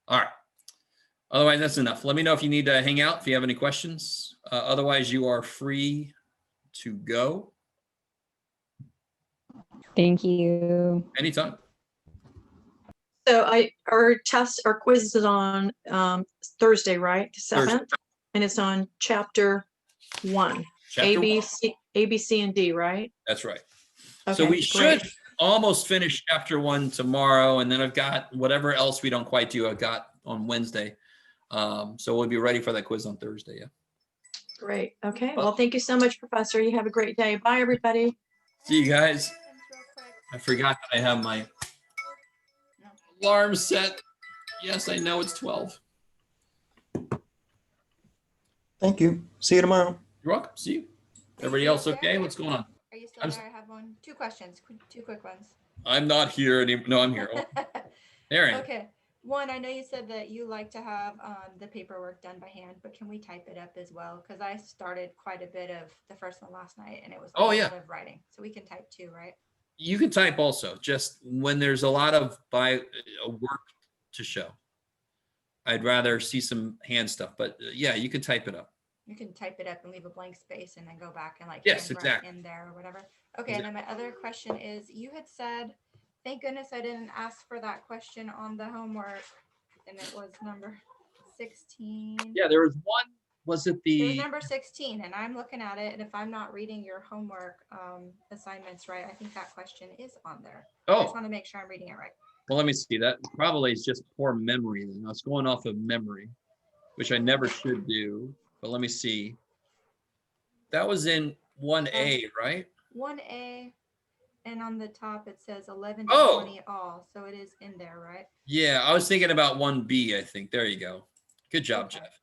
All right. Otherwise, that's enough. Let me know if you need to hang out, if you have any questions. Otherwise, you are free to go. Thank you. Anytime. So our quiz is on Thursday, right? The 7th, and it's on chapter 1. Chapter A, B, C, and D, right? That's right. Okay, So we great. should almost finish chapter 1 tomorrow, and then I've got whatever else we don't quite do, I've got on Wednesday. So we'll be ready for that quiz on Thursday. Yeah. Great. Okay. Well, thank you so much, Professor. You have a great day. Bye, everybody. See you guys. I forgot that I have my alarm set. Yes, I know it's 12. Thank you. See you tomorrow. You're welcome. See you. Everybody else okay? What's going on? Are you still there? I have two questions, two quick ones. I'm not here anymore. No, I'm here. Aaron. Okay. One, I know you said that you like to have the paperwork done by hand, but can we type it up as well? Because I started quite a bit of the first one last night, and it was a lot of writing. So we can type too, right? You can type also, just when there's a lot of work to show. I'd rather see some hand stuff, but yeah, you can type it up. You can type it up and leave a blank space and then go back and like yes, handwrite exactly. in there or whatever. Okay, and then my other question is, you had said, thank goodness I didn't ask for that question on the homework, and it was number 16. Yeah, there was one. Was it It was the number 16, and I'm looking at it, and if I'm not reading your homework assignments right, I think that question is on there. I just want to make sure I'm reading it right. Well, let me see. That probably is just poor memory. Then I was going off of memory, which I never should do. But let me see. That was in 1A, right? 1A, and on the top it says 11 to 20 all, so it is in there, right? Yeah, I was thinking about 1B, I think. There you go. Good job, Jeff.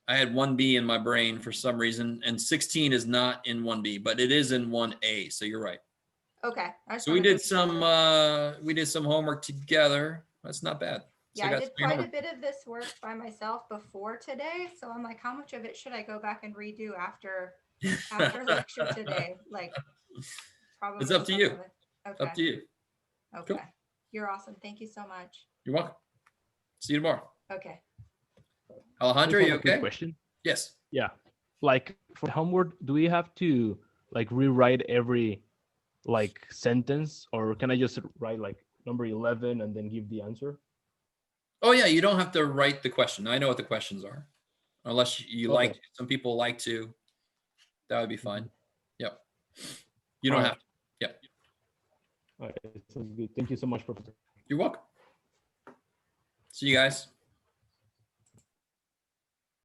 I had 1B in my brain for some reason, and 16 is not in 1B, but it is in 1A, so you're right. Okay. So we did some homework together. That's not bad. Yeah, I did quite a bit of this work by myself before today, so I'm like, how much of it should I go back and redo after lecture today? Like, probably. It's up to you. Okay. It's up to you. Okay. Cool. You're awesome. Thank you so much. You're welcome. See you tomorrow. Okay. Alejandro, are you okay? Question? Yes. Yeah. Like for homework, do we have to like rewrite every like sentence, or can I just write like number 11 and then give the answer? Oh yeah, you don't have to write the question. I know what the questions are. Unless you Okay. like, some people like to, that would be fine. Yep. You don't All have to. Yep. All right, sounds good. Thank you so much, Professor. You're welcome. See you guys.